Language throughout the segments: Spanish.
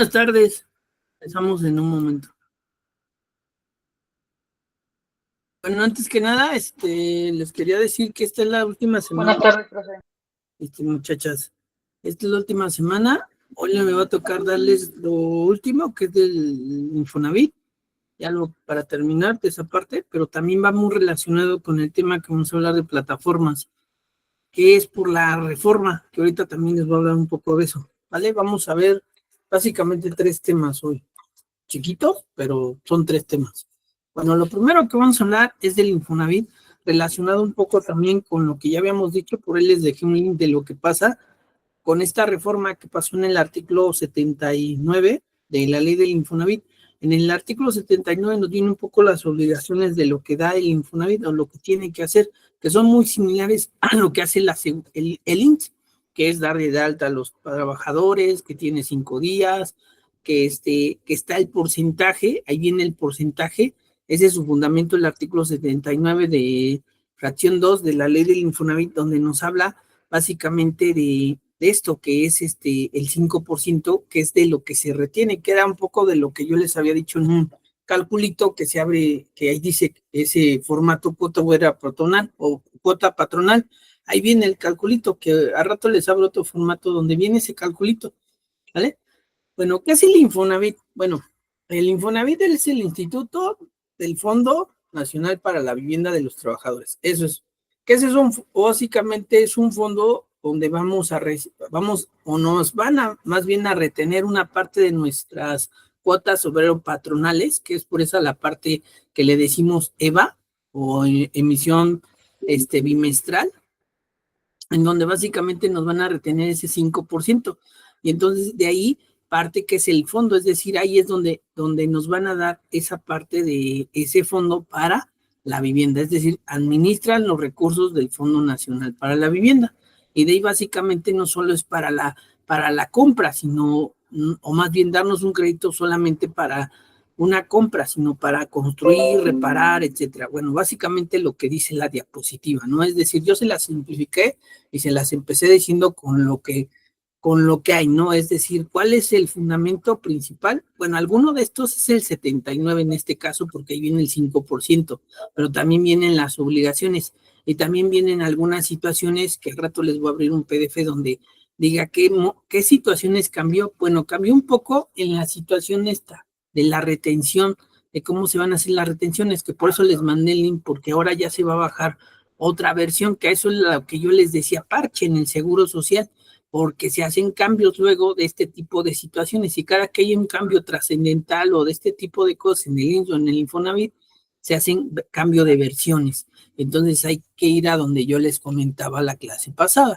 Buenas tardes, empezamos en un momento. Bueno, antes que nada, les quería decir que esta es la última semana. Buenas tardes, profe. Muchachas, esta es la última semana. Hoy me va a tocar darles lo último, que es del Infonavit, y algo para terminar de esa parte, pero también va muy relacionado con el tema que vamos a hablar de plataformas, que es por la reforma, que ahorita también les voy a hablar un poco de eso, ¿vale? Vamos a ver básicamente 3 temas hoy, chiquitos, pero son 3 temas. Bueno, lo primero que vamos a hablar es del Infonavit, relacionado un poco también con lo que ya habíamos dicho, por él les dejé un link de lo que pasa con esta reforma que pasó en el artículo 79 de la ley del Infonavit. En el artículo 79 nos viene un poco las obligaciones de lo que da el Infonavit o lo que tiene que hacer, que son muy similares a lo que hace el INSS, que es darle de alta a los trabajadores, que tiene 5 días, que está el porcentaje, ahí viene el porcentaje, ese es su fundamento, el artículo 79 de fracción 2 de la ley del Infonavit, donde nos habla básicamente de esto, que es el 5%, que es de lo que se retiene, que era un poco de lo que yo les había dicho en un calculito que se abre, que ahí dice ese formato cuota obrera patronal o cuota patronal. Ahí viene el calculito, que a rato les abro otro formato donde viene ese calculito, ¿vale? Bueno, ¿qué es el Infonavit? Bueno, el Infonavit es el Instituto del Fondo Nacional para la Vivienda de los Trabajadores. Eso es. ¿Qué es eso? Básicamente es un fondo donde vamos o nos van a más bien a retener una parte de nuestras cuotas obrero patronales, que es por esa la parte que le decimos EVA o emisión bimestral, en donde básicamente nos van a retener ese 5%. Y entonces de ahí parte que es el fondo, es decir, ahí es donde nos van a dar esa parte de ese fondo para la vivienda, es decir, administran los recursos del Fondo Nacional para la Vivienda. Y de ahí básicamente no solo es para la compra, sino, o más bien darnos un crédito solamente para una compra, sino para construir, reparar, etcétera. Bueno, básicamente lo que dice la diapositiva, ¿no? Es decir, yo se la simplifiqué y se las empecé diciendo con lo que hay, ¿no? Es decir, ¿cuál es el fundamento principal? Bueno, alguno de estos es el 79 en este caso, porque ahí viene el 5%, pero también vienen las obligaciones y también vienen algunas situaciones que al rato les voy a abrir un PDF donde diga qué situaciones cambió. Bueno, cambió un poco en la situación esta de la retención, de cómo se van a hacer las retenciones, que por eso les mandé el link, porque ahora ya se va a bajar otra versión, que eso es lo que yo les decía, parche en el Seguro Social, porque se hacen cambios luego de este tipo de situaciones y cada que hay un cambio trascendental o de este tipo de cosas en el INSS o en el Infonavit, se hacen cambio de versiones. Entonces hay que ir a donde yo les comentaba la clase pasada.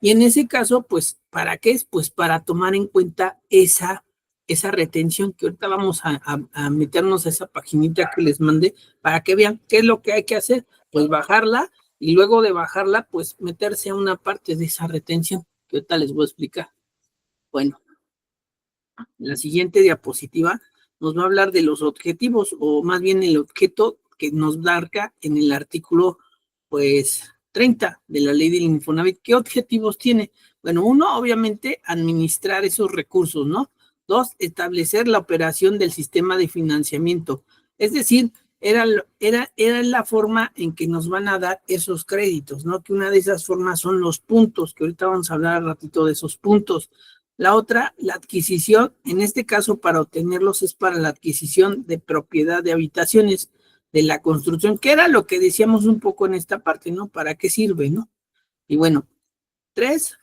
Y en ese caso, pues, ¿para qué es? Pues para tomar en cuenta esa retención, que ahorita vamos a meternos a esa paginita que les mandé para que vean qué es lo que hay que hacer, pues bajarla y luego de bajarla, pues meterse a una parte de esa retención que ahorita les voy a explicar. Bueno, la siguiente diapositiva nos va a hablar de los objetivos, o más bien el objeto que nos marca en el artículo, pues, 30 de la ley del Infonavit. ¿Qué objetivos tiene? Bueno, uno, obviamente, administrar esos recursos, ¿no? Dos, establecer la operación del sistema de financiamiento. Es decir, era la forma en que nos van a dar esos créditos, ¿no? Que una de esas formas son los puntos, que ahorita vamos a hablar al ratito de esos puntos. La otra, la adquisición, en este caso para obtenerlos es para la adquisición de propiedad de habitaciones, de la construcción, que era lo que decíamos un poco en esta parte, ¿no? ¿Para qué sirve, no? Y bueno, 3,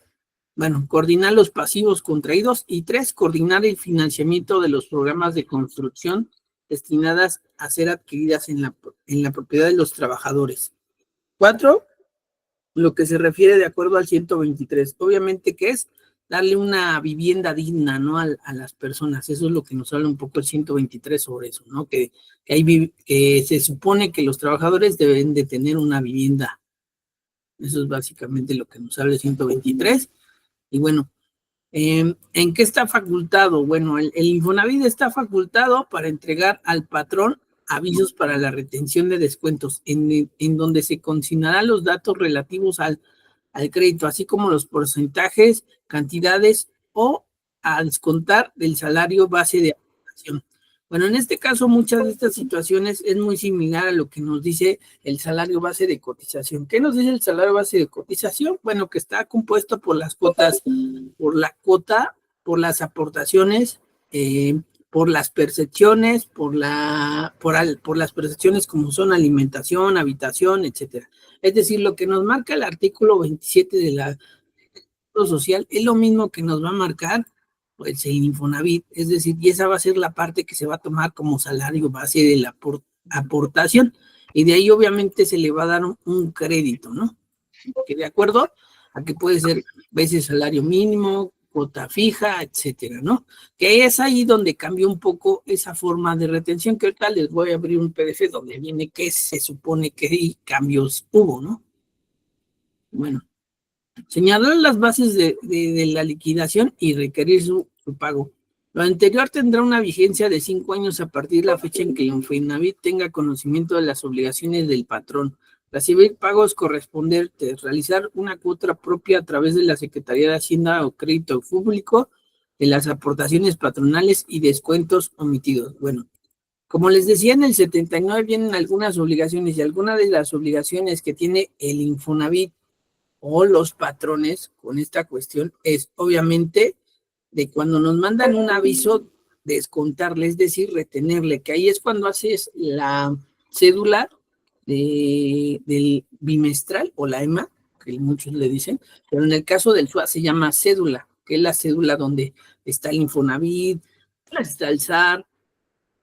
bueno, coordinar los pasivos contraídos y 3, coordinar el financiamiento de los programas de construcción destinadas a ser adquiridas en la propiedad de los trabajadores. 4, lo que se refiere de acuerdo al 123. Obviamente, ¿qué es? Darle una vivienda digna, ¿no? A las personas. Eso es lo que nos habla un poco el 123 sobre eso, ¿no? Que se supone que los trabajadores deben de tener una vivienda. Eso es básicamente lo que nos habla el 123. Y bueno, ¿en qué está facultado? Bueno, el Infonavit está facultado para entregar al patrón avisos para la retención de descuentos, en donde se consignarán los datos relativos al crédito, así como los porcentajes, cantidades o a descontar del salario base de aportación. Bueno, en este caso, muchas de estas situaciones es muy similar a lo que nos dice el salario base de cotización. ¿Qué nos dice el salario base de cotización? Bueno, que está compuesto por las cuotas, por la cuota, por las aportaciones, por las percepciones, por las percepciones como son alimentación, habitación, etcétera. Es decir, lo que nos marca el artículo 27 de la social es lo mismo que nos va a marcar pues el Infonavit, es decir, y esa va a ser la parte que se va a tomar como salario base de la aportación, y de ahí obviamente se le va a dar un crédito, ¿no? Que de acuerdo a que puede ser veces salario mínimo, cuota fija, etcétera, ¿no? Que es ahí donde cambió un poco esa forma de retención, que ahorita les voy a abrir un PDF donde viene qué se supone que cambios hubo, ¿no? Bueno, señalar las bases de la liquidación y requerir su pago. Lo anterior tendrá una vigencia de 5 años a partir de la fecha en que el Infonavit tenga conocimiento de las obligaciones del patrón, recibir pagos correspondientes, realizar una cuota propia a través de la Secretaría de Hacienda o Crédito Público, de las aportaciones patronales y descuentos omitidos. Bueno, como les decía, en el 79 vienen algunas obligaciones, y algunas de las obligaciones que tiene el Infonavit o los patrones con esta cuestión es obviamente de cuando nos mandan un aviso, descontarle, es decir, retenerle, que ahí es cuando haces la cédula del bimestral o la EMA, que muchos le dicen, pero en el caso del SUA se llama cédula, que es la cédula donde está el Infonavit, está el SAR,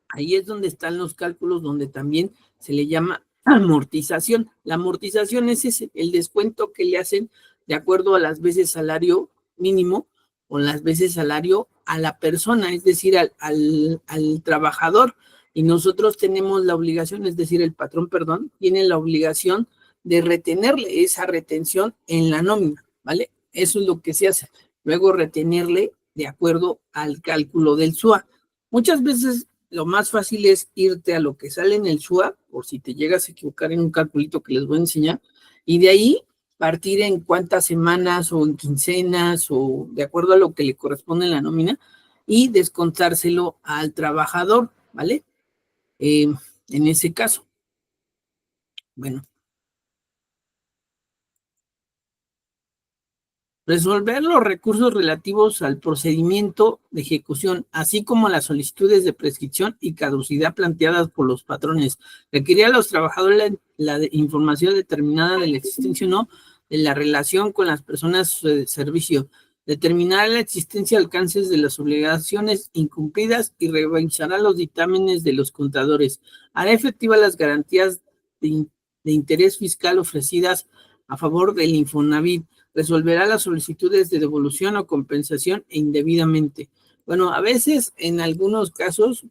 ahí es donde están los cálculos, donde también se le llama amortización. La amortización es el descuento que le hacen de acuerdo a las veces salario mínimo o las veces salario a la persona, es decir, al trabajador. Y nosotros tenemos la obligación, es decir, el patrón, perdón, tiene la obligación de retenerle esa retención en la nómina, ¿vale? Eso es lo que se hace. Luego retenerle de acuerdo al cálculo del SUA. Muchas veces lo más fácil es irte a lo que sale en el SUA, por si te llegas a equivocar en un calculito que les voy a enseñar, y de ahí partir en cuántas semanas o en quincenas o de acuerdo a lo que le corresponde en la nómina y descontárselo al trabajador, ¿vale? En ese caso. Bueno. Resolver los recursos relativos al procedimiento de ejecución, así como las solicitudes de prescripción y caducidad planteadas por los patrones. Requerir a los trabajadores la información determinada de la existencia o no de la relación con las personas de servicio. Determinar la existencia y alcances de las obligaciones incumplidas y revisará los dictámenes de los contadores. Hará efectiva las garantías de interés fiscal ofrecidas a favor del Infonavit. Resolverá las solicitudes de devolución o compensación indebidamente. Bueno, a veces, en algunos casos,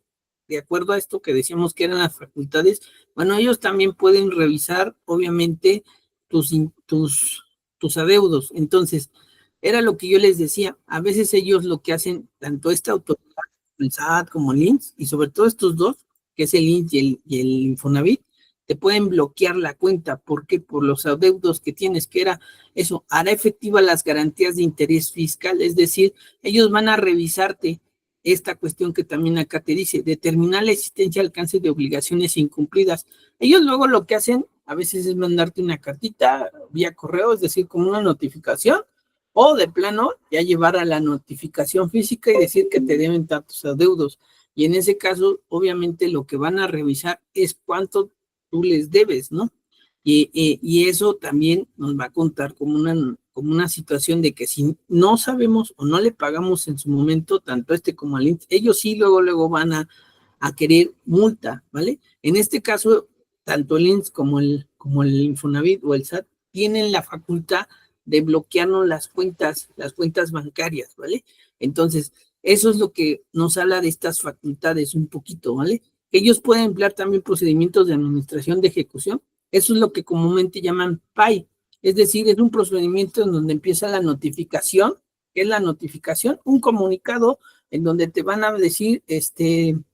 de acuerdo a esto que decíamos que eran las facultades, bueno, ellos también pueden revisar, obviamente, tus adeudos. Entonces, era lo que yo les decía, a veces ellos lo que hacen, tanto esta autoridad, el SAT como el INSS, y sobre todo estos dos, que es el INSS y el Infonavit, te pueden bloquear la cuenta. ¿Por qué? Por los adeudos que tienes, que era eso, hará efectiva las garantías de interés fiscal, es decir, ellos van a revisarte esta cuestión que también acá te dice, determinar la existencia y alcance de obligaciones incumplidas. Ellos luego lo que hacen a veces es mandarte una cartita vía correo, es decir, como una notificación, o de plano ya llevar a la notificación física y decir que te deben tantos adeudos. Y en ese caso, obviamente, lo que van a revisar es cuánto tú les debes, ¿no? Y eso también nos va a contar como una situación de que si no sabemos o no le pagamos en su momento, tanto como al INSS, ellos sí luego van a querer multa, ¿vale? En este caso, tanto el INSS como el Infonavit o el SAT tienen la facultad de bloquearnos las cuentas bancarias, ¿vale? Entonces, eso es lo que nos habla de estas facultades un poquito, ¿vale? Ellos pueden emplear también procedimientos de administración de ejecución. Eso es lo que comúnmente llaman PAI, es decir, es un procedimiento en donde empieza la notificación. ¿Qué es la notificación? Un comunicado en donde te van a decir,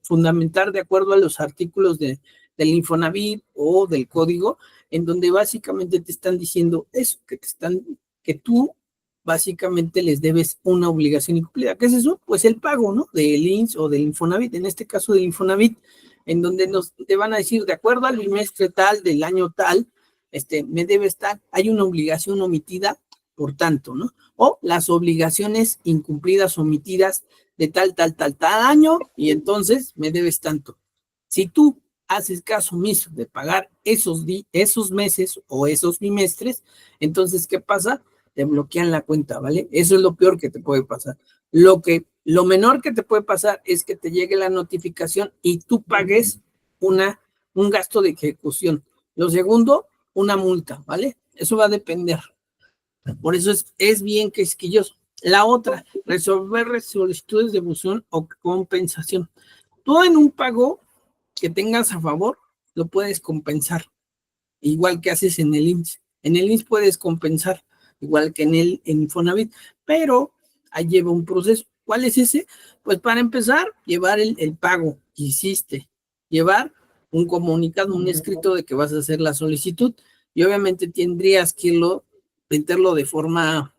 fundamentar de acuerdo a los artículos del Infonavit o del código, en donde básicamente te están diciendo eso, que tú básicamente les debes una obligación incumplida. ¿Qué es eso? Pues el pago, ¿no? Del INSS o del Infonavit, en este caso del Infonavit, en donde te van a decir, de acuerdo al bimestre tal, del año tal, me debe estar, hay una obligación omitida, por tanto, ¿no? O las obligaciones incumplidas, omitidas de tal año, y entonces me debes tanto. Si tú haces caso omiso de pagar esos meses o esos bimestres, entonces, ¿qué pasa? Te bloquean la cuenta, ¿vale? Eso es lo peor que te puede pasar. Lo menor que te puede pasar es que te llegue la notificación y tú pagues un gasto de ejecución. Lo segundo, una multa, ¿vale? Eso va a depender. Por eso es bien quisquilloso. La otra, resolver solicitudes de buzón o compensación. Tú en un pago que tengas a favor, lo puedes compensar, igual que haces en el IMSS. En el IMSS puedes compensar, igual que en el Infonavit, pero ahí lleva un proceso. ¿Cuál es ese? Pues para empezar, llevar el pago que hiciste, llevar un comunicado, un escrito de que vas a hacer la solicitud, y obviamente tendrías que meterlo de forma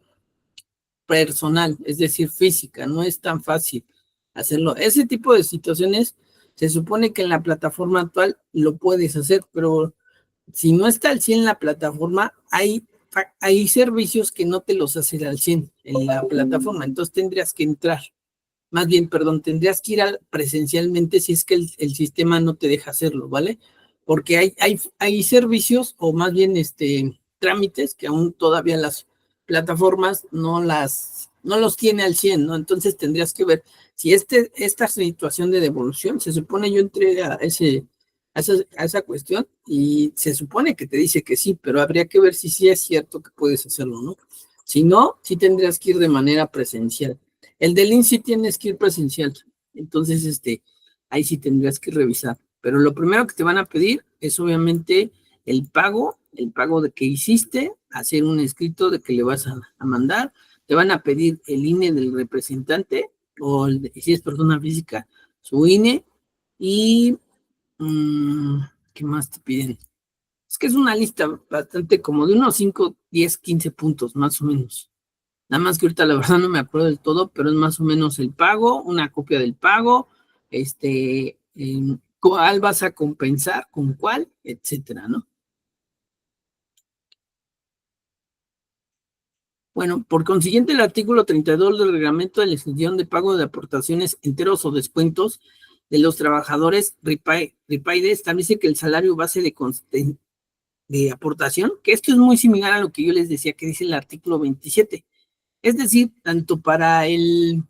personal, es decir, física, no es tan fácil hacerlo. Ese tipo de situaciones se supone que en la plataforma actual lo puedes hacer, pero si no está al 100 la plataforma, hay servicios que no te los hacen al 100 en la plataforma, entonces tendrías que entrar, más bien, perdón, tendrías que ir presencialmente si es que el sistema no te deja hacerlo, ¿vale? Porque hay servicios, o más bien trámites, que aún todavía las plataformas no los tiene al 100, ¿no? Entonces tendrías que ver si esta situación de devolución, se supone yo entré a esa cuestión y se supone que te dice que sí, pero habría que ver si sí es cierto que puedes hacerlo, ¿no? Si no, sí tendrías que ir de manera presencial. El del INSS sí tienes que ir presencial, entonces ahí sí tendrías que revisar. Pero lo primero que te van a pedir es obviamente el pago de que hiciste, hacer un escrito de que le vas a mandar, te van a pedir el INE del representante, o si es persona física, su INE, y ¿qué más te piden? Es que es una lista bastante como de unos 5, 10, 15 puntos, más o menos. Nada más que ahorita la verdad no me acuerdo del todo, pero es más o menos el pago, una copia del pago, cuál vas a compensar, con cuál, etcétera, ¿no? Bueno, por consiguiente, el artículo 32 del reglamento de la exención de pago de aportaciones enteros o descuentos de los trabajadores RIPAIDE establece que el salario base de aportación, que esto es muy similar a lo que yo les decía que dice el artículo 27, es decir, tanto para el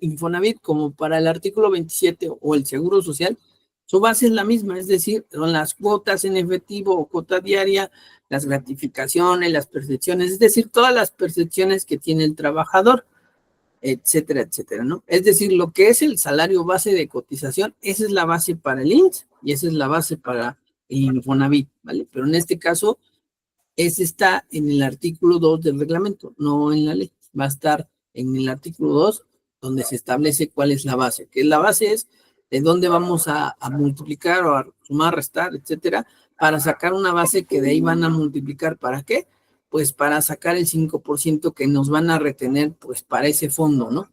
Infonavit como para el artículo 27 o el Seguro Social, su base es la misma, es decir, son las cuotas en efectivo o cuota diaria, las gratificaciones, las percepciones, es decir, todas las percepciones que tiene el trabajador, etcétera, etcétera, ¿no? Es decir, lo que es el salario base de cotización, esa es la base para el INSS y esa es la base para el Infonavit, ¿vale? Pero en este caso, ese está en el artículo 2 del reglamento, no en la ley. Va a estar en el artículo 2, donde se establece cuál es la base. Que la base es de dónde vamos a multiplicar o a sumar, restar, etcétera, para sacar una base que de ahí van a multiplicar. ¿Para qué? Pues para sacar el 5% que nos van a retener, pues para ese fondo, ¿no?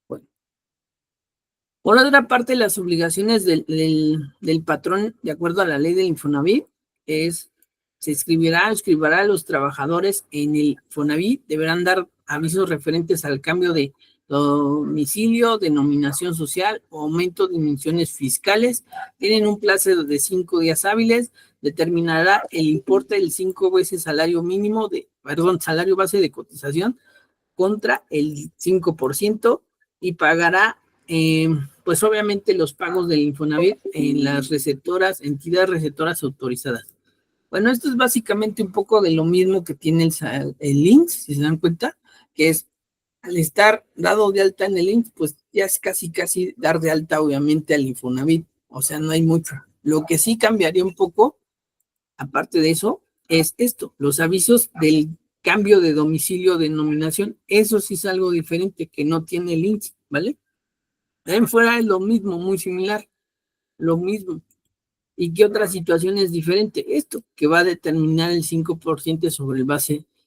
Bueno. Por otra parte, las obligaciones del patrón, de acuerdo a la ley del Infonavit, escribirá a los trabajadores en el Infonavit, deberán dar avisos referentes al cambio de domicilio, denominación social o aumento de dimensiones fiscales. Tienen un plazo de 5 días hábiles, determinará el importe del 5 veces salario salario base de cotización contra el 5% y pagará pues obviamente los pagos del Infonavit en las entidades receptoras autorizadas. Bueno, esto es básicamente un poco de lo mismo que tiene el INSS, si se dan cuenta, que es al estar dado de alta en el INSS, pues ya es casi dar de alta obviamente al Infonavit, o sea, no hay mucho. Lo que sí cambiaría un poco, aparte de eso, es esto, los avisos del cambio de domicilio, denominación, eso sí es algo diferente que no tiene el INSS, ¿vale? En fuera es lo mismo, muy similar, lo mismo. ¿Y qué otra situación es diferente? Esto, que va a determinar el 5% sobre el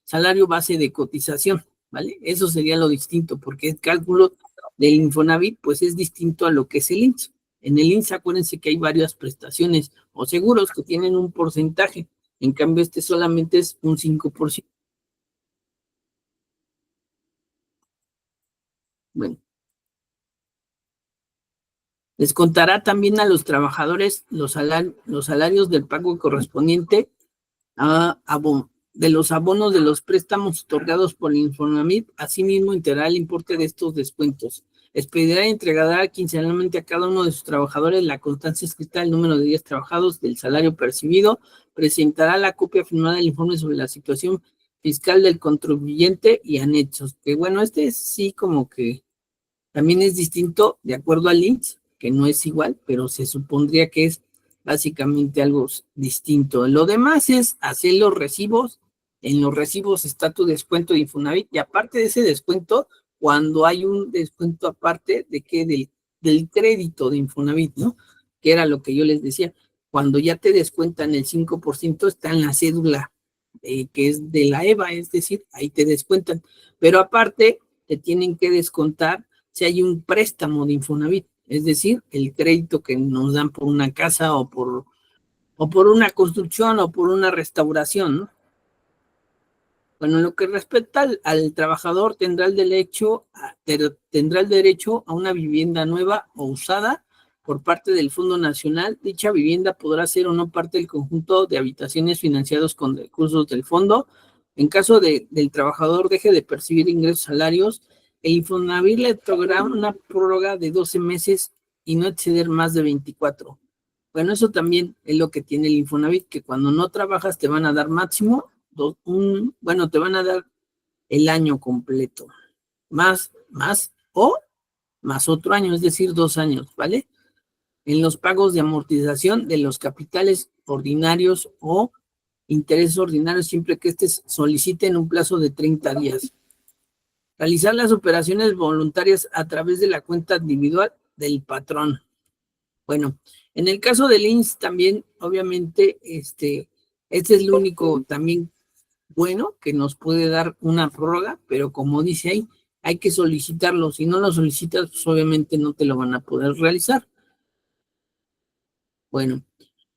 salario base de cotización, ¿vale? Eso sería lo distinto, porque el cálculo del Infonavit, pues es distinto a lo que es el IMSS. En el IMSS, acuérdense que hay varias prestaciones o seguros que tienen un porcentaje, en cambio este solamente es un 5%. Bueno, descontará también a los trabajadores los salarios del pago correspondiente de los abonos de los préstamos otorgados por el Infonavit. Asimismo, integrará el importe de estos descuentos. Expedirá y entregará quincenalmente a cada uno de sus trabajadores la constancia escrita del número de días trabajados, del salario percibido. Presentará la copia firmada del informe sobre la situación fiscal del contribuyente y anexos. Que bueno, este sí como que también es distinto de acuerdo al IMSS, que no es igual, pero se supondría que es básicamente algo distinto. Lo demás es hacer los recibos. En los recibos está tu descuento de Infonavit, y aparte de ese descuento, cuando hay un descuento aparte de que del crédito de Infonavit, ¿no? Que era lo que yo les decía. Cuando ya te descuentan el 5%, está en la cédula, que es de la EVA, es decir, ahí te descuentan. Pero aparte, te tienen que descontar si hay un préstamo de Infonavit, es decir, el crédito que nos dan por una casa o por una construcción o por una restauración, ¿no? Bueno, en lo que respecta al trabajador, tendrá el derecho a una vivienda nueva o usada por parte del Fondo Nacional. Dicha vivienda podrá ser o no parte del conjunto de habitaciones financiados con recursos del fondo. En caso del trabajador deje de percibir ingresos salarios, el Infonavit le otorgará una prórroga de 12 meses y no exceder más de 24. Bueno, eso también es lo que tiene el Infonavit, que cuando no trabajas te van a dar máximo te van a dar el año completo, más o más otro año, es decir, 2 años, ¿vale? En los pagos de amortización de los capitales ordinarios o intereses ordinarios, siempre que estés soliciten un plazo de 30 días. Realizar las operaciones voluntarias a través de la cuenta individual del patrón. Bueno, en el caso del IMSS también, obviamente, este es el único también bueno que nos puede dar una prórroga, pero como dice ahí, hay que solicitarlo. Si no lo solicitas, pues obviamente no te lo van a poder realizar. Bueno,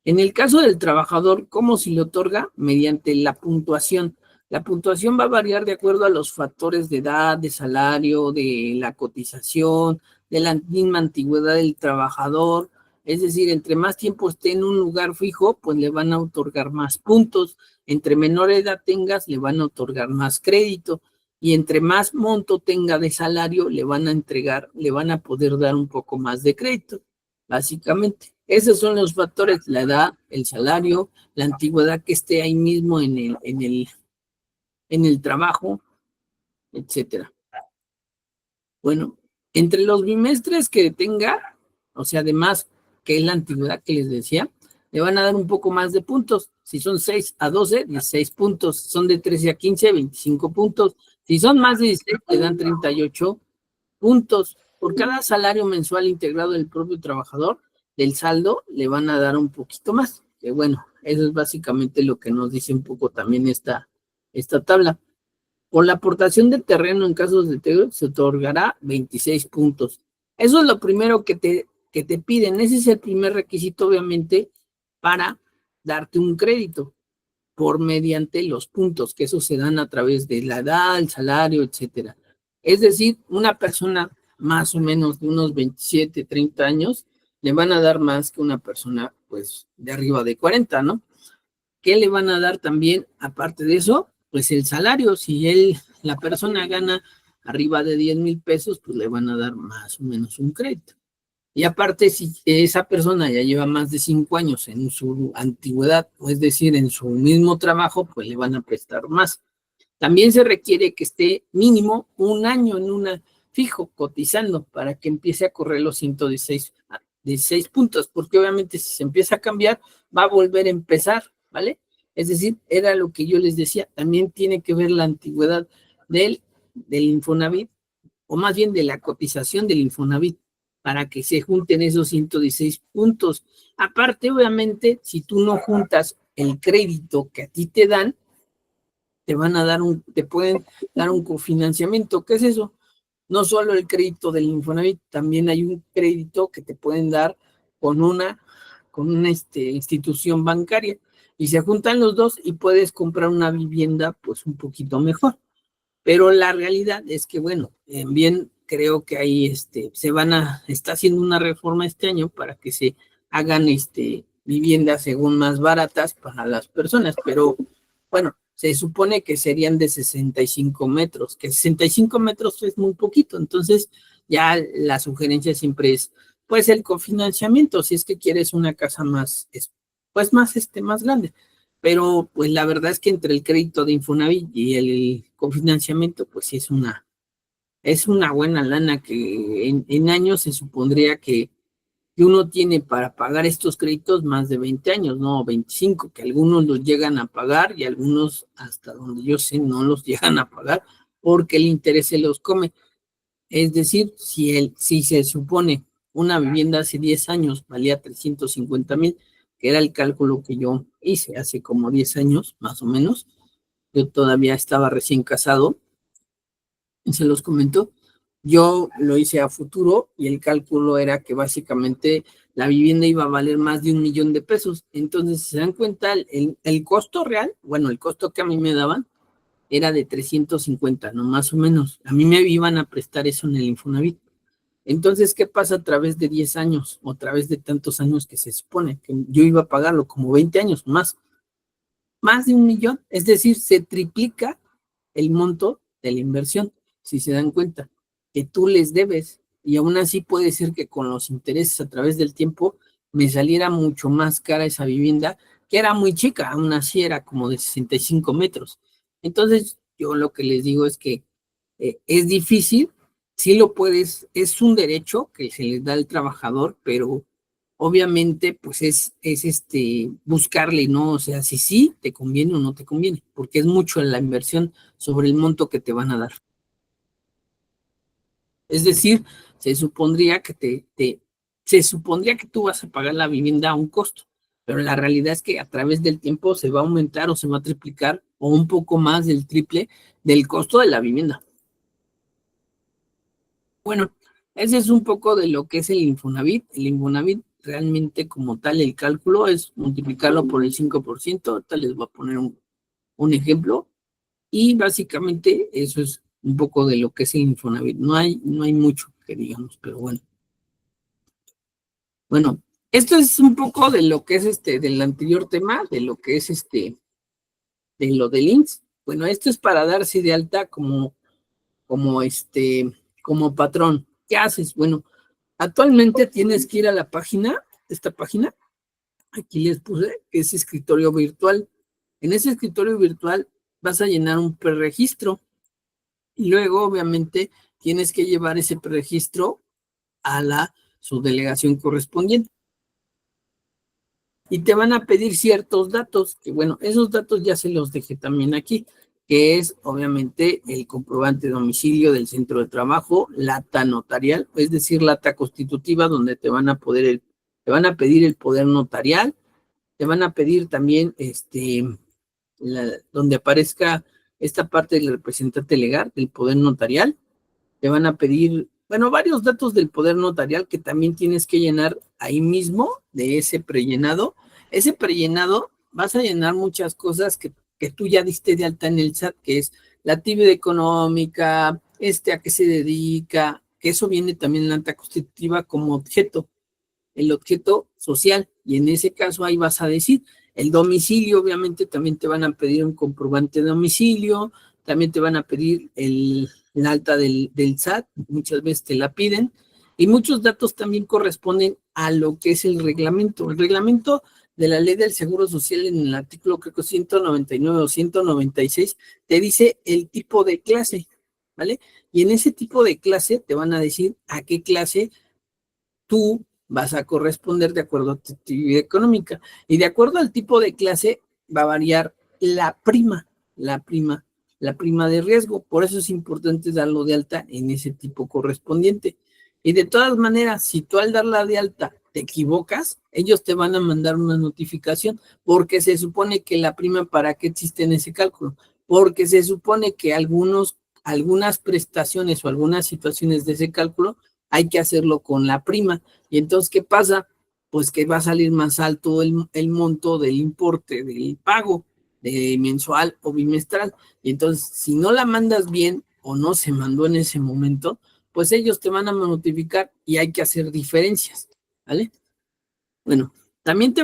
en el caso del trabajador, ¿cómo se le otorga? Mediante la puntuación. La puntuación va a variar de acuerdo a los factores de edad, de salario, de la cotización, de la misma antigüedad del trabajador. Es decir, entre más tiempo esté en un lugar fijo, pues le van a otorgar más puntos. Entre menor edad tengas, le van a otorgar más crédito. Y entre más monto tenga de salario, le van a poder dar un poco más de crédito, básicamente. Esos son los factores: la edad, el salario, la antigüedad que esté ahí mismo en el trabajo, etcétera. Bueno, entre los bimestres que tenga, o sea, además que es la antigüedad que les decía, le van a dar un poco más de puntos. Si son 6 a 12, 16 puntos. Son de 13 a 15, 25 puntos. Si son más de 16, le dan 38 puntos. Por cada salario mensual integrado del propio trabajador, del saldo, le van a dar un poquito más. Que bueno, eso es básicamente lo que nos dice un poco también esta tabla. Por la aportación de terreno en casos de deterioro se otorgará 26 puntos. Eso es lo primero que te piden. Ese es el primer requisito, obviamente, para darte un crédito mediante los puntos, que eso se dan a través de la edad, el salario, etcétera. Es decir, una persona más o menos de unos 27, 30 años, le van a dar más que una persona, pues, de arriba de 40, ¿no? ¿Qué le van a dar también, aparte de eso? Pues el salario. Si la persona gana arriba de 10,000 pesos, pues le van a dar más o menos un crédito. Y aparte, si esa persona ya lleva más de 5 años en su antigüedad, o es decir, en su mismo trabajo, pues le van a prestar más. También se requiere que esté mínimo un año en una fijo, cotizando, para que empiece a correr los 116 puntos, porque obviamente si se empieza a cambiar, va a volver a empezar, ¿vale? Es decir, era lo que yo les decía, también tiene que ver la antigüedad del Infonavit, o más bien de la cotización del Infonavit, para que se junten esos 116 puntos. Aparte, obviamente, si tú no juntas el crédito que a ti te dan, te pueden dar un cofinanciamiento. ¿Qué es eso? No solo el crédito del Infonavit, también hay un crédito que te pueden dar con una institución bancaria. Y se juntan los dos y puedes comprar una vivienda pues un poquito mejor. Pero la realidad es que, bueno, bien creo que ahí está haciendo una reforma este año para que se hagan viviendas según más baratas para las personas, pero bueno, se supone que serían de 65 metros, que 65 metros es muy poquito, entonces ya la sugerencia siempre es, pues el cofinanciamiento, si es que quieres una casa más, pues más grande. Pero pues la verdad es que entre el crédito de Infonavit y el cofinanciamiento, pues sí es una buena lana que en años se supondría que uno tiene para pagar estos créditos más de 20 años, no 25, que algunos los llegan a pagar y algunos, hasta donde yo sé, no los llegan a pagar porque el interés se los come. Es decir, si se supone una vivienda hace 10 años valía 350,000, que era el cálculo que yo hice hace como 10 años, más o menos, yo todavía estaba recién casado, y se los comento, yo lo hice a futuro y el cálculo era que básicamente la vivienda iba a valer más de 1,000,000 de pesos. Entonces, si se dan cuenta, el costo real, bueno, el costo que a mí me daban era de 350, no más o menos. A mí me iban a prestar eso en el Infonavit. Entonces, ¿qué pasa a través de 10 años o a través de tantos años que se supone que yo iba a pagarlo, como 20 años más de 1,000,000? Es decir, se triplica el monto de la inversión, si se dan cuenta, que tú les debes. Y aún así puede ser que con los intereses a través del tiempo me saliera mucho más cara esa vivienda, que era muy chica, aún así era como de 65 metros. Entonces, yo lo que les digo es que es difícil, sí lo puedes, es un derecho que se les da al trabajador, pero obviamente pues es buscarle, ¿no? O sea, si sí te conviene o no te conviene, porque es mucho la inversión sobre el monto que te van a dar. Es decir, se supondría que se supondría que tú vas a pagar la vivienda a un costo, pero la realidad es que a través del tiempo se va a aumentar o se va a triplicar o un poco más del triple del costo de la vivienda. Bueno, ese es un poco de lo que es el Infonavit. El Infonavit realmente como tal, el cálculo es multiplicarlo por el 5%. Ahorita les voy a poner un ejemplo. Y básicamente eso es un poco de lo que es el Infonavit. No hay mucho que digamos, pero bueno. Bueno, esto es un poco de lo que es del anterior tema, de lo que es de lo del IMSS. Bueno, esto es para darse de alta como como patrón. ¿Qué haces? Bueno, actualmente tienes que ir a la página, esta página, aquí les puse, que es escritorio virtual. En ese escritorio virtual vas a llenar un preregistro y luego, obviamente, tienes que llevar ese preregistro a la subdelegación correspondiente. Y te van a pedir ciertos datos, que bueno, esos datos ya se los dejé también aquí, que es obviamente el comprobante de domicilio del centro de trabajo, la acta notarial, es decir, la acta constitutiva donde te van a pedir el poder notarial, te van a pedir también donde aparezca esta parte del representante legal del poder notarial, te van a pedir, bueno, varios datos del poder notarial que también tienes que llenar ahí mismo de ese prellenado. Ese prellenado vas a llenar muchas cosas que tú ya diste de alta en el SAT, que es la actividad económica, a qué se dedica, que eso viene también en la acta constitutiva como objeto, el objeto social, y en ese caso ahí vas a decir el domicilio. Obviamente también te van a pedir un comprobante de domicilio, también te van a pedir la alta del SAT, muchas veces te la piden, y muchos datos también corresponden a lo que es el reglamento. El reglamento de la ley del Seguro Social en el artículo creo que 199 o 196 te dice el tipo de clase, ¿vale? Y en ese tipo de clase te van a decir a qué clase tú vas a corresponder de acuerdo a tu actividad económica. Y de acuerdo al tipo de clase va a variar la prima de riesgo. Por eso es importante darlo de alta en ese tipo correspondiente. Y de todas maneras, si tú al darla de alta te equivocas, ellos te van a mandar una notificación porque se supone que la prima, ¿para qué existe en ese cálculo? Porque se supone que algunas prestaciones o algunas situaciones de ese cálculo hay que hacerlo con la prima. Y entonces, ¿qué pasa? Pues que va a salir más alto el monto del importe del pago de mensual o bimestral. Y entonces, si no la mandas bien o no se mandó en ese momento, pues ellos te van a notificar y hay que hacer diferencias, ¿vale? Bueno, también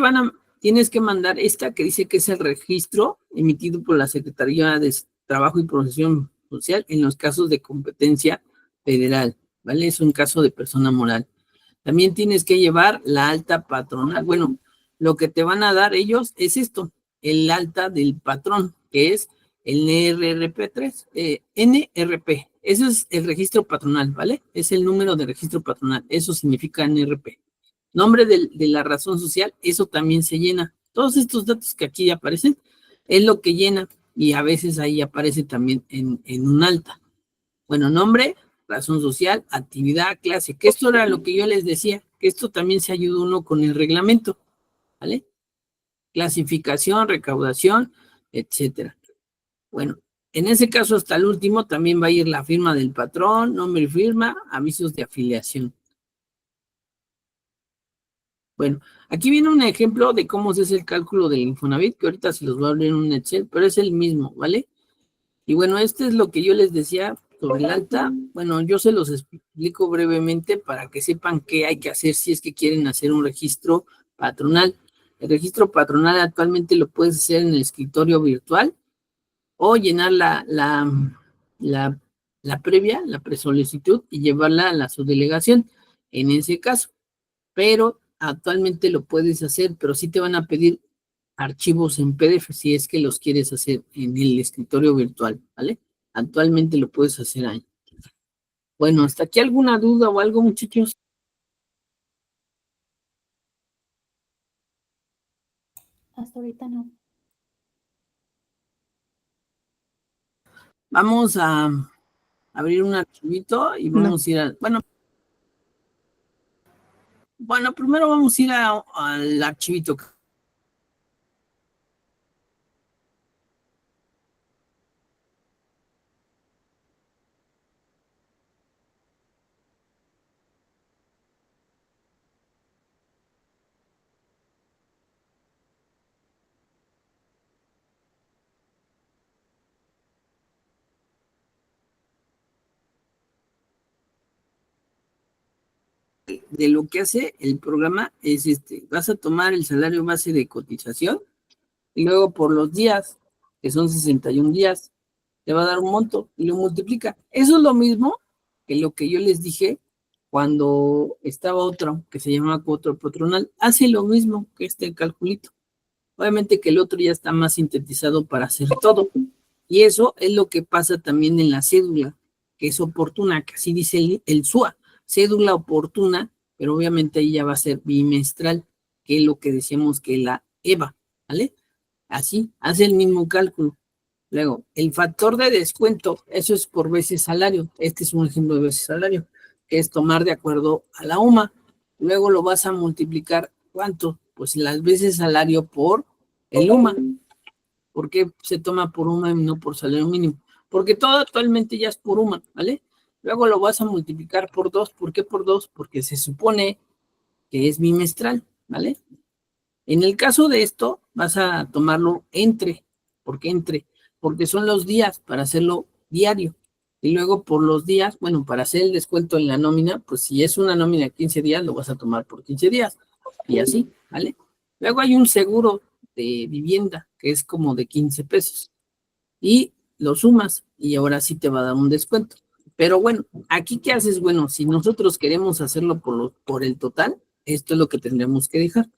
tienes que mandar esta que dice que es el registro emitido por la Secretaría de Trabajo y Protección Social en los casos de competencia federal, ¿vale? Es un caso de persona moral. También tienes que llevar la alta patronal. Bueno, lo que te van a dar ellos es esto, el alta del patrón, que es el NRP3, NRP. Eso es el registro patronal, ¿vale? Es el número de registro patronal. Eso significa NRP. Nombre de la razón social, eso también se llena. Todos estos datos que aquí aparecen es lo que llena y a veces ahí aparece también en un alta. Bueno, nombre, razón social, actividad, clase, que esto era lo que yo les decía, que esto también se ayuda uno con el reglamento, ¿vale? Clasificación, recaudación, etcétera. Bueno, en ese caso hasta el último también va a ir la firma del patrón, nombre y firma, avisos de afiliación. Bueno, aquí viene un ejemplo de cómo se hace el cálculo del Infonavit, que ahorita se los voy a abrir en un Excel, pero es el mismo, ¿vale? Y bueno, este es lo que yo les decía sobre el alta. Bueno, yo se los explico brevemente para que sepan qué hay que hacer si es que quieren hacer un registro patronal. El registro patronal actualmente lo puedes hacer en el escritorio virtual o llenar la previa, la presolicitud y llevarla a la subdelegación en ese caso. Pero actualmente lo puedes hacer, pero sí te van a pedir archivos en PDF si es que los quieres hacer en el escritorio virtual, ¿vale? Actualmente lo puedes hacer ahí. Bueno, ¿hasta aquí alguna duda o algo, muchachos? Hasta ahorita no. Vamos a abrir un archivito y vamos a ir a... Bueno, primero vamos a ir al archivito. De lo que hace el programa es vas a tomar el salario base de cotización y luego por los días, que son 61 días, te va a dar un monto y lo multiplica. Eso es lo mismo que lo que yo les dije cuando estaba otro que se llamaba cuota patronal. Hace lo mismo que este calculito. Obviamente que el otro ya está más sintetizado para hacer todo. Y eso es lo que pasa también en la cédula, que es oportuna, que así dice el SUA, cédula oportuna, pero obviamente ahí ya va a ser bimestral, que es lo que decíamos que la EVA, ¿vale? Así, hace el mismo cálculo. Luego, el factor de descuento, eso es por veces salario. Este es un ejemplo de veces salario, que es tomar de acuerdo a la UMA. Luego lo vas a multiplicar, ¿cuánto? Pues las veces salario por el UMA. ¿Por qué se toma por UMA y no por salario mínimo? Porque todo actualmente ya es por UMA, ¿vale? Luego lo vas a multiplicar por 2. ¿Por qué por 2? Porque se supone que es bimestral, ¿vale? En el caso de esto, vas a tomarlo entre. ¿Por qué entre? Porque son los días para hacerlo diario. Y luego por los días, bueno, para hacer el descuento en la nómina, pues si es una nómina de 15 días, lo vas a tomar por 15 días. Y así, ¿vale? Luego hay un seguro de vivienda que es como de 15 pesos. Y lo sumas y ahora sí te va a dar un descuento. Pero bueno, aquí ¿qué haces? Bueno, si nosotros queremos hacerlo por el total, esto es lo que tendremos que dejar.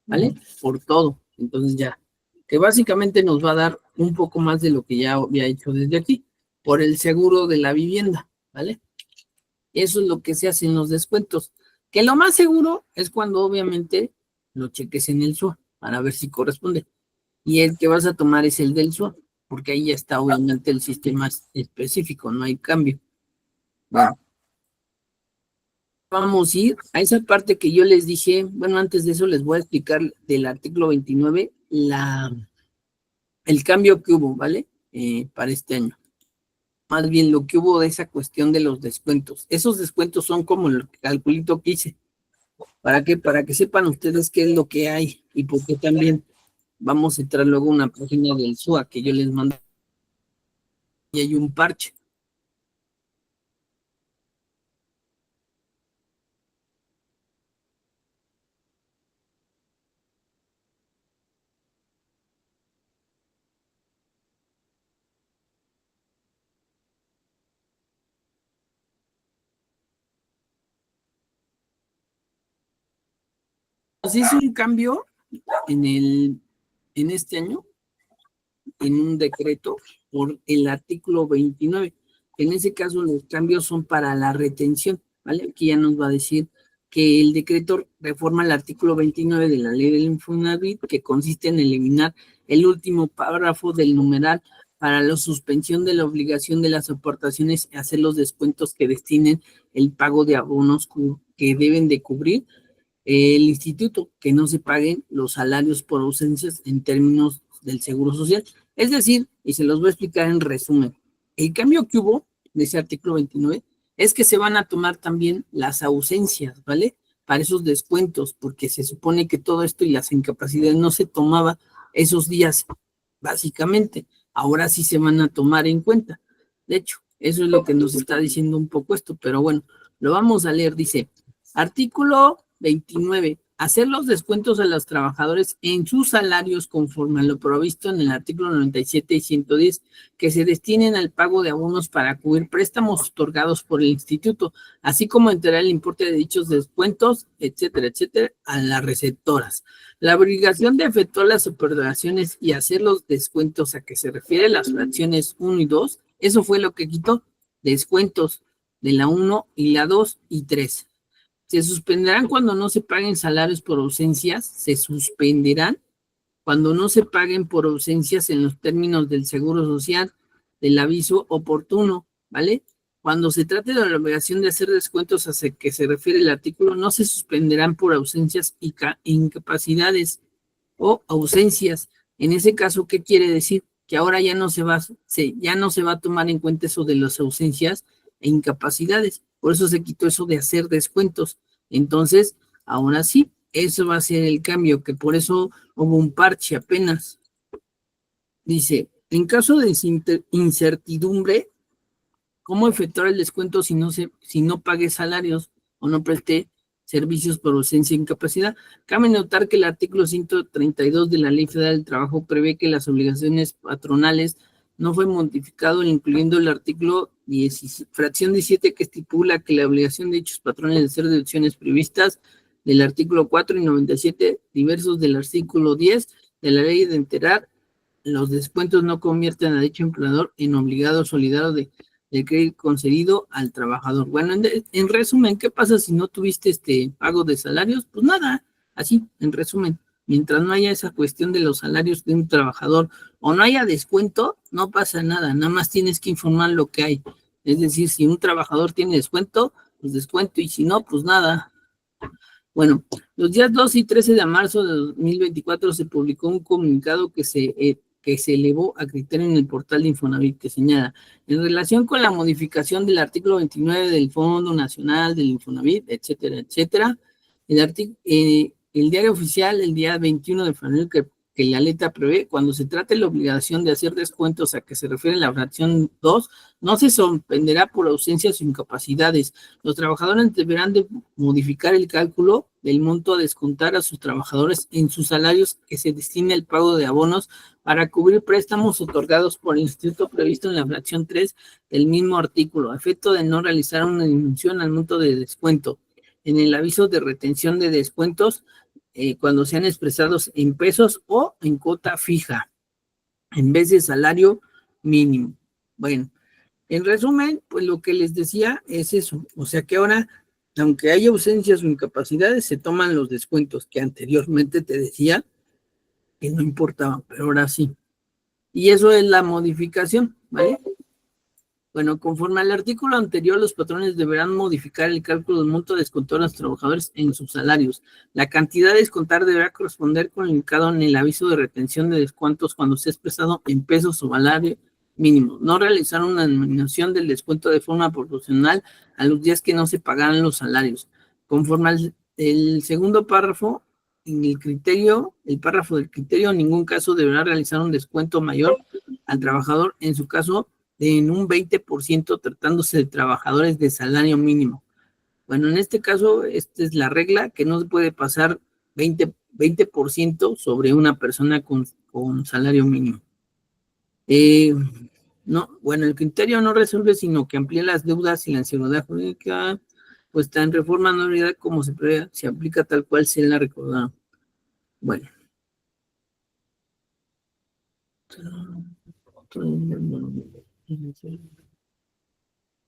¿Vale? Por todo. Entonces ya, que básicamente nos va a dar un poco más de lo que ya había hecho desde aquí, por el seguro de la vivienda, ¿vale? Eso es lo que se hace en los descuentos. Que lo más seguro es cuando obviamente lo cheques en el SUA para ver si corresponde. Y el que vas a tomar es el del SUA, porque ahí ya está obviamente el sistema específico, no hay cambio. Bueno, vamos a ir a esa parte que yo les dije. Bueno, antes de eso les voy a explicar del artículo 29 el cambio que hubo, ¿vale? Para este año. Más bien lo que hubo de esa cuestión de los descuentos. Esos descuentos son como el calculito que hice. ¿Para qué? Para que sepan ustedes qué es lo que hay y por qué también vamos a entrar luego a una página del SUA que yo les mando y hay un parche. Se hizo un cambio en este año, en un decreto, por el artículo 29. En ese caso, los cambios son para la retención, ¿vale? Aquí ya nos va a decir que el decreto reforma el artículo 29 de la ley del Infonavit, que consiste en eliminar el último párrafo del numeral para la suspensión de la obligación de las aportaciones y hacer los descuentos que destinen el pago de abonos que deben de cubrir el instituto, que no se paguen los salarios por ausencias en términos del Seguro Social. Es decir, y se los voy a explicar en resumen, el cambio que hubo de ese artículo 29 es que se van a tomar también las ausencias, ¿vale? Para esos descuentos, porque se supone que todo esto y las incapacidades no se tomaba esos días, básicamente. Ahora sí se van a tomar en cuenta. De hecho, eso es lo que nos está diciendo un poco esto, pero bueno, lo vamos a leer. Dice, artículo 29. Hacer los descuentos a los trabajadores en sus salarios conforme a lo provisto en el artículo 97 y 110, que se destinen al pago de abonos para cubrir préstamos otorgados por el instituto, así como enterar el importe de dichos descuentos, etcétera, etcétera, a las receptoras. La obligación de efectuar las operaciones y hacer los descuentos a que se refiere las fracciones 1 y 2, eso fue lo que quitó, descuentos de la 1 y la 2 y 3. Se suspenderán cuando no se paguen salarios por ausencias, se suspenderán cuando no se paguen por ausencias en los términos del Seguro Social, del aviso oportuno, ¿vale? Cuando se trate de la obligación de hacer descuentos a que se refiere el artículo, no se suspenderán por ausencias e incapacidades o ausencias. En ese caso, ¿qué quiere decir? Que ahora ya no se va a tomar en cuenta eso de las ausencias e incapacidades. Por eso se quitó eso de hacer descuentos. Entonces, ahora sí, eso va a ser el cambio, que por eso hubo un parche apenas. Dice, en caso de incertidumbre, ¿cómo efectuar el descuento si no pague salarios o no preste servicios por ausencia e incapacidad? Cabe notar que el artículo 132 de la Ley Federal del Trabajo prevé que las obligaciones patronales no fue modificado, incluyendo el artículo fracción 17, que estipula que la obligación de dichos patrones de hacer deducciones previstas del artículo 4 y 97, diversos del artículo 10 de la ley de enterar los descuentos no convierten a dicho empleador en obligado solidario del crédito concedido al trabajador. Bueno, en resumen, ¿qué pasa si no tuviste pago de salarios? Pues nada, así, en resumen, mientras no haya esa cuestión de los salarios de un trabajador o no haya descuento, no pasa nada, nada más tienes que informar lo que hay. Es decir, si un trabajador tiene descuento, pues descuento, y si no, pues nada. Bueno, los días 2 y 13 de marzo de 2024 se publicó un comunicado que se elevó a criterio en el portal de Infonavit, que señala, en relación con la modificación del artículo 29 del Fondo Nacional del Infonavit, etcétera, etcétera, el diario oficial, el día 21 de febrero, que la letra prevé, cuando se trate la obligación de hacer descuentos a que se refiere la fracción 2, no se suspenderá por ausencias o incapacidades. Los trabajadores deberán de modificar el cálculo del monto a descontar a sus trabajadores en sus salarios que se destine al pago de abonos para cubrir préstamos otorgados por el instituto previsto en la fracción 3 del mismo artículo, a efecto de no realizar una disminución al monto de descuento. En el aviso de retención de descuentos, cuando sean expresados en pesos o en cuota fija, en vez de salario mínimo. Bueno, en resumen, pues lo que les decía es eso. O sea que ahora, aunque haya ausencias o incapacidades, se toman los descuentos que anteriormente te decía que no importaban, pero ahora sí. Y eso es la modificación, ¿vale? Bueno, conforme al artículo anterior, los patrones deberán modificar el cálculo del monto descontado a los trabajadores en sus salarios. La cantidad a descontar deberá corresponder con el indicado en el aviso de retención de descuentos cuando sea expresado en pesos o salario mínimo. No realizar una denominación del descuento de forma proporcional a los días que no se pagarán los salarios. Conforme al el segundo párrafo, en el párrafo del criterio, en ningún caso deberá realizar un descuento mayor al trabajador en su caso en un 20% tratándose de trabajadores de salario mínimo. Bueno, en este caso, esta es la regla, que no se puede pasar 20% sobre una persona con salario mínimo. No, bueno, el criterio no resuelve, sino que amplía las deudas y la inseguridad jurídica, pues está en reforma no realidad como se prevé, se aplica tal cual se la recordaron. Bueno.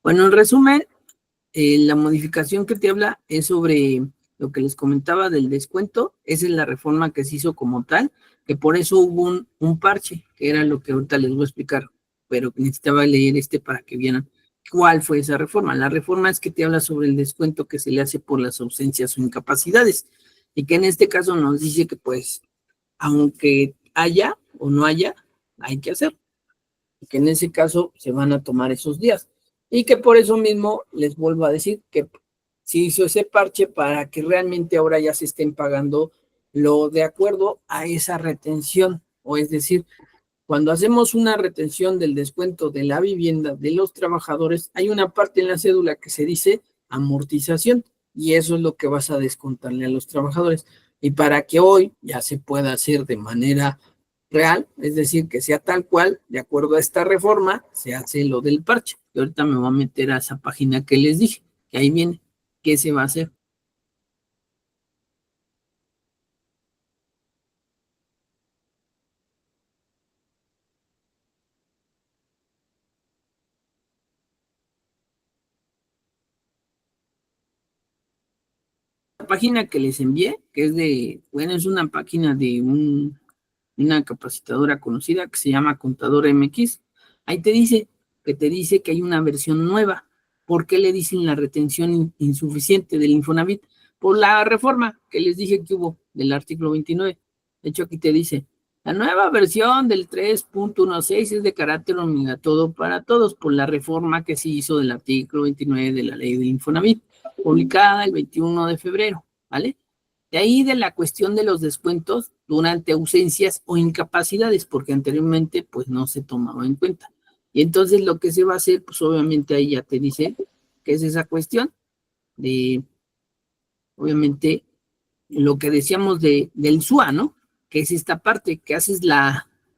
Bueno, en resumen, la modificación que te habla es sobre lo que les comentaba del descuento. Esa es la reforma que se hizo como tal, que por eso hubo un parche, que era lo que ahorita les voy a explicar, pero necesitaba leer para que vieran cuál fue esa reforma. La reforma es que te habla sobre el descuento que se le hace por las ausencias o incapacidades, y que en este caso nos dice que pues, aunque haya o no haya, hay que hacer, que en ese caso se van a tomar esos días. Y que por eso mismo les vuelvo a decir que se hizo ese parche para que realmente ahora ya se estén pagando lo de acuerdo a esa retención. O es decir, cuando hacemos una retención del descuento de la vivienda de los trabajadores, hay una parte en la cédula que se dice amortización y eso es lo que vas a descontarle a los trabajadores. Y para que hoy ya se pueda hacer de manera real, es decir, que sea tal cual, de acuerdo a esta reforma, se hace lo del parche. Y ahorita me voy a meter a esa página que les dije, que ahí viene, ¿qué se va a hacer? La página que les envié, que es es una página de una capacitadora conocida que se llama Contador MX, ahí te dice que hay una versión nueva. ¿Por qué le dicen la retención insuficiente del Infonavit? Por la reforma que les dije que hubo del artículo 29. De hecho, aquí te dice, la nueva versión del 3.16 es de carácter obligatorio para todos por la reforma que se hizo del artículo 29 de la ley del Infonavit, publicada el 21 de febrero, ¿vale? De ahí de la cuestión de los descuentos durante ausencias o incapacidades, porque anteriormente pues no se tomaba en cuenta. Y entonces lo que se va a hacer, pues obviamente ahí ya te dice que es esa cuestión de, obviamente, lo que decíamos del SUA, ¿no? Que es esta parte que haces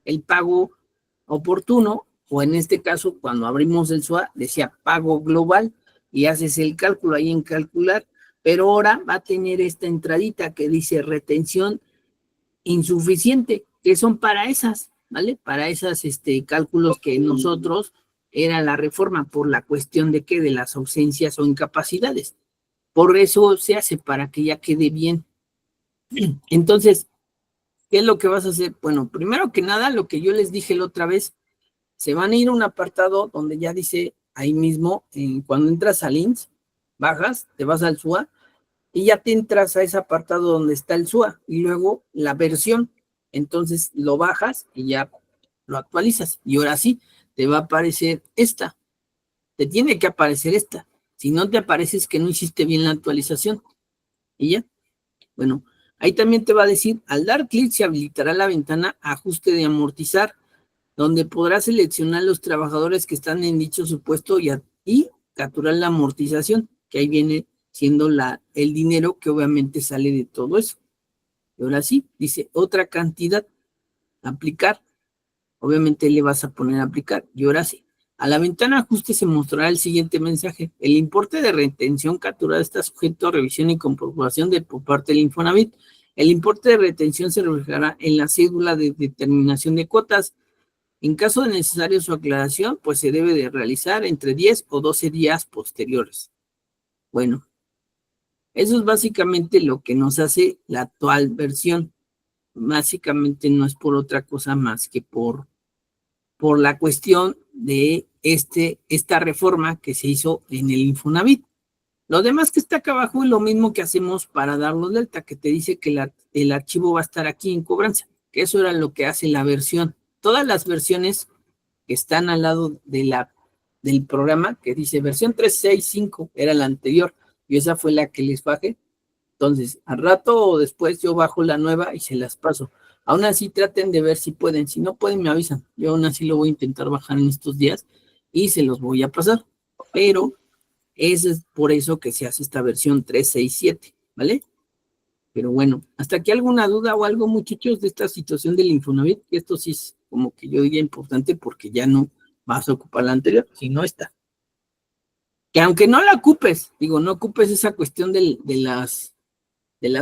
el pago oportuno, o en este caso, cuando abrimos el SUA, decía pago global, y haces el cálculo ahí en calcular, pero ahora va a tener esta entradita que dice retención insuficiente, que son para esas, ¿vale? Para esas cálculos que nosotros era la reforma por la cuestión de que de las ausencias o incapacidades. Por eso se hace para que ya quede bien. Entonces, ¿qué es lo que vas a hacer? Bueno, primero que nada, lo que yo les dije la otra vez, se van a ir a un apartado donde ya dice ahí mismo, cuando entras al INSS, bajas, te vas al SUA y ya te entras a ese apartado donde está el SUA y luego la versión. Entonces lo bajas y ya lo actualizas. Y ahora sí, te va a aparecer esta. Te tiene que aparecer esta. Si no te aparece es que no hiciste bien la actualización. Y ya. Bueno, ahí también te va a decir, al dar clic se habilitará la ventana ajuste de amortizar, donde podrás seleccionar los trabajadores que están en dicho supuesto y capturar la amortización, que ahí viene siendo el dinero que obviamente sale de todo eso. Y ahora sí, dice otra cantidad, aplicar. Obviamente le vas a poner aplicar. Y ahora sí, a la ventana ajuste se mostrará el siguiente mensaje. El importe de retención capturada está sujeto a revisión y comprobación por parte del Infonavit. El importe de retención se reflejará en la cédula de determinación de cuotas. En caso de necesario su aclaración, pues se debe de realizar entre 10 o 12 días posteriores. Bueno, eso es básicamente lo que nos hace la actual versión. Básicamente no es por otra cosa más que por la cuestión de esta reforma que se hizo en el Infonavit. Lo demás que está acá abajo es lo mismo que hacemos para darlos de alta, que te dice que el archivo va a estar aquí en cobranza, que eso era lo que hace la versión. Todas las versiones que están al lado del programa, que dice versión 365, era la anterior, y esa fue la que les bajé. Entonces, al rato o después yo bajo la nueva y se las paso. Aún así, traten de ver si pueden. Si no pueden, me avisan. Yo aún así lo voy a intentar bajar en estos días y se los voy a pasar. Pero es por eso que se hace esta versión 367, ¿vale? Pero bueno, ¿hasta aquí alguna duda o algo, muchachos, de esta situación del Infonavit? Que esto sí es como que yo diría importante porque ya no vas a ocupar la anterior, si no está. Que aunque no la ocupes, digo, no ocupes esa cuestión de las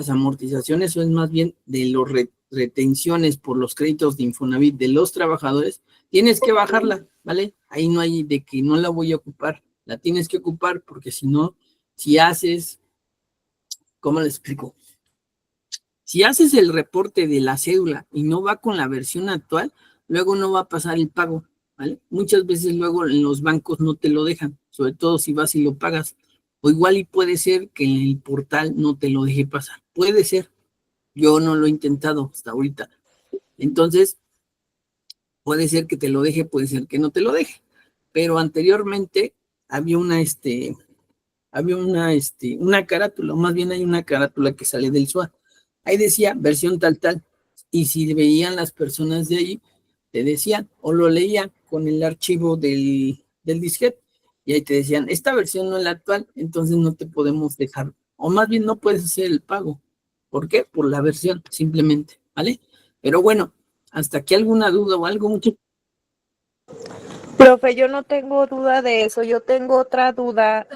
amortizaciones, o es más bien de las retenciones por los créditos de Infonavit de los trabajadores, tienes que bajarla, ¿vale? Ahí no hay de que no la voy a ocupar, la tienes que ocupar porque si no, si haces, ¿cómo le explico? Si haces el reporte de la cédula y no va con la versión actual, luego no va a pasar el pago, ¿vale? Muchas veces luego en los bancos no te lo dejan, sobre todo si vas y lo pagas. O igual y puede ser que en el portal no te lo deje pasar. Puede ser. Yo no lo he intentado hasta ahorita. Entonces, puede ser que te lo deje, puede ser que no te lo deje. Pero anteriormente había una carátula, o más bien hay una carátula que sale del SUA. Ahí decía versión tal, tal. Y si veían las personas de ahí, te decían, o lo leían con el archivo del disquete, y ahí te decían, esta versión no es la actual, entonces no te podemos dejar, o más bien no puedes hacer el pago. ¿Por qué? Por la versión, simplemente, ¿vale? Pero bueno, hasta aquí alguna duda o algo, mucho. Profe, yo no tengo duda de eso, yo tengo otra duda.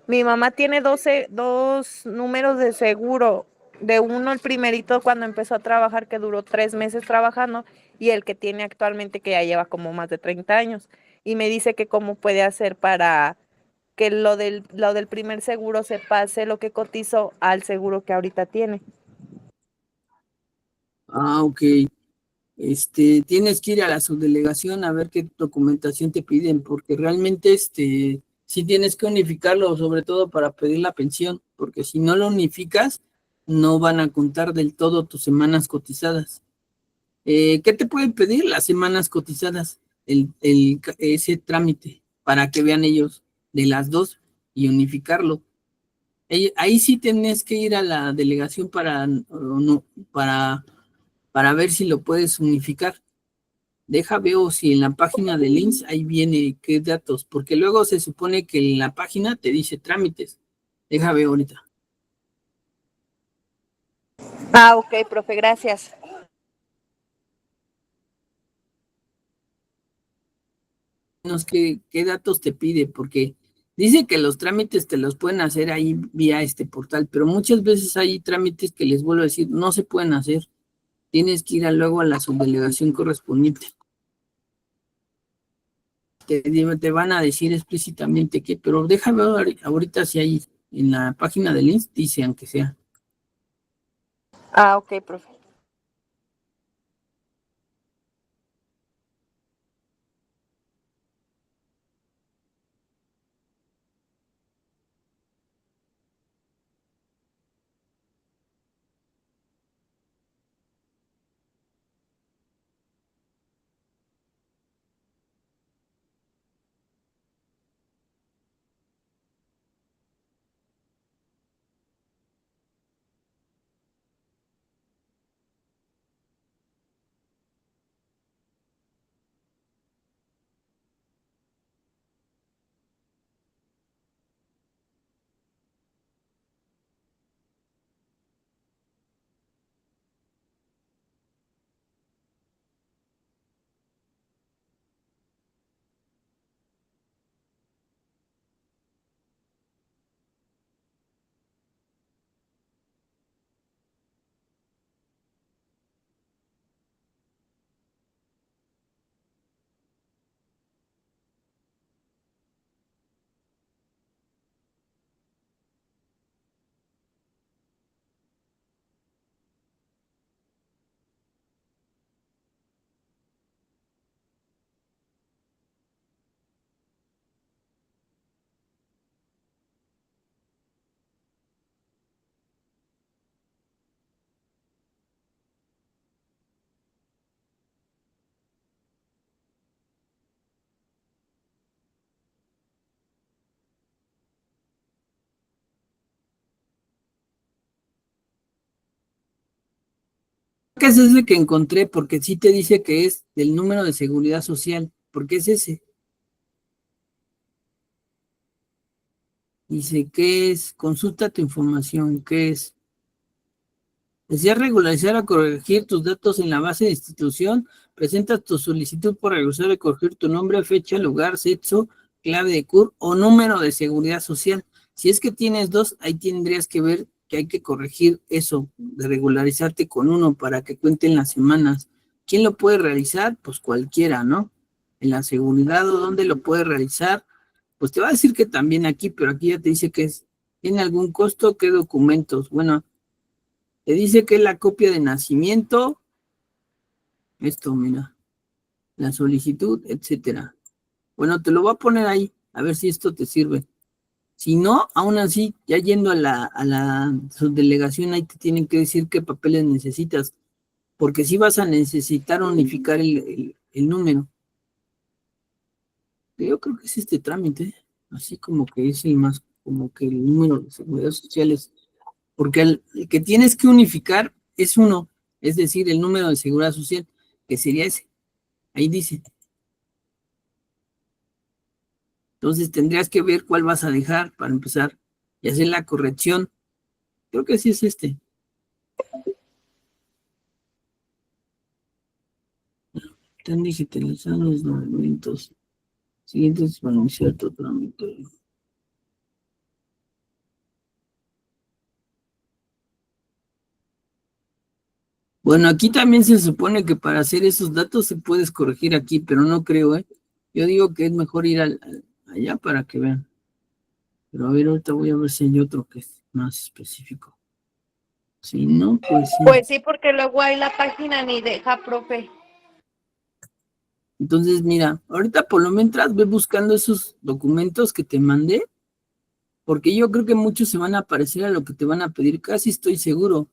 Mi mamá tiene dos números de seguro. De uno, el primerito cuando empezó a trabajar, que duró 3 meses trabajando, y el que tiene actualmente, que ya lleva como más de 30 años. Y me dice que cómo puede hacer para que lo del primer seguro se pase lo que cotizó al seguro que ahorita tiene. Ah, ok. Tienes que ir a la subdelegación a ver qué documentación te piden, porque realmente sí tienes que unificarlo, sobre todo para pedir la pensión, porque si no lo unificas, no van a contar del todo tus semanas cotizadas. ¿Qué te pueden pedir? Las semanas cotizadas, ese trámite, para que vean ellos de las dos y unificarlo. Ahí sí tienes que ir a la delegación para ver si lo puedes unificar. Deja veo si en la página de links ahí viene qué datos, porque luego se supone que en la página te dice trámites. Deja veo ahorita. Ah, ok, profe, gracias. Menos qué datos te pide, porque dice que los trámites te los pueden hacer ahí vía este portal, pero muchas veces hay trámites que les vuelvo a decir, no se pueden hacer. Tienes que ir luego a la subdelegación correspondiente. Te van a decir explícitamente que, pero déjame ver ahorita si hay en la página de links, dice aunque sea. Ah, ok, profe. Checa ese que encontré, porque sí te dice que es del número de seguridad social, porque es ese. Dice, ¿qué es? Consulta tu información, ¿qué es? ¿Deseas regularizar o corregir tus datos en la base de institución? Presenta tu solicitud por regularizar o corregir tu nombre, fecha, lugar, sexo, clave de CUR o número de seguridad social. Si es que tienes dos, ahí tendrías que ver que hay que corregir eso, de regularizarte con uno para que cuenten las semanas. ¿Quién lo puede realizar? Pues cualquiera, ¿no? En la seguridad o dónde lo puede realizar, pues te va a decir que también aquí, pero aquí ya te dice que es, ¿tiene algún costo? ¿Qué documentos? Bueno, te dice que es la copia de nacimiento, esto, mira, la solicitud, etcétera. Bueno, te lo voy a poner ahí, a ver si esto te sirve. Si no, aún así, ya yendo a la subdelegación, ahí te tienen que decir qué papeles necesitas, porque si vas a necesitar unificar el número. Yo creo que es este trámite, así como que es el más, como que el número de seguridad social es, porque el que tienes que unificar es uno, es decir, el número de seguridad social, que sería ese. Ahí dice. Entonces tendrías que ver cuál vas a dejar para empezar y hacer la corrección. Creo que sí es este. Están digitalizados los documentos siguientes para iniciar tu trámite. Bueno, aquí también se supone que para hacer esos datos se puedes corregir aquí, pero no creo, ¿eh? Yo digo que es mejor ir allá para que vean. Pero a ver, ahorita voy a ver si hay otro que es más específico. Si no, pues sí. Pues sí, porque luego ahí la página ni deja, profe. Entonces, mira, ahorita por lo mientras ve buscando esos documentos que te mandé, porque yo creo que muchos se van a parecer a lo que te van a pedir, casi estoy seguro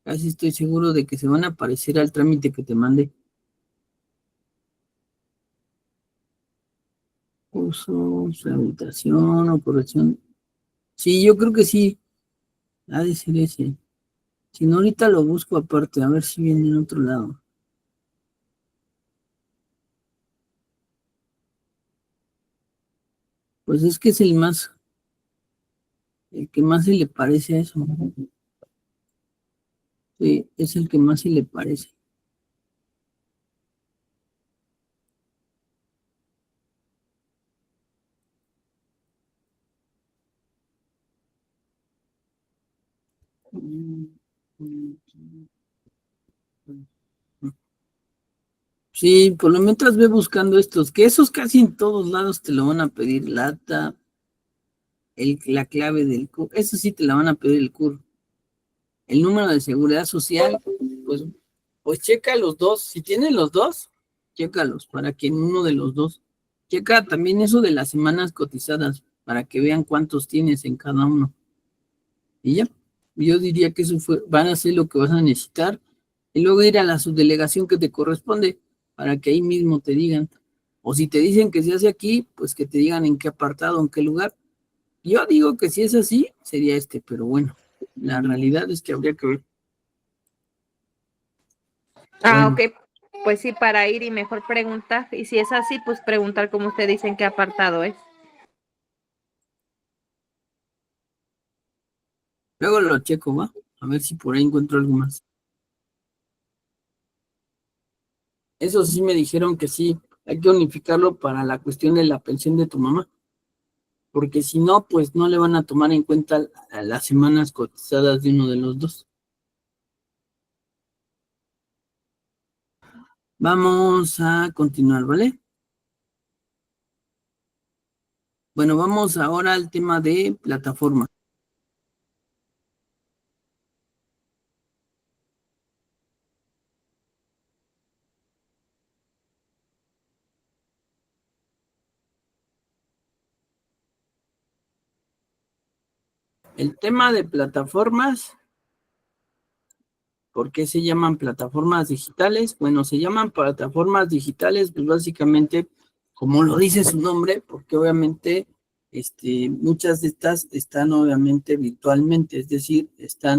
de que se van a parecer al trámite que te mandé. Uso, habitación o corrección. Sí, yo creo que sí, ha de ser ese. Si no, ahorita lo busco aparte, a ver si viene en otro lado. Pues es que es el que más se le parece a eso. Sí, es el que más se le parece. Sí, por lo mientras ve buscando estos, que esos casi en todos lados te lo van a pedir, lata, la clave del CUR, eso sí te la van a pedir el CUR. El número de seguridad social, pues checa los dos, si tienes los dos, chécalos para que en uno de los dos, checa también eso de las semanas cotizadas, para que vean cuántos tienes en cada uno. Y ya, yo diría que eso van a ser lo que vas a necesitar, y luego ir a la subdelegación que te corresponde, para que ahí mismo te digan, o si te dicen que se hace aquí, pues que te digan en qué apartado, en qué lugar. Yo digo que si es así, sería este, pero bueno, la realidad es que habría que ver. Ah, Bueno, ok. Pues sí, para ir y mejor preguntar. Y si es así, pues preguntar como usted dice en qué apartado es. luego lo checo, ¿va? A ver si por ahí encuentro algo más. Eso sí me dijeron que sí, hay que unificarlo para la cuestión de la pensión de tu mamá, porque si no, pues no le van a tomar en cuenta a las semanas cotizadas de uno de los dos. Vamos a continuar, ¿vale? Bueno, vamos ahora al tema de plataforma. El tema de plataformas, ¿por qué se llaman plataformas digitales? Bueno, se llaman plataformas digitales, pues básicamente, como lo dice su nombre, porque obviamente muchas de estas están obviamente virtualmente, es decir,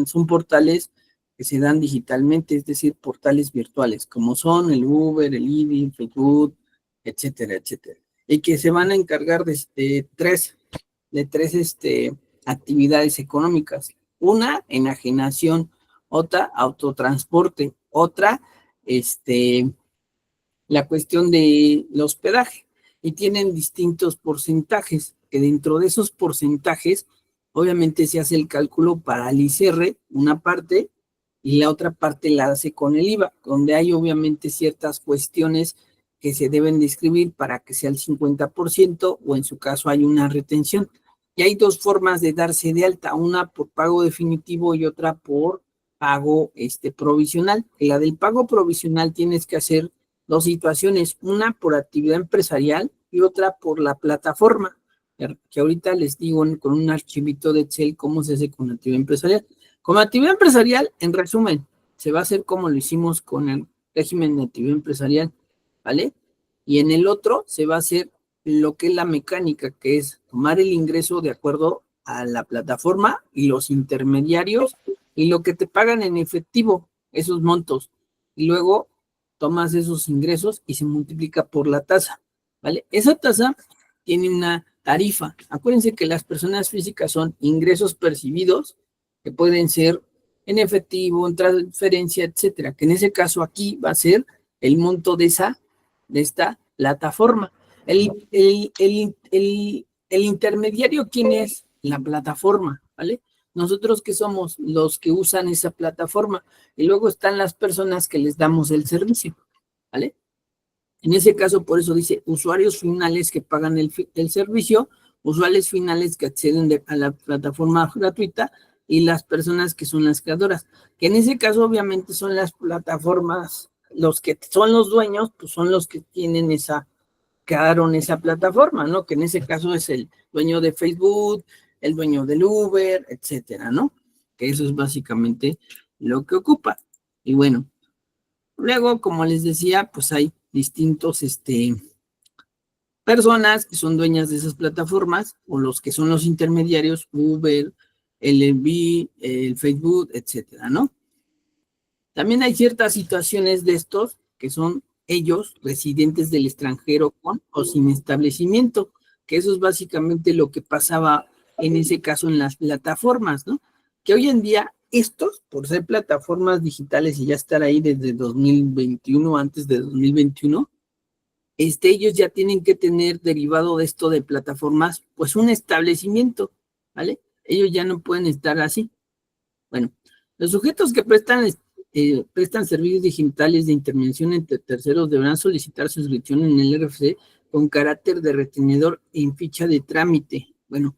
son portales que se dan digitalmente, es decir, portales virtuales, como son el Uber, el IDI, Facebook, etcétera, etcétera. Y que se van a encargar de tres actividades económicas. Una, enajenación, otra, autotransporte, otra, la cuestión del hospedaje. Y tienen distintos porcentajes, que dentro de esos porcentajes, obviamente se hace el cálculo para el ICR, una parte, y la otra parte la hace con el IVA, donde hay obviamente ciertas cuestiones que se deben describir para que sea el 50%, o en su caso hay una retención. Y hay dos formas de darse de alta, una por pago definitivo y otra por pago provisional. La del pago provisional tienes que hacer dos situaciones, una por actividad empresarial y otra por la plataforma, que ahorita les digo con un archivito de Excel cómo se hace con actividad empresarial. Con actividad empresarial, en resumen, se va a hacer como lo hicimos con el régimen de actividad empresarial, ¿vale? Y en el otro se va a hacer lo que es la mecánica, que es tomar el ingreso de acuerdo a la plataforma y los intermediarios y lo que te pagan en efectivo, esos montos. Y luego tomas esos ingresos y se multiplica por la tasa, ¿vale? Esa tasa tiene una tarifa. Acuérdense que las personas físicas son ingresos percibidos, que pueden ser en efectivo, en transferencia, etcétera, que en ese caso aquí va a ser el monto de esta plataforma. El intermediario, ¿quién es? La plataforma, ¿vale? Nosotros que somos los que usan esa plataforma, y luego están las personas que les damos el servicio, ¿vale? En ese caso, por eso dice usuarios finales que pagan el servicio, usuarios finales que acceden a la plataforma gratuita y las personas que son las creadoras, que en ese caso obviamente son las plataformas, los que son los dueños, pues son los que tienen crearon esa plataforma, ¿no? Que en ese caso es el dueño de Facebook, el dueño del Uber, etcétera, ¿no? Que eso es básicamente lo que ocupa. Y bueno, luego, como les decía, pues hay distintos personas que son dueñas de esas plataformas, o los que son los intermediarios, Uber, el Airbnb, el Facebook, etcétera, ¿no? También hay ciertas situaciones de estos que son ellos residentes del extranjero con o sin establecimiento, que eso es básicamente lo que pasaba en ese caso en las plataformas, ¿no? Que hoy en día estos, por ser plataformas digitales y ya estar ahí desde 2021, antes de 2021, ellos ya tienen que tener derivado de esto de plataformas, pues un establecimiento, ¿vale? Ellos ya no pueden estar así. Bueno, los sujetos que prestan servicios digitales de intervención entre terceros deberán solicitar su inscripción en el RFC con carácter de retenedor en ficha de trámite. Bueno,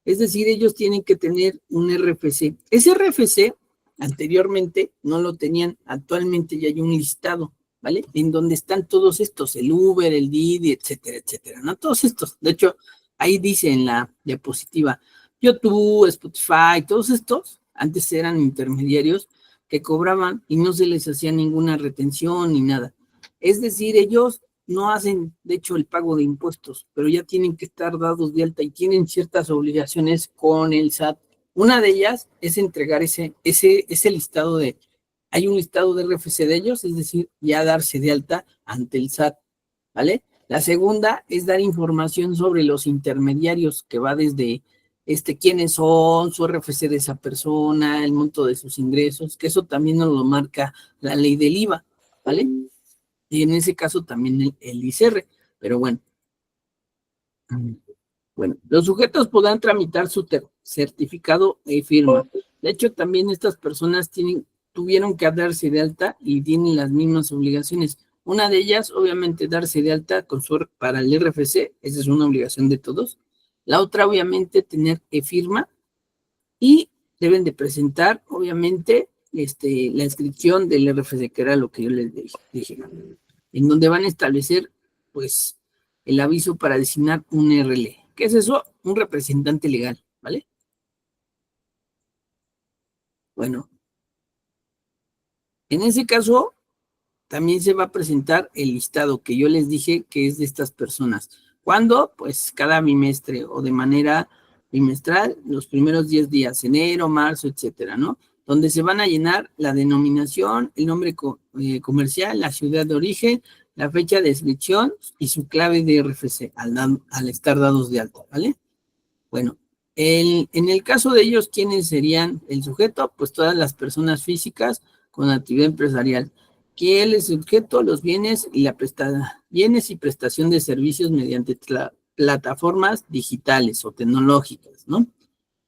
es decir, ellos tienen que tener un RFC. Ese RFC anteriormente no lo tenían, actualmente ya hay un listado, ¿vale? En donde están todos estos, el Uber, el Didi, etcétera, etcétera, ¿no? Todos estos. De hecho, ahí dice en la diapositiva, YouTube, Spotify, todos estos, antes eran intermediarios que cobraban y no se les hacía ninguna retención ni nada. Es decir, ellos no hacen, de hecho, el pago de impuestos, pero ya tienen que estar dados de alta y tienen ciertas obligaciones con el SAT. Una de ellas es entregar ese listado hay un listado de RFC de ellos, es decir, ya darse de alta ante el SAT, ¿vale? La segunda es dar información sobre los intermediarios, que va desde quiénes son, su RFC de esa persona, el monto de sus ingresos, que eso también nos lo marca la ley del IVA, ¿vale? Y en ese caso también el ICR, pero bueno. Bueno, los sujetos podrán tramitar su certificado de firma. De hecho, también estas personas tuvieron que darse de alta y tienen las mismas obligaciones. Una de ellas, obviamente, darse de alta para el RFC, esa es una obligación de todos. La otra, obviamente, tener firma y deben de presentar, obviamente, la inscripción del RFC, que era lo que yo les dije, en donde van a establecer, pues, el aviso para designar un RL. ¿Qué es eso? Un representante legal, ¿vale? Bueno, en ese caso, también se va a presentar el listado que yo les dije que es de estas personas. ¿Cuándo? Pues cada bimestre o de manera bimestral, los primeros 10 días, enero, marzo, etcétera, ¿no? donde se van a llenar la denominación, el nombre comercial, la ciudad de origen, la fecha de inscripción y su clave de RFC al estar dados de alta, ¿vale? Bueno, en el caso de ellos, ¿quiénes serían el sujeto? Pues todas las personas físicas con actividad empresarial. ¿Quién es el sujeto? Los bienes y bienes y prestación de servicios mediante plataformas digitales o tecnológicas, ¿no?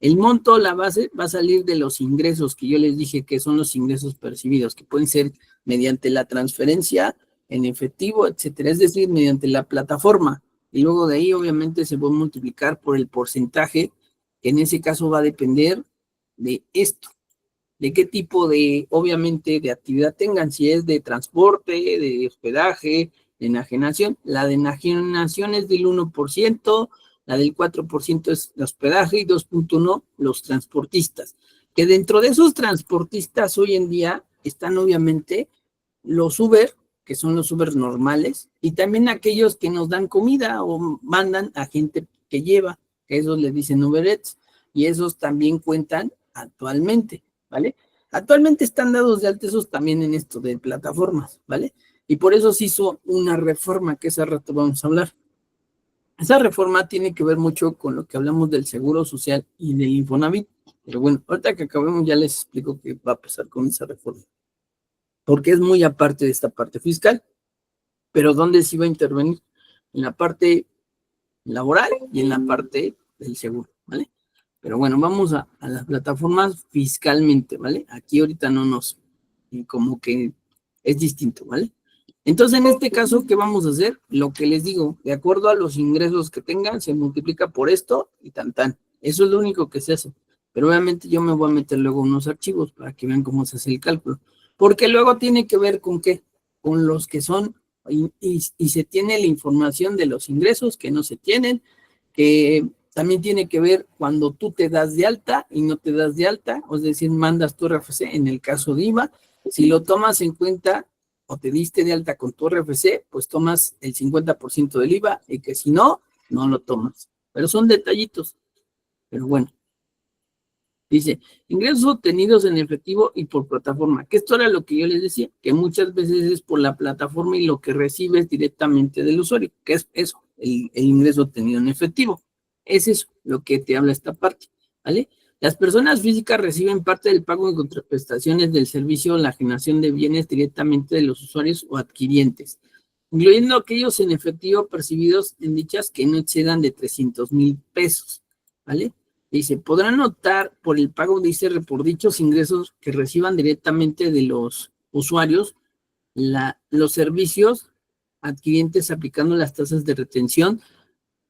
El monto, la base, va a salir de los ingresos que yo les dije que son los ingresos percibidos, que pueden ser mediante la transferencia en efectivo, etcétera, es decir, mediante la plataforma. Y luego de ahí, obviamente, se va a multiplicar por el porcentaje, que en ese caso va a depender de esto, de qué tipo de, obviamente, de actividad tengan, si es de transporte, de hospedaje, de enajenación. La de enajenación es del 1%, la del 4% es el hospedaje y 2.1% los transportistas. Que dentro de esos transportistas hoy en día están obviamente los Uber, que son los Uber normales, y también aquellos que nos dan comida o mandan a gente que lleva, que esos le dicen Uber Eats, y esos también cuentan actualmente, ¿vale? Actualmente están dados de alta esos también en esto de plataformas, ¿vale? Y por eso se hizo una reforma que ese rato vamos a hablar. Esa reforma tiene que ver mucho con lo que hablamos del Seguro Social y del Infonavit. Pero bueno, ahorita que acabemos ya les explico qué va a pasar con esa reforma. Porque es muy aparte de esta parte fiscal. Pero ¿dónde se va a intervenir? En la parte laboral y en la parte del seguro, ¿vale? Pero bueno, vamos a las plataformas fiscalmente, ¿vale? Aquí ahorita no nos, como que es distinto, ¿vale? Entonces, en este caso, ¿qué vamos a hacer? Lo que les digo, de acuerdo a los ingresos que tengan, se multiplica por esto y tan. Eso es lo único que se hace. Pero obviamente yo me voy a meter luego unos archivos para que vean cómo se hace el cálculo. Porque luego tiene que ver con qué, con los que son, y se tiene la información de los ingresos que no se tienen, que también tiene que ver cuando tú te das de alta y no te das de alta, es decir, mandas tu RFC en el caso de IVA. Si lo tomas en cuenta o te diste de alta con tu RFC, pues tomas el 50% del IVA y que si no, no lo tomas. Pero son detallitos. Pero bueno. Dice, ingresos obtenidos en efectivo y por plataforma. Que esto era lo que yo les decía, que muchas veces es por la plataforma y lo que recibes directamente del usuario, que es eso, el ingreso obtenido en efectivo. Es eso lo que te habla esta parte, ¿vale? Las personas físicas reciben parte del pago en contraprestaciones del servicio o la generación de bienes directamente de los usuarios o adquirientes, incluyendo aquellos en efectivo percibidos en dichas que no excedan de 300,000 pesos, ¿vale? Dice, podrán optar por el pago, dice, por dichos ingresos que reciban directamente de los usuarios los servicios adquirientes aplicando las tasas de retención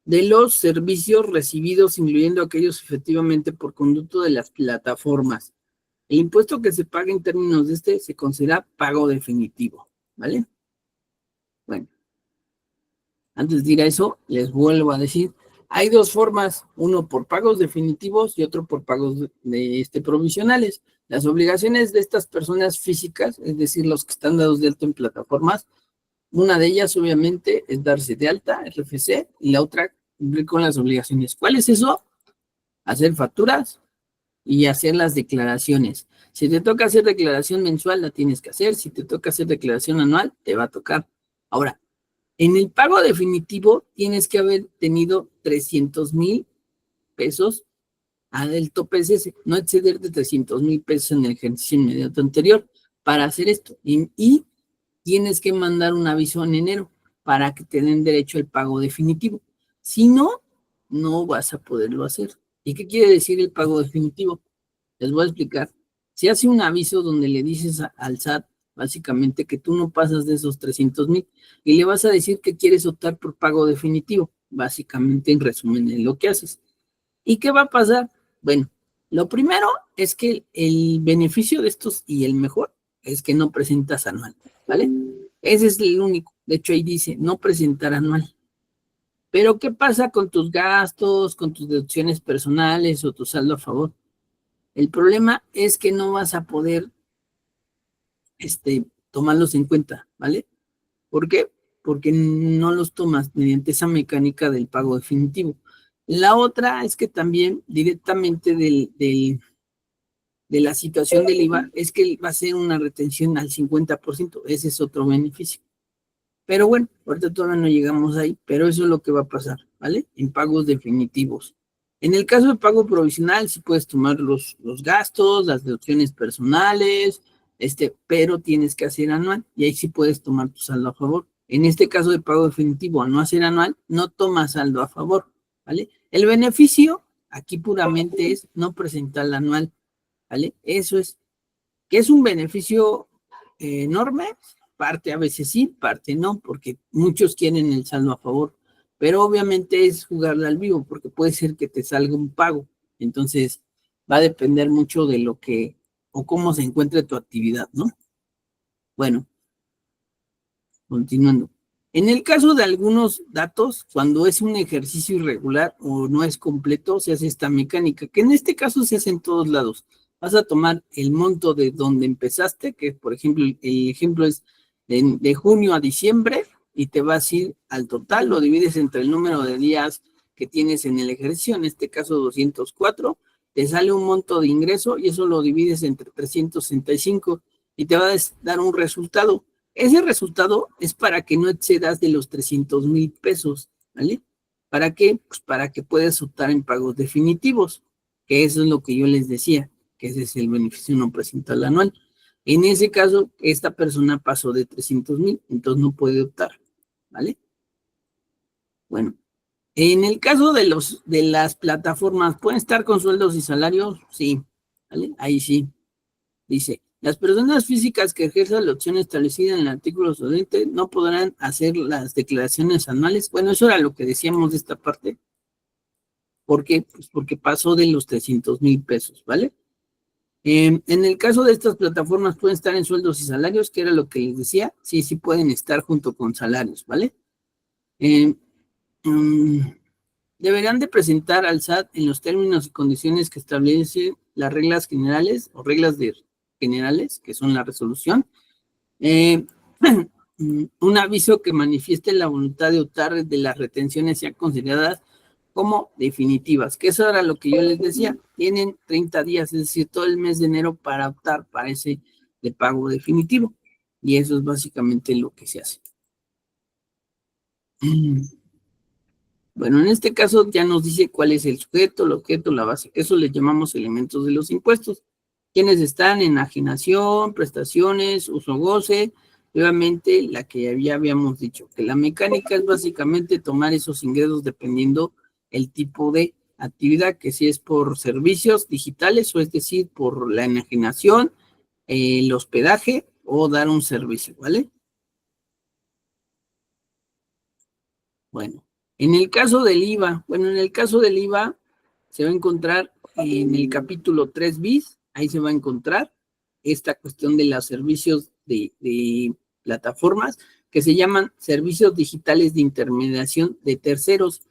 de los servicios recibidos, incluyendo aquellos efectivamente por conducto de las plataformas. El impuesto que se paga en términos de este se considera pago definitivo, ¿vale? Bueno, antes de ir a eso, les vuelvo a decir, hay dos formas, uno por pagos definitivos y otro por pagos provisionales. Las obligaciones de estas personas físicas, es decir, los que están dados de alta en plataformas, una de ellas obviamente es darse de alta, RFC, y la otra cumplir con las obligaciones. ¿Cuál es eso? Hacer facturas y hacer las declaraciones. Si te toca hacer declaración mensual, la tienes que hacer. Si te toca hacer declaración anual, te va a tocar. Ahora, en el pago definitivo tienes que haber tenido 300,000 pesos del tope es ese, no exceder de 300,000 pesos en el ejercicio inmediato anterior para hacer esto. Y tienes que mandar un aviso en enero para que te den derecho al pago definitivo. Si no, no vas a poderlo hacer. ¿Y qué quiere decir el pago definitivo? Les voy a explicar. Se hace un aviso donde le dices al SAT básicamente que tú no pasas de esos 300,000 y le vas a decir que quieres optar por pago definitivo, básicamente en resumen es lo que haces. ¿Y qué va a pasar? Bueno, lo primero es que el beneficio de estos y el mejor es que no presentas anual, ¿vale? Ese es el único. De hecho, ahí dice no presentar anual. Pero ¿qué pasa con tus gastos, con tus deducciones personales o tu saldo a favor? El problema es que no vas a poder tomarlos en cuenta, ¿vale? ¿Por qué? Porque no los tomas mediante esa mecánica del pago definitivo. La otra es que también directamente de la situación del IVA es que va a ser una retención al 50%. Ese es otro beneficio. Pero bueno, ahorita todavía no llegamos ahí, pero eso es lo que va a pasar, ¿vale? En pagos definitivos. En el caso de pago provisional, sí puedes tomar los gastos, las deducciones personales, pero tienes que hacer anual y ahí sí puedes tomar tu saldo a favor. En este caso de pago definitivo, al no hacer anual, no tomas saldo a favor, ¿vale? El beneficio aquí puramente es no presentar el anual, ¿vale? Eso es, que es un beneficio enorme, parte a veces sí, parte no, porque muchos quieren el saldo a favor, pero obviamente es jugarle al vivo, porque puede ser que te salga un pago, entonces va a depender mucho de lo que, o cómo se encuentre tu actividad, ¿no? Bueno, continuando. En el caso de algunos datos, cuando es un ejercicio irregular o no es completo, se hace esta mecánica, que en este caso se hace en todos lados. Vas a tomar el monto de donde empezaste, que por ejemplo, el ejemplo es de junio a diciembre, y te vas a ir al total, lo divides entre el número de días que tienes en el ejercicio, en este caso 204, te sale un monto de ingreso y eso lo divides entre 365 y te va a dar un resultado. Ese resultado es para que no excedas de los 300,000 pesos, ¿vale? ¿Para qué? Pues para que puedas optar en pagos definitivos, que eso es lo que yo les decía, que ese es el beneficio no presentar anual. En ese caso, esta persona pasó de 300,000, entonces no puede optar, ¿vale? Bueno, en el caso de las plataformas, ¿pueden estar con sueldos y salarios? Sí, ¿vale? Ahí sí. Dice, las personas físicas que ejerzan la opción establecida en el artículo siguiente no podrán hacer las declaraciones anuales. Bueno, eso era lo que decíamos de esta parte. ¿Por qué? Pues porque pasó de los 300,000 pesos, ¿vale? En el caso de estas plataformas pueden estar en sueldos y salarios, que era lo que les decía. Sí, sí pueden estar junto con salarios, ¿vale? Deberán de presentar al SAT en los términos y condiciones que establecen las reglas generales o reglas generales, que son la resolución, un aviso que manifieste la voluntad de optar de las retenciones sean consideradas como definitivas, que eso era lo que yo les decía, tienen 30 días, es decir, todo el mes de enero para optar para ese de pago definitivo, y eso es básicamente lo que se hace. Bueno, en este caso ya nos dice cuál es el sujeto, el objeto, la base, eso le llamamos elementos de los impuestos, quienes están en enajenación, prestaciones, uso goce, nuevamente la que ya habíamos dicho, que la mecánica es básicamente tomar esos ingresos dependiendo el tipo de actividad, que si es por servicios digitales o es decir, por la enajenación, el hospedaje o dar un servicio, ¿vale? Bueno, en el caso del IVA, se va a encontrar en el capítulo 3 bis, ahí se va a encontrar esta cuestión de los servicios de plataformas que se llaman servicios digitales de intermediación de terceros,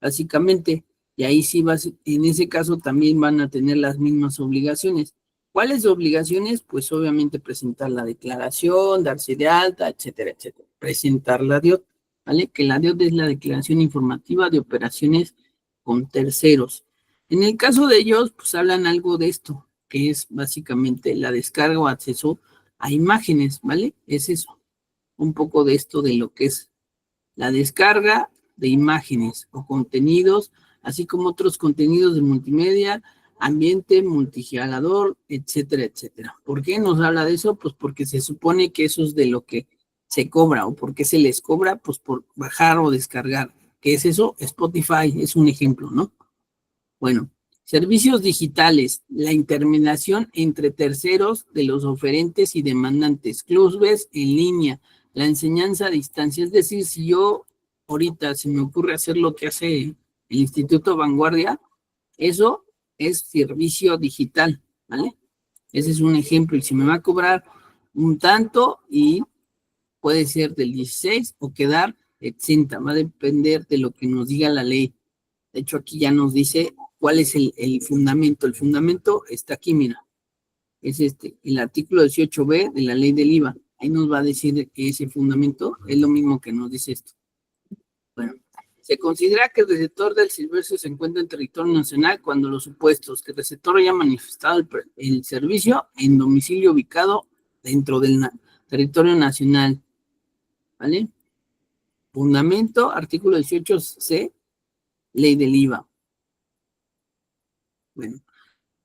básicamente, y ahí sí en ese caso también van a tener las mismas obligaciones. ¿Cuáles obligaciones? Pues obviamente presentar la declaración, darse de alta, etcétera, etcétera. Presentar la DIOT, ¿vale? Que la DIOT es la declaración informativa de operaciones con terceros. En el caso de ellos, pues hablan algo de esto, que es básicamente la descarga o acceso a imágenes, ¿vale? Es eso, un poco de esto de lo que es la descarga de imágenes o contenidos, así como otros contenidos de multimedia, ambiente, multigenerador, etcétera, etcétera. ¿Por qué nos habla de eso? Pues porque se supone que eso es de lo que se cobra, o por qué se les cobra, pues por bajar o descargar. ¿Qué es eso? Spotify es un ejemplo, ¿no? Bueno, servicios digitales, la intermediación entre terceros de los oferentes y demandantes, clubes en línea, la enseñanza a distancia, es decir, si yo ahorita se me ocurre hacer lo que hace el Instituto Vanguardia, eso es servicio digital, ¿vale? Ese es un ejemplo, y si me va a cobrar un tanto y puede ser del 16 o quedar exenta, va a depender de lo que nos diga la ley. De hecho, aquí ya nos dice cuál es el fundamento. El fundamento está aquí, mira. Es el artículo 18b de la ley del IVA. Ahí nos va a decir que ese fundamento es lo mismo que nos dice esto. Bueno, Se considera que el receptor del servicio se encuentra en territorio nacional cuando los supuestos que el receptor haya manifestado el servicio en domicilio ubicado dentro del territorio nacional, ¿vale? Fundamento, artículo 18C, ley del IVA. Bueno,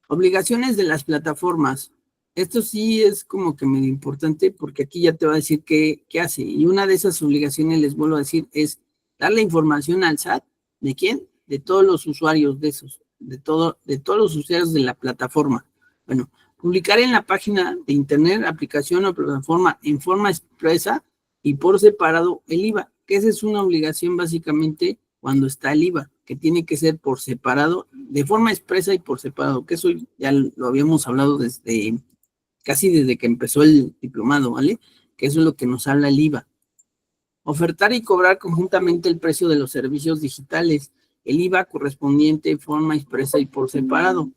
obligaciones de las plataformas. Esto sí es como que medio importante porque aquí ya te va a decir qué hace. Y una de esas obligaciones, les vuelvo a decir, es darle información al SAT. ¿De quién? De todos los usuarios de esos, de todos los usuarios de la plataforma. Bueno, publicar en la página de internet, aplicación o plataforma en forma expresa y por separado el IVA, que esa es una obligación básicamente cuando está el IVA, que tiene que ser por separado, de forma expresa y por separado, que eso ya lo habíamos hablado casi desde que empezó el diplomado, ¿vale? Que eso es lo que nos habla el IVA. Ofertar y cobrar conjuntamente el precio de los servicios digitales, el IVA correspondiente en forma expresa y por separado.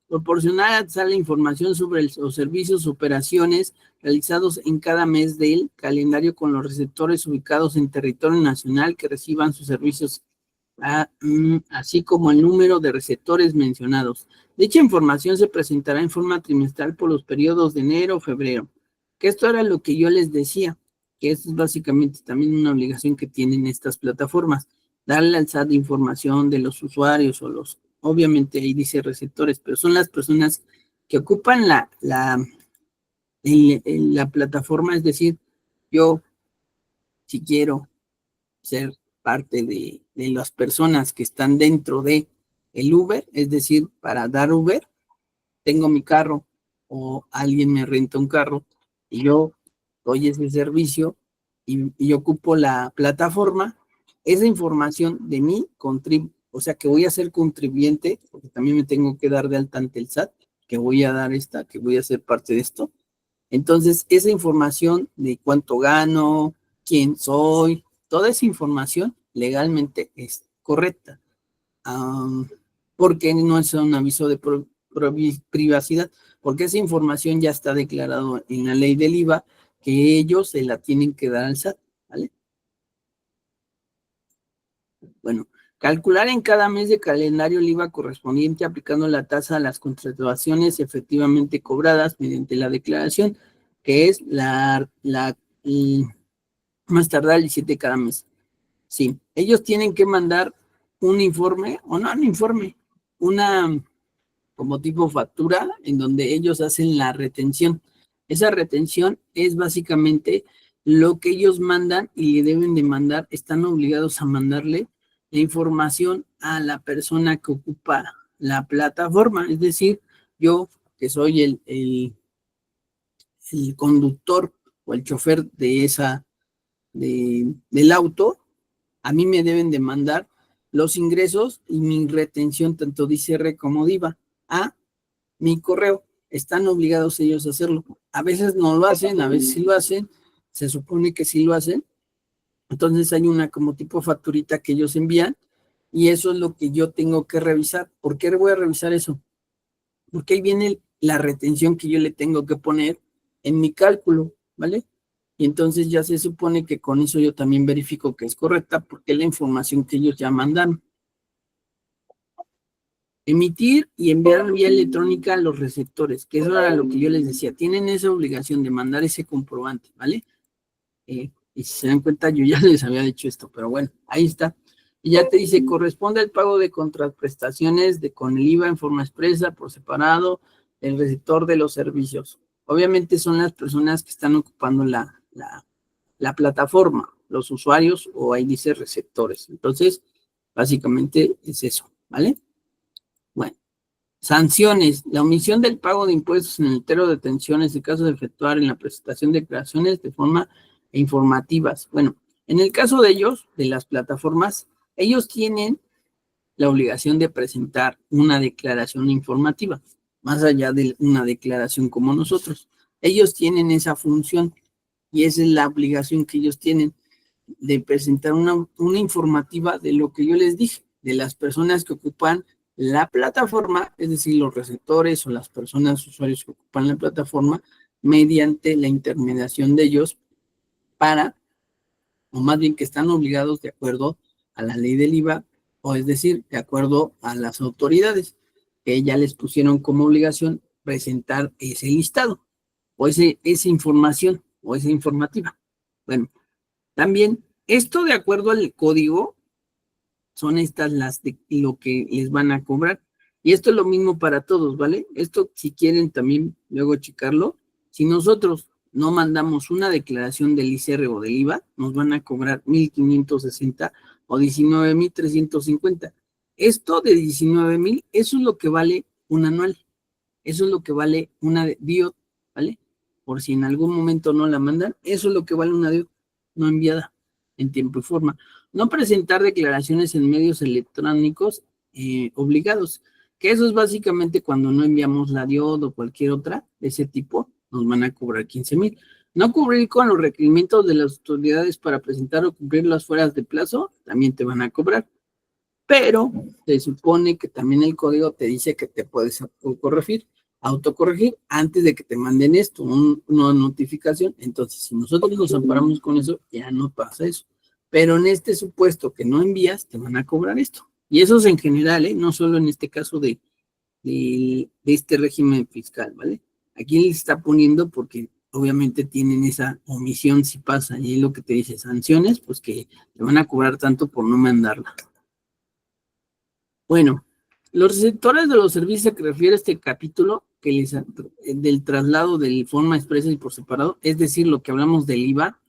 Proporcionar a la información sobre los servicios, operaciones realizados en cada mes del calendario con los receptores ubicados en territorio nacional que reciban sus servicios, así como el número de receptores mencionados. Dicha información se presentará en forma trimestral por los periodos de enero o febrero. Que esto era lo que yo les decía, que esto es básicamente también una obligación que tienen estas plataformas, darle al SAT información de los usuarios o los, obviamente ahí dice receptores, pero son las personas que ocupan la plataforma, es decir, yo si quiero ser parte de las personas que están dentro de el Uber, es decir, para dar Uber, tengo mi carro o alguien me renta un carro y yo doy ese servicio y ocupo la plataforma, esa información de mí, o sea que voy a ser contribuyente, porque también me tengo que dar de alta ante el SAT, que voy a dar que voy a ser parte de esto. Entonces, esa información de cuánto gano, quién soy, toda esa información legalmente es correcta. Porque no es un aviso de privacidad, porque esa información ya está declarado en la ley del IVA, que ellos se la tienen que dar al SAT, ¿vale? Bueno, calcular en cada mes de calendario el IVA correspondiente aplicando la tasa a las contrataciones efectivamente cobradas mediante la declaración, que es más tardar el 17 de cada mes. Sí, ellos tienen que mandar un informe, o no un informe, una como tipo factura en donde ellos hacen la retención. Esa retención es básicamente lo que ellos mandan y le deben de mandar, están obligados a mandarle la información a la persona que ocupa la plataforma, es decir, yo que soy el conductor o el chofer de del auto, a mí me deben de mandar los ingresos y mi retención, tanto de ICR como de IVA, a mi correo. Están obligados ellos a hacerlo. A veces no lo hacen, a veces sí lo hacen, se supone que sí lo hacen. Entonces hay una como tipo facturita que ellos envían y eso es lo que yo tengo que revisar. ¿Por qué voy a revisar eso? Porque ahí viene la retención que yo le tengo que poner en mi cálculo, ¿vale? Y entonces ya se supone que con eso yo también verifico que es correcta porque es la información que ellos ya mandan. Emitir y enviar vía electrónica a los receptores, que eso era lo que yo les decía. Tienen esa obligación de mandar ese comprobante, ¿vale? Y si se dan cuenta, yo ya les había dicho esto, pero bueno, ahí está. Y ya te dice, corresponde al pago de contraprestaciones con el IVA en forma expresa, por separado, el receptor de los servicios. Obviamente son las personas que están ocupando la plataforma, los usuarios o ahí dice receptores. Entonces, básicamente es eso, ¿vale? Bueno, sanciones. La omisión del pago de impuestos en el entero de detenciones en caso de efectuar en la presentación de declaraciones de forma informativas. Bueno, en el caso de ellos, de las plataformas, ellos tienen la obligación de presentar una declaración informativa, más allá de una declaración como nosotros. Ellos tienen esa función y esa es la obligación que ellos tienen de presentar una informativa de lo que yo les dije, de las personas que ocupan la plataforma, es decir, los receptores o las personas usuarios que ocupan la plataforma, mediante la intermediación de ellos o más bien que están obligados de acuerdo a la ley del IVA, o es decir, de acuerdo a las autoridades, que ya les pusieron como obligación presentar ese listado, o esa información, o esa informativa. Bueno, también esto de acuerdo al código, son estas las de lo que les van a cobrar. Y esto es lo mismo para todos, ¿vale? Esto, si quieren también luego checarlo, si nosotros no mandamos una declaración del ICR o del IVA, nos van a cobrar 1,560 o 19,350. Esto de 19,000, eso es lo que vale un anual. Eso es lo que vale una DIOT, ¿vale? Por si en algún momento no la mandan, eso es lo que vale una DIOT no enviada en tiempo y forma. No presentar declaraciones en medios electrónicos obligados, que eso es básicamente cuando no enviamos la DIOT o cualquier otra de ese tipo, nos van a cobrar 15,000. No cubrir con los requerimientos de las autoridades para presentar o cumplirlas fuera de plazo, también te van a cobrar. Pero se supone que también el código te dice que te puedes autocorregir antes de que te manden esto, una notificación. Entonces, si nosotros nos amparamos con eso, ya no pasa eso. Pero en este supuesto que no envías, te van a cobrar esto. Y eso es en general, no solo en este caso de este régimen fiscal, ¿vale? Aquí le está poniendo porque obviamente tienen esa omisión si pasa, y es lo que te dice, sanciones, pues que te van a cobrar tanto por no mandarla. Bueno, los receptores de los servicios que refiere este capítulo, del traslado de forma expresa y por separado, es decir, lo que hablamos del IVA,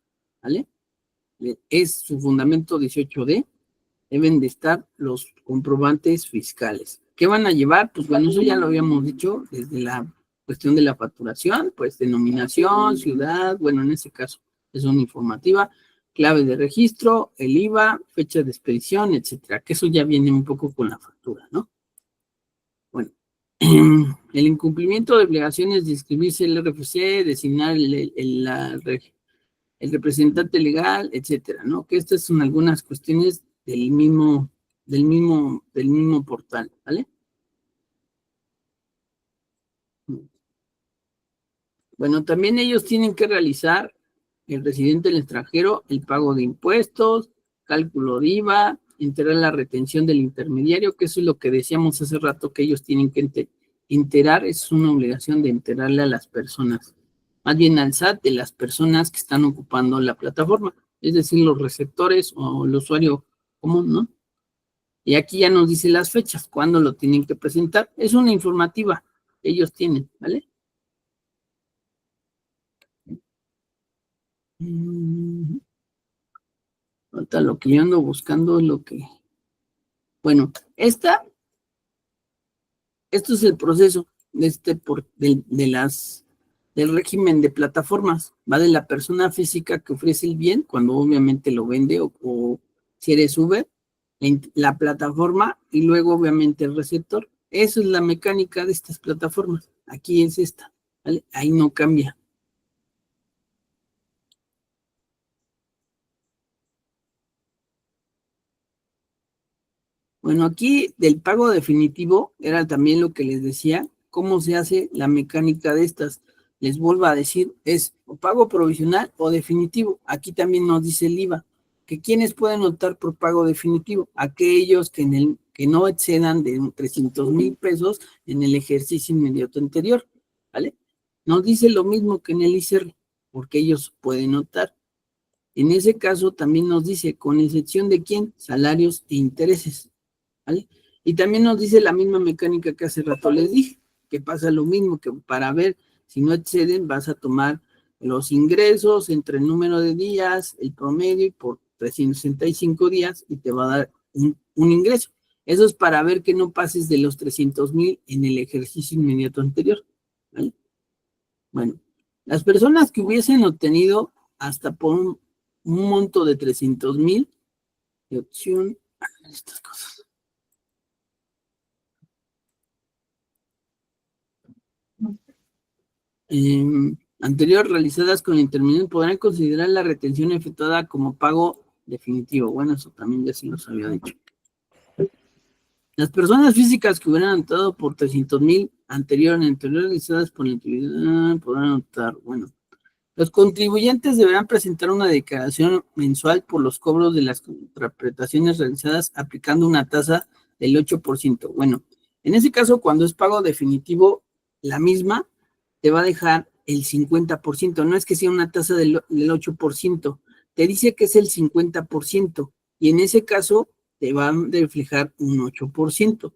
¿vale? Es su fundamento 18D, deben de estar los comprobantes fiscales. ¿Qué van a llevar? Pues bueno, eso ya lo habíamos dicho desde la cuestión de la facturación, pues denominación, ciudad, bueno, en este caso es una informativa, clave de registro, el IVA, fecha de expedición, etcétera, que eso ya viene un poco con la factura, ¿no? Bueno, el incumplimiento de obligaciones de inscribirse el RFC, designar el representante legal, etcétera, ¿no? Que estas son algunas cuestiones del mismo portal, ¿vale? Bueno, también ellos tienen que realizar, el residente del extranjero, el pago de impuestos, cálculo de IVA, enterar la retención del intermediario, que eso es lo que decíamos hace rato, que ellos tienen que enterar, es una obligación de enterarle a las personas, más bien al SAT, de las personas que están ocupando la plataforma, es decir, los receptores o el usuario común, ¿no? Y aquí ya nos dice las fechas, cuándo lo tienen que presentar, es una informativa que ellos tienen, ¿vale? Ahorita lo que yo ando buscando es lo que... Bueno, esto es el proceso del régimen de plataformas. Va de la persona física que ofrece el bien, cuando obviamente lo vende, o si eres Uber, la plataforma, y luego obviamente el receptor. Eso es la mecánica de estas plataformas. Aquí es esta, ¿vale? Ahí no cambia. Bueno, aquí del pago definitivo era también lo que les decía, cómo se hace la mecánica de estas. Les vuelvo a decir, es o pago provisional o definitivo. Aquí también nos dice el IVA, que quienes pueden optar por pago definitivo, aquellos que no excedan de 300,000 pesos en el ejercicio inmediato anterior, ¿vale? Nos dice lo mismo que en el ICR, porque ellos pueden optar. En ese caso también nos dice, con excepción de quién, salarios e intereses, ¿vale? Y también nos dice la misma mecánica que hace rato les dije, que pasa lo mismo, que para ver si no exceden vas a tomar los ingresos entre el número de días, el promedio, y por 365 días, y te va a dar un ingreso. Eso es para ver que no pases de los 300,000 en el ejercicio inmediato anterior, ¿vale? Bueno, las personas que hubiesen obtenido hasta por un monto de 300,000 de opción, estas cosas. Anterior realizadas con la intermediación podrán considerar la retención efectuada como pago definitivo. Bueno, eso también ya sí los había dicho. Las personas físicas que hubieran optado por 300,000 anterior realizadas por la entidad podrán optar. Bueno, Los contribuyentes deberán presentar una declaración mensual por los cobros de las contraprestaciones realizadas aplicando una tasa del 8%. Bueno, en ese caso, cuando es pago definitivo, la misma te va a dejar el 50%. No es que sea una tasa del 8%, te dice que es el 50%. Y en ese caso, te va a reflejar un 8%.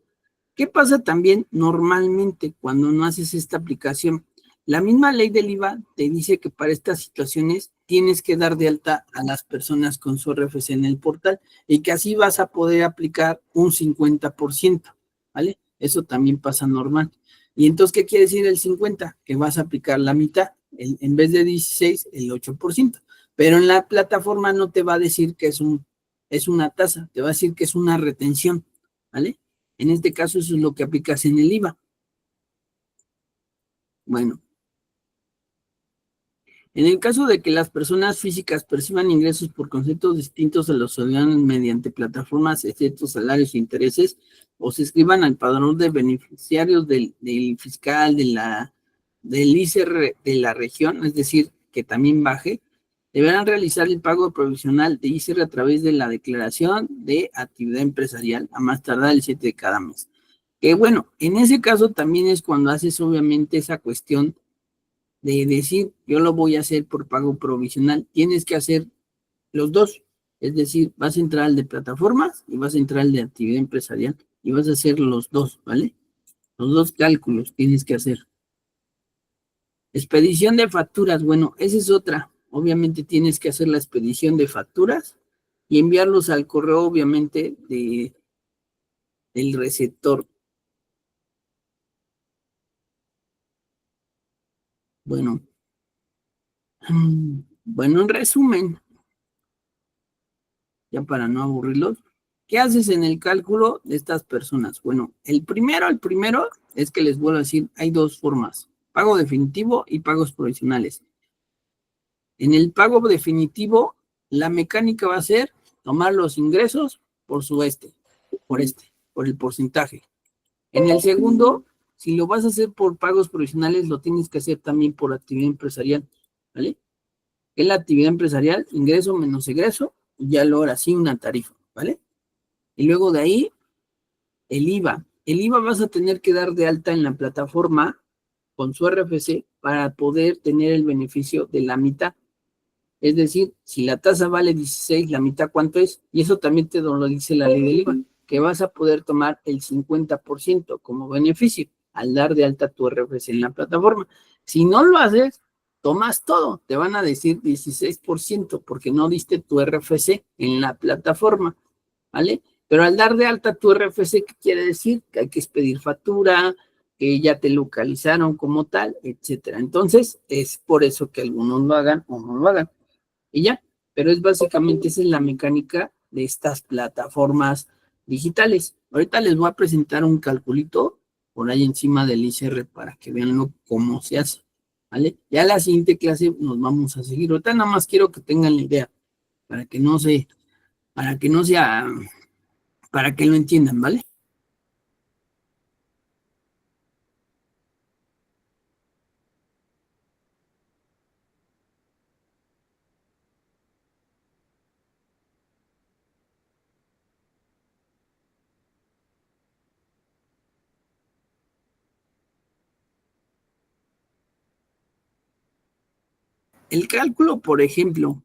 ¿Qué pasa también normalmente cuando no haces esta aplicación? La misma ley del IVA te dice que para estas situaciones tienes que dar de alta a las personas con su RFC en el portal y que así vas a poder aplicar un 50%, ¿vale? Eso también pasa normal. Y entonces, ¿qué quiere decir el 50? Que vas a aplicar la mitad, en vez de 16, el 8%. Pero en la plataforma no te va a decir que es una tasa, te va a decir que es una retención, ¿vale? En este caso, eso es lo que aplicas en el IVA. Bueno. En el caso de que las personas físicas perciban ingresos por conceptos distintos a los ciudadanos mediante plataformas, exceptos salarios e intereses, o se escriban al padrón de beneficiarios del fiscal del ICR de la región, es decir, que también baje, deberán realizar el pago provisional de ICR a través de la declaración de actividad empresarial a más tardar el 7 de cada mes. Que bueno, en ese caso también es cuando haces obviamente esa cuestión de decir, yo lo voy a hacer por pago provisional, tienes que hacer los dos, es decir, vas a entrar al de plataformas y vas a entrar al de actividad empresarial y vas a hacer los dos, ¿vale? Los dos cálculos tienes que hacer. Expedición de facturas, bueno, esa es otra, obviamente tienes que hacer la expedición de facturas y enviarlos al correo, obviamente, del receptor. Bueno, en resumen, ya para no aburrirlos, ¿qué haces en el cálculo de estas personas? Bueno, el primero es que les vuelvo a decir, hay dos formas, pago definitivo y pagos provisionales. En el pago definitivo, la mecánica va a ser tomar los ingresos por por el porcentaje. En el segundo, si lo vas a hacer por pagos provisionales, lo tienes que hacer también por actividad empresarial, ¿vale? Es la actividad empresarial, ingreso menos egreso, y ya lo ahora sí una tarifa, ¿vale? Y luego de ahí, el IVA. El IVA vas a tener que dar de alta en la plataforma con su RFC para poder tener el beneficio de la mitad. Es decir, si la tasa vale 16, la mitad, ¿cuánto es? Y eso también te lo dice la ley del IVA, que vas a poder tomar el 50% como beneficio al dar de alta tu RFC en la plataforma. Si no lo haces, tomas todo, te van a decir 16% porque no diste tu RFC en la plataforma, ¿vale? Pero al dar de alta tu RFC, ¿qué quiere decir? Que hay que expedir factura, que ya te localizaron como tal, etcétera. Entonces, es por eso que algunos lo hagan o no lo hagan. Y ya, pero es básicamente esa es la mecánica de estas plataformas digitales. Ahorita les voy a presentar un calculito por ahí encima del ICR para que vean cómo se hace, ¿vale? Ya la siguiente clase nos vamos a seguir. Ahorita nada más quiero que tengan la idea para que no sea, para que lo entiendan, ¿vale? El cálculo, por ejemplo,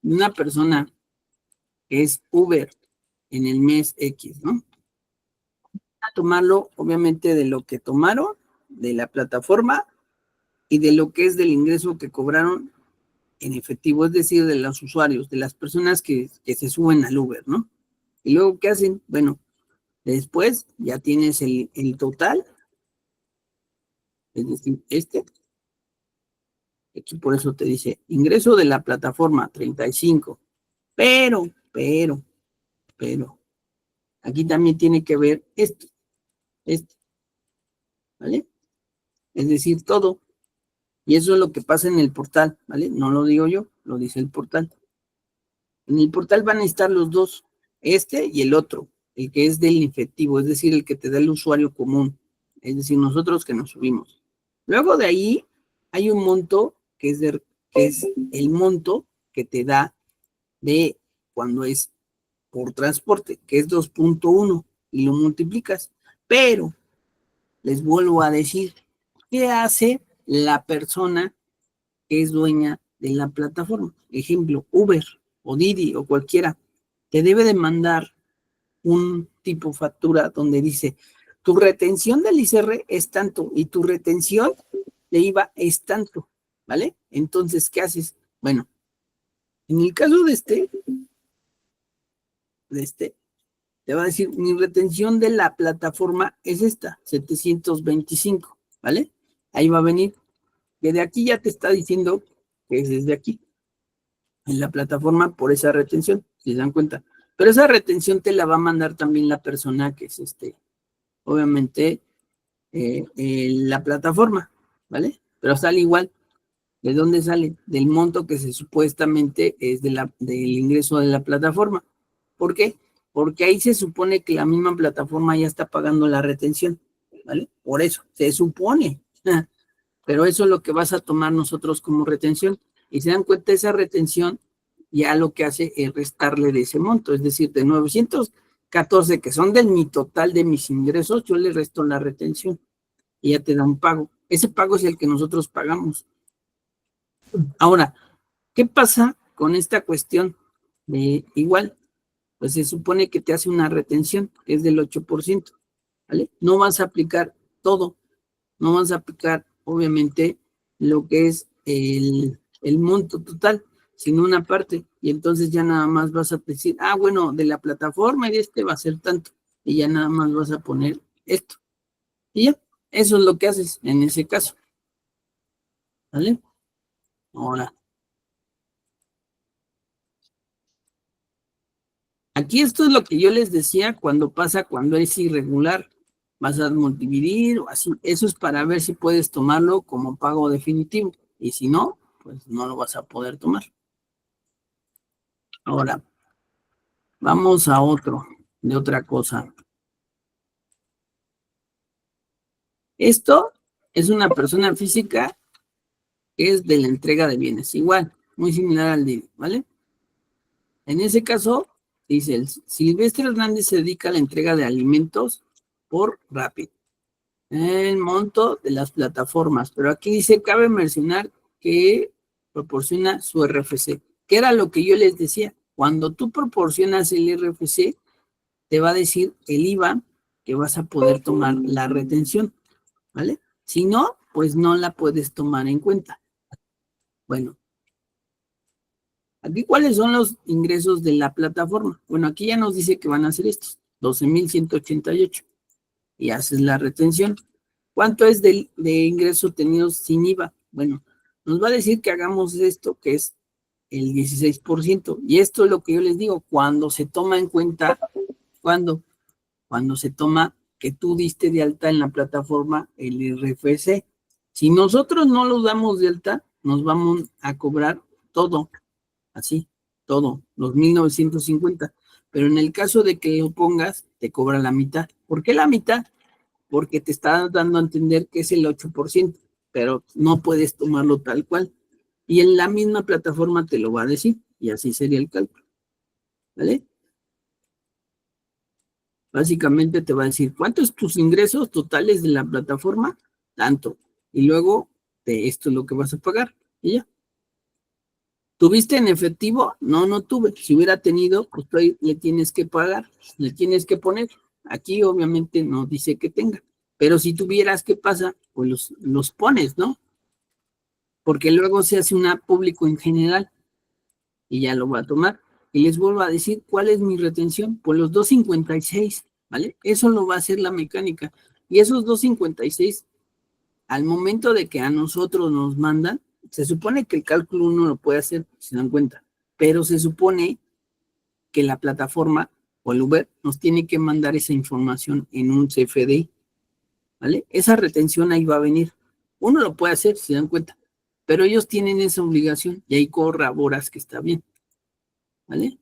de una persona que es Uber en el mes X, ¿no? A tomarlo, obviamente, de lo que tomaron de la plataforma y de lo que es del ingreso que cobraron en efectivo, es decir, de los usuarios, de las personas que se suben al Uber, ¿no? Y luego, ¿qué hacen? Bueno, después ya tienes el total, es decir, aquí por eso te dice ingreso de la plataforma 35, pero, aquí también tiene que ver esto, ¿vale? Es decir, todo. Y eso es lo que pasa en el portal, ¿vale? No lo digo yo, lo dice el portal. En el portal van a estar los dos, y el otro, el que es del efectivo, es decir, el que te da el usuario común, es decir, nosotros que nos subimos. Luego de ahí hay un monto que que es el monto que te da de cuando es por transporte, que es 2.1, y lo multiplicas. Pero les vuelvo a decir, ¿qué hace la persona que es dueña de la plataforma? Ejemplo, Uber o Didi o cualquiera, te debe de mandar un tipo factura donde dice, tu retención del ICR es tanto y tu retención de IVA es tanto, ¿vale? Entonces, ¿qué haces? Bueno, en el caso de este, te va a decir, mi retención de la plataforma es esta, 725, ¿vale? Ahí va a venir, que de aquí ya te está diciendo que es desde aquí, en la plataforma por esa retención, si se dan cuenta. Pero esa retención te la va a mandar también la persona que es obviamente, la plataforma, ¿vale? Pero sale igual. ¿De dónde sale? Del monto que se supuestamente es del ingreso de la plataforma. ¿Por qué? Porque ahí se supone que la misma plataforma ya está pagando la retención, ¿vale? Por eso, se supone. Pero eso es lo que vas a tomar nosotros como retención. Y se dan cuenta, esa retención ya lo que hace es restarle de ese monto, es decir, de 914 que son de mi total de mis ingresos, yo le resto la retención y ya te da un pago. Ese pago es el que nosotros pagamos. Ahora, ¿qué pasa con esta cuestión de igual? Pues se supone que te hace una retención, que es del 8%, ¿vale? No vas a aplicar todo, no vas a aplicar, obviamente, lo que es el monto total, sino una parte, y entonces ya nada más vas a decir, bueno, de la plataforma y va a ser tanto, y ya nada más vas a poner esto, y ya, eso es lo que haces en ese caso, ¿vale? Ahora, aquí esto es lo que yo les decía cuando es irregular, vas a multidividir o así, eso es para ver si puedes tomarlo como pago definitivo, y si no, pues no lo vas a poder tomar. Ahora, vamos a de otra cosa. Esto es una persona física que es de la entrega de bienes, igual, muy similar al DIV, ¿vale? En ese caso, dice, el Silvestre Hernández se dedica a la entrega de alimentos por Rappi. El monto de las plataformas, pero aquí dice, cabe mencionar que proporciona su RFC, que era lo que yo les decía, cuando tú proporcionas el RFC, te va a decir el IVA que vas a poder tomar la retención, ¿vale? Si no, pues no la puedes tomar en cuenta. Bueno, aquí cuáles son los ingresos de la plataforma. Bueno, aquí ya nos dice que van a ser estos, 12,188, y haces la retención. ¿Cuánto es de ingreso tenido sin IVA? Bueno, nos va a decir que hagamos esto, que es el 16%. Y esto es lo que yo les digo, cuando se toma en cuenta, cuando se toma que tú diste de alta en la plataforma el RFC. Si nosotros no lo damos de alta, nos vamos a cobrar todo, así, todo, los 1,950. Pero en el caso de que lo pongas, te cobra la mitad. ¿Por qué la mitad? Porque te está dando a entender que es el 8%, pero no puedes tomarlo tal cual. Y en la misma plataforma te lo va a decir, y así sería el cálculo. ¿Vale? Básicamente te va a decir, ¿cuántos tus ingresos totales de la plataforma? Tanto. Y luego, de esto es lo que vas a pagar. Y ya. ¿Tuviste en efectivo? No, no tuve. Si hubiera tenido, pues tú le tienes que pagar, le tienes que poner. Aquí obviamente no dice que tenga. Pero si tuvieras, ¿qué pasa? Pues los pones, ¿no? Porque luego se hace una público en general y ya lo va a tomar. Y les vuelvo a decir, ¿cuál es mi retención? Pues los 256, ¿vale? Eso lo va a hacer la mecánica. Y esos 256, al momento de que a nosotros nos mandan, se supone que el cálculo uno lo puede hacer, si se dan cuenta, pero se supone que la plataforma o el Uber nos tiene que mandar esa información en un CFDI, ¿vale? Esa retención ahí va a venir. Uno lo puede hacer, si se dan cuenta, pero ellos tienen esa obligación y ahí corroboras que está bien, ¿vale?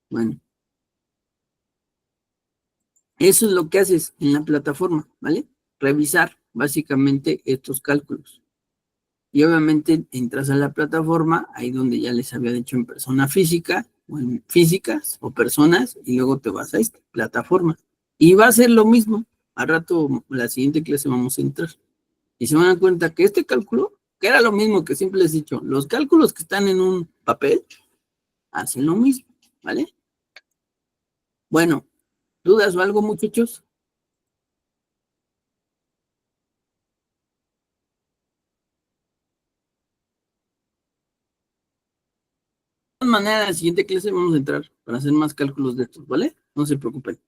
Bueno. Eso es lo que haces en la plataforma, ¿vale? Revisar básicamente estos cálculos. Y obviamente entras a la plataforma, ahí donde ya les había dicho en persona física, o en físicas o personas, y luego te vas a esta plataforma. Y va a ser lo mismo. Al rato, la siguiente clase vamos a entrar. Y se van a dar cuenta que este cálculo, que era lo mismo que siempre les he dicho, los cálculos que están en un papel, hacen lo mismo, ¿vale? Bueno, ¿dudas o algo, muchachos? De todas maneras, en la siguiente clase vamos a entrar para hacer más cálculos de estos, ¿vale? No se preocupen.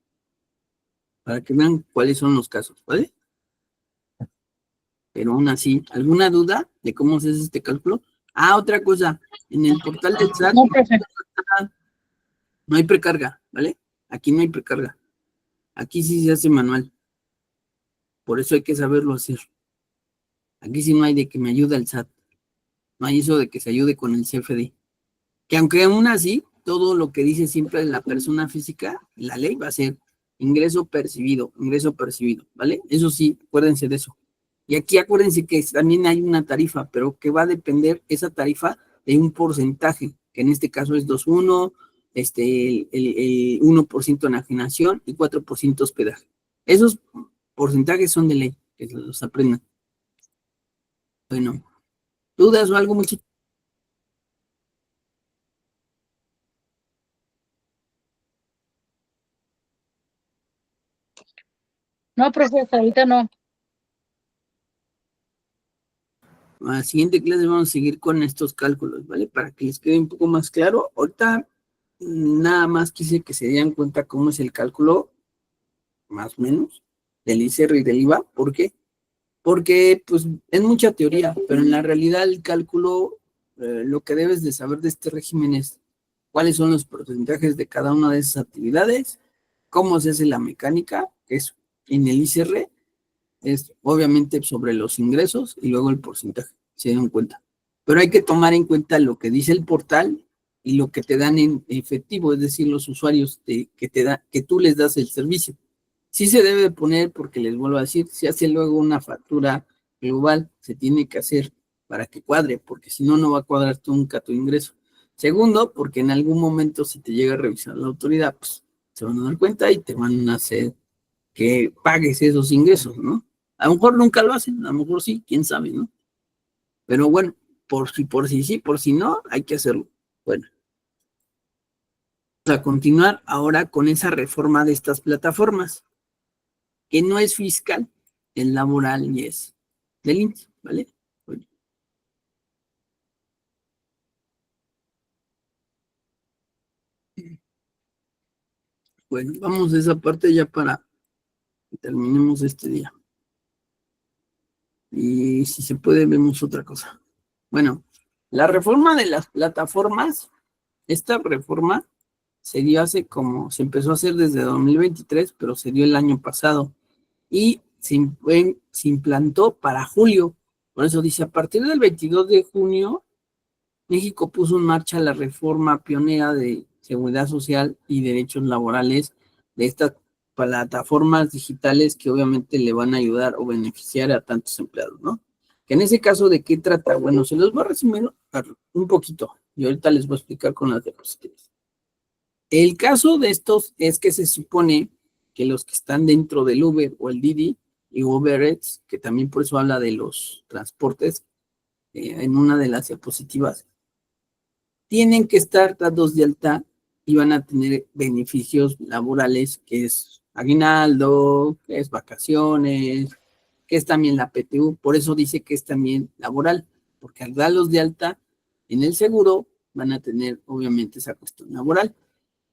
Para que vean cuáles son los casos, ¿vale? Pero aún así, ¿alguna duda de cómo se hace este cálculo? Ah, otra cosa, en el portal del SAT No, profe. no hay precarga, ¿vale? Aquí no hay precarga. Aquí sí se hace manual. Por eso hay que saberlo hacer. Aquí sí no hay de que me ayude el SAT. No hay eso de que se ayude con el CFD. Que aunque aún así, todo lo que dice siempre la persona física, la ley va a ser ingreso percibido, ¿vale? Eso sí, acuérdense de eso. Y aquí acuérdense que también hay una tarifa, pero que va a depender esa tarifa de un porcentaje, que en este caso es 2,1, el 1% enajenación y 4% hospedaje. Esos porcentajes son de ley, que los aprendan. Bueno, ¿dudas o algo, muchachos? No, profe, hasta ahorita no. A la siguiente clase vamos a seguir con estos cálculos, ¿vale? Para que les quede un poco más claro. Ahorita nada más quise que se dieran cuenta cómo es el cálculo, más o menos, del ICR y del IVA. ¿Por qué? Porque, pues, es mucha teoría, pero en la realidad el cálculo, lo que debes de saber de este régimen es cuáles son los porcentajes de cada una de esas actividades, cómo se hace la mecánica, que es en el ICR, es obviamente sobre los ingresos y luego el porcentaje, se dan cuenta. Pero hay que tomar en cuenta lo que dice el portal y lo que te dan en efectivo, es decir, los usuarios que tú les das el servicio. Sí se debe poner, porque les vuelvo a decir, si hace luego una factura global, se tiene que hacer para que cuadre, porque si no, no va a cuadrar nunca tu ingreso. Segundo, porque en algún momento si te llega a revisar la autoridad, pues se van a dar cuenta y te van a hacer que pagues esos ingresos, ¿no? A lo mejor nunca lo hacen, a lo mejor sí, quién sabe, ¿no? Pero bueno, por si sí, por si no, hay que hacerlo. Bueno, vamos a continuar ahora con esa reforma de estas plataformas, que no es fiscal, es laboral y es del INSS, ¿vale? Bueno, vamos a esa parte ya para que terminemos este día. Y si se puede, vemos otra cosa. Bueno, la reforma de las plataformas, esta reforma se dio se empezó a hacer desde 2023, pero se dio el año pasado y se implantó para julio. Por eso dice, a partir del 22 de junio, México puso en marcha la reforma pionera de seguridad social y derechos laborales de estas plataformas digitales que obviamente le van a ayudar o beneficiar a tantos empleados, ¿no? Que en ese caso, ¿de qué trata? Bueno, se los voy a resumir un poquito y ahorita les voy a explicar con las diapositivas. El caso de estos es que se supone que los que están dentro del Uber o el Didi y UberX, que también por eso habla de los transportes en una de las diapositivas, tienen que estar dados de alta y van a tener beneficios laborales, que es aguinaldo, que es vacaciones, que es también la PTU. Por eso dice que es también laboral, porque al darlos de alta en el seguro van a tener obviamente esa cuestión laboral.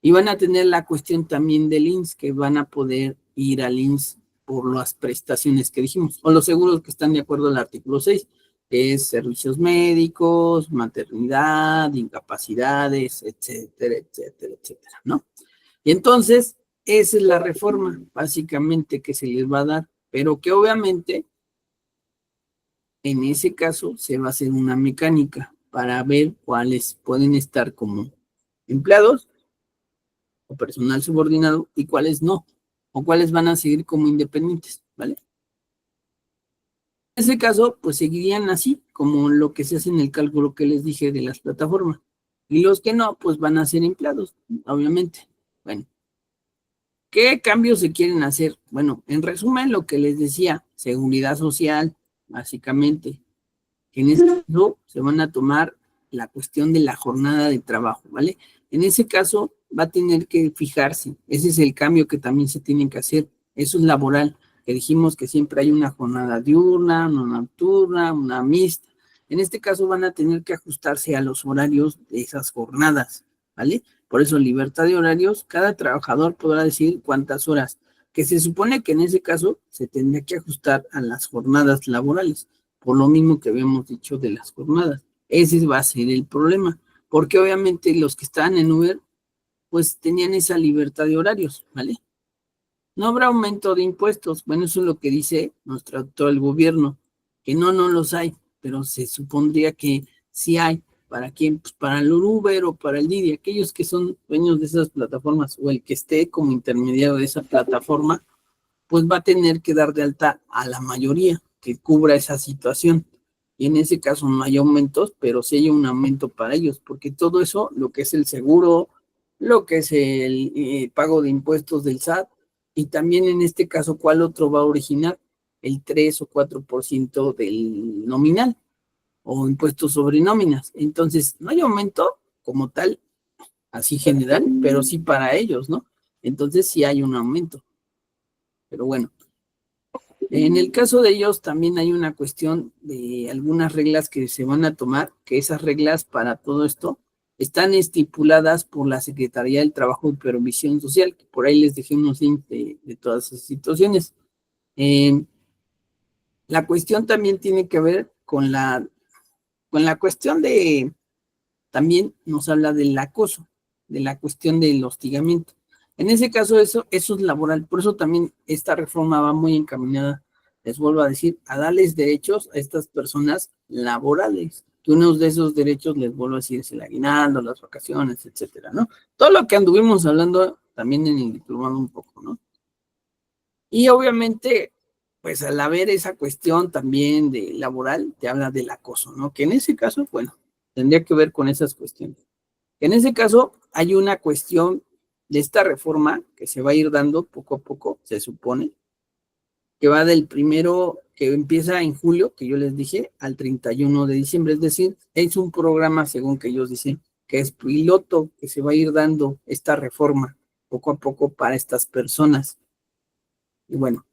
Y van a tener la cuestión también del IMSS, que van a poder ir al IMSS por las prestaciones que dijimos, o los seguros que están de acuerdo al artículo 6, que es servicios médicos, maternidad, incapacidades, etcétera, etcétera, etcétera, ¿no? Y entonces, esa es la reforma, básicamente, que se les va a dar, pero que obviamente, en ese caso, se va a hacer una mecánica para ver cuáles pueden estar como empleados o personal subordinado y cuáles no, o cuáles van a seguir como independientes, ¿vale? En ese caso, pues seguirían así, como lo que se hace en el cálculo que les dije de las plataformas. Y los que no, pues van a ser empleados, obviamente. Bueno, ¿qué cambios se quieren hacer? Bueno, en resumen, lo que les decía, seguridad social, básicamente, que en este caso se van a tomar la cuestión de la jornada de trabajo, ¿vale? En ese caso va a tener que fijarse, ese es el cambio que también se tiene que hacer, eso es laboral, que dijimos que siempre hay una jornada diurna, una nocturna, una mixta. En este caso van a tener que ajustarse a los horarios de esas jornadas, ¿vale? Por eso, libertad de horarios, cada trabajador podrá decir cuántas horas, que se supone que en ese caso se tendría que ajustar a las jornadas laborales, por lo mismo que habíamos dicho de las jornadas. Ese va a ser el problema, porque obviamente los que estaban en Uber, pues tenían esa libertad de horarios, ¿vale? No habrá aumento de impuestos, bueno, eso es lo que dice nuestro actual gobierno, que no los hay, pero se supondría que sí hay. ¿Para quién? Pues para el Uber o para el Didi, aquellos que son dueños de esas plataformas o el que esté como intermediario de esa plataforma, pues va a tener que dar de alta a la mayoría que cubra esa situación. Y en ese caso no hay aumentos, pero sí hay un aumento para ellos, porque todo eso, lo que es el seguro, lo que es el pago de impuestos del SAT, y también en este caso, ¿cuál otro va a originar? El 3 o 4% del nominal o impuestos sobre nóminas. Entonces, no hay aumento como tal, así general, pero sí para ellos, ¿no? Entonces sí hay un aumento. Pero bueno, en el caso de ellos también hay una cuestión de algunas reglas que se van a tomar, que esas reglas para todo esto están estipuladas por la Secretaría del Trabajo y Previsión Social, que por ahí les dejé unos links de todas esas situaciones. La cuestión también tiene que ver con la cuestión de, también nos habla del acoso, de la cuestión del hostigamiento. En ese caso, eso es laboral, por eso también esta reforma va muy encaminada, les vuelvo a decir, a darles derechos a estas personas laborales, que uno de esos derechos, les vuelvo a decir, es el aguinaldo, las vacaciones, etcétera, ¿no? Todo lo que anduvimos hablando también en el diplomado un poco, ¿no? Y obviamente, pues al haber esa cuestión también de laboral, te habla del acoso, ¿no? Que en ese caso, bueno, tendría que ver con esas cuestiones. En ese caso, hay una cuestión de esta reforma que se va a ir dando poco a poco, se supone, que va del primero, que empieza en julio, que yo les dije, al 31 de diciembre, es decir, es un programa, según que ellos dicen, que es piloto, que se va a ir dando esta reforma poco a poco para estas personas. Y bueno,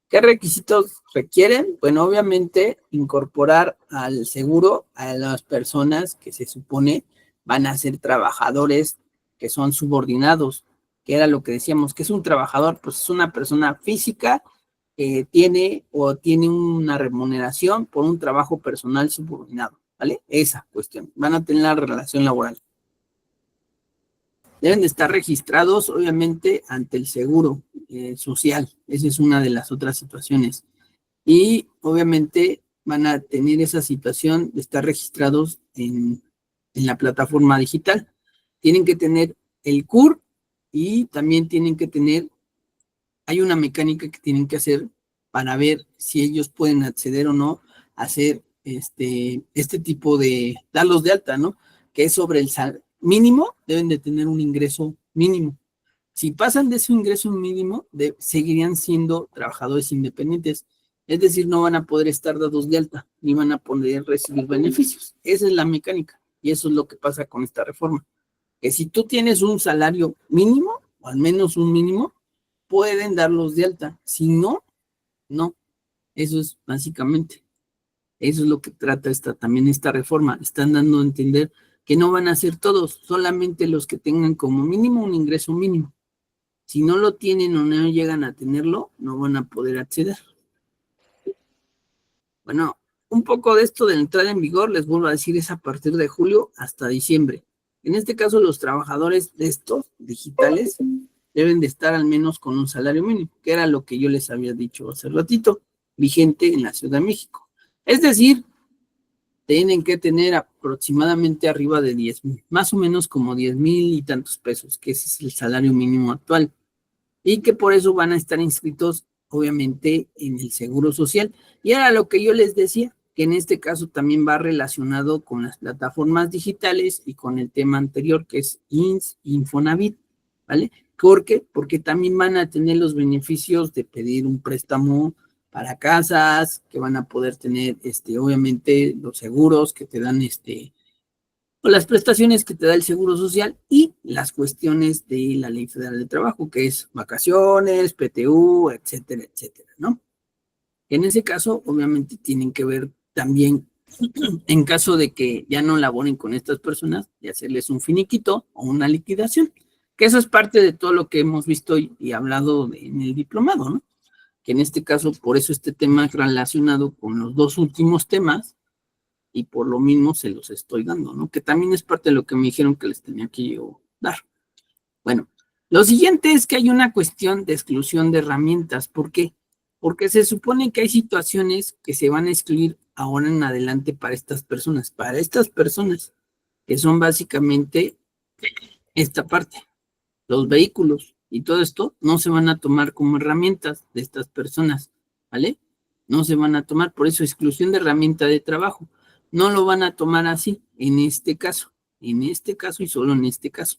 ¿qué requisitos requieren? Bueno, obviamente incorporar al seguro a las personas que se supone van a ser trabajadores que son subordinados, que era lo que decíamos, que es un trabajador, pues es una persona física que tiene una remuneración por un trabajo personal subordinado, ¿vale? Esa cuestión, van a tener la relación laboral. Deben de estar registrados, obviamente, ante el seguro social. Esa es una de las otras situaciones. Y, obviamente, van a tener esa situación de estar registrados en la plataforma digital. Tienen que tener el CUR y también tienen que tener, hay una mecánica que tienen que hacer para ver si ellos pueden acceder o no a hacer este tipo de, darlos de alta, ¿no? Que es sobre el mínimo, deben de tener un ingreso mínimo. Si pasan de ese ingreso mínimo, seguirían siendo trabajadores independientes. Es decir, no van a poder estar dados de alta, ni van a poder recibir beneficios. Esa es la mecánica. Y eso es lo que pasa con esta reforma. Que si tú tienes un salario mínimo, o al menos un mínimo, pueden darlos de alta. Si no, no. Eso es básicamente. Eso es lo que trata también esta reforma. Están dando a entender que no van a ser todos, solamente los que tengan como mínimo un ingreso mínimo. Si no lo tienen o no llegan a tenerlo, no van a poder acceder. Bueno, un poco de esto de la entrada en vigor, les vuelvo a decir, es a partir de julio hasta diciembre. En este caso, los trabajadores de estos digitales deben de estar al menos con un salario mínimo, que era lo que yo les había dicho hace ratito, vigente en la Ciudad de México. Es decir, tienen que tener aproximadamente arriba de 10,000, más o menos como 10,000 y tantos pesos, que ese es el salario mínimo actual. Y que por eso van a estar inscritos obviamente, en el Seguro Social. Y era lo que yo les decía, que en este caso también va relacionado con las plataformas digitales y con el tema anterior, que es INSS, Infonavit, ¿vale? ¿Por qué? Porque también van a tener los beneficios de pedir un préstamo para casas, que van a poder tener, obviamente, los seguros que te dan, o las prestaciones que te da el Seguro Social y las cuestiones de la Ley Federal de Trabajo, que es vacaciones, PTU, etcétera, etcétera, ¿no? En ese caso, obviamente, tienen que ver también, en caso de que ya no laboren con estas personas, de hacerles un finiquito o una liquidación, que eso es parte de todo lo que hemos visto y hablado en el diplomado, ¿no? Que en este caso, por eso este tema es relacionado con los dos últimos temas, y por lo mismo se los estoy dando, ¿no? Que también es parte de lo que me dijeron que les tenía que yo dar. Bueno, lo siguiente es que hay una cuestión de exclusión de herramientas. ¿Por qué? Porque se supone que hay situaciones que se van a excluir ahora en adelante para estas personas que son básicamente esta parte, los vehículos y todo esto no se van a tomar como herramientas de estas personas, ¿vale? No se van a tomar, por eso exclusión de herramienta de trabajo. No lo van a tomar así en este caso y solo en este caso.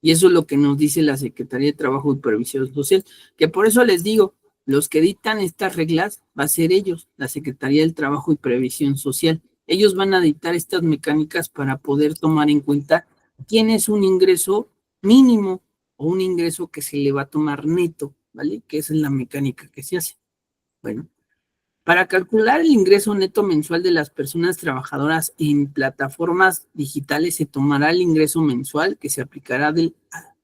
Y eso es lo que nos dice la Secretaría de Trabajo y Previsión Social, que por eso les digo, los que dictan estas reglas va a ser ellos, la Secretaría del Trabajo y Previsión Social. Ellos van a dictar estas mecánicas para poder tomar en cuenta quién es un ingreso mínimo o un ingreso que se le va a tomar neto, ¿vale? Que esa es la mecánica que se hace. Bueno, para calcular el ingreso neto mensual de las personas trabajadoras en plataformas digitales se tomará el ingreso mensual que se aplicará de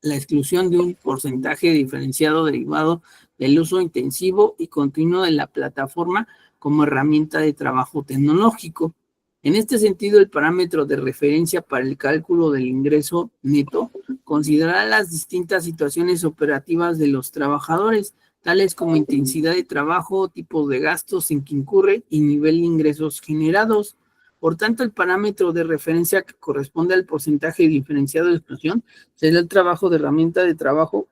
la exclusión de un porcentaje diferenciado derivado del uso intensivo y continuo de la plataforma como herramienta de trabajo tecnológico. En este sentido, el parámetro de referencia para el cálculo del ingreso neto considerará las distintas situaciones operativas de los trabajadores, tales como intensidad de trabajo, tipos de gastos en que incurre y nivel de ingresos generados. Por tanto, el parámetro de referencia que corresponde al porcentaje diferenciado de exclusión será el trabajo de herramienta de trabajo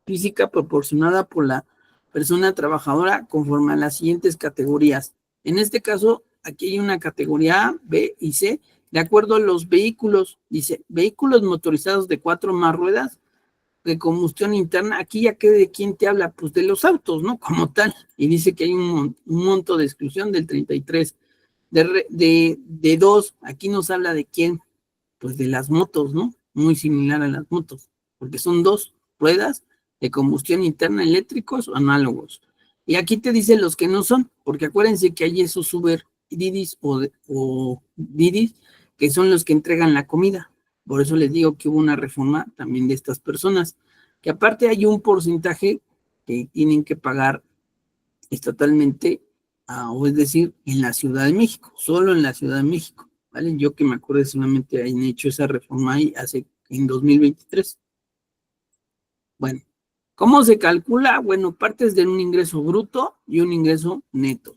física proporcionada por la persona trabajadora conforme a las siguientes categorías. En este caso, aquí hay una categoría A, B y C, de acuerdo a los vehículos. Dice, vehículos motorizados de 4 más ruedas, de combustión interna, aquí ya que de quién te habla, pues de los autos, ¿no? Como tal, y dice que hay un monto de exclusión del 33, de 2, aquí nos habla de quién, pues de las motos, ¿no? Muy similar a las motos, porque son 2 ruedas de combustión interna eléctricos o análogos, y aquí te dice los que no son, porque acuérdense que hay esos Uber, Didis o Didis, que son los que entregan la comida. Por eso les digo que hubo una reforma también de estas personas, que aparte hay un porcentaje que tienen que pagar estatalmente, o es decir, en la Ciudad de México, solo en la Ciudad de México, ¿vale? Yo que me acuerdo solamente han hecho esa reforma ahí en 2023. Bueno, ¿cómo se calcula? Bueno, partes de un ingreso bruto y un ingreso neto.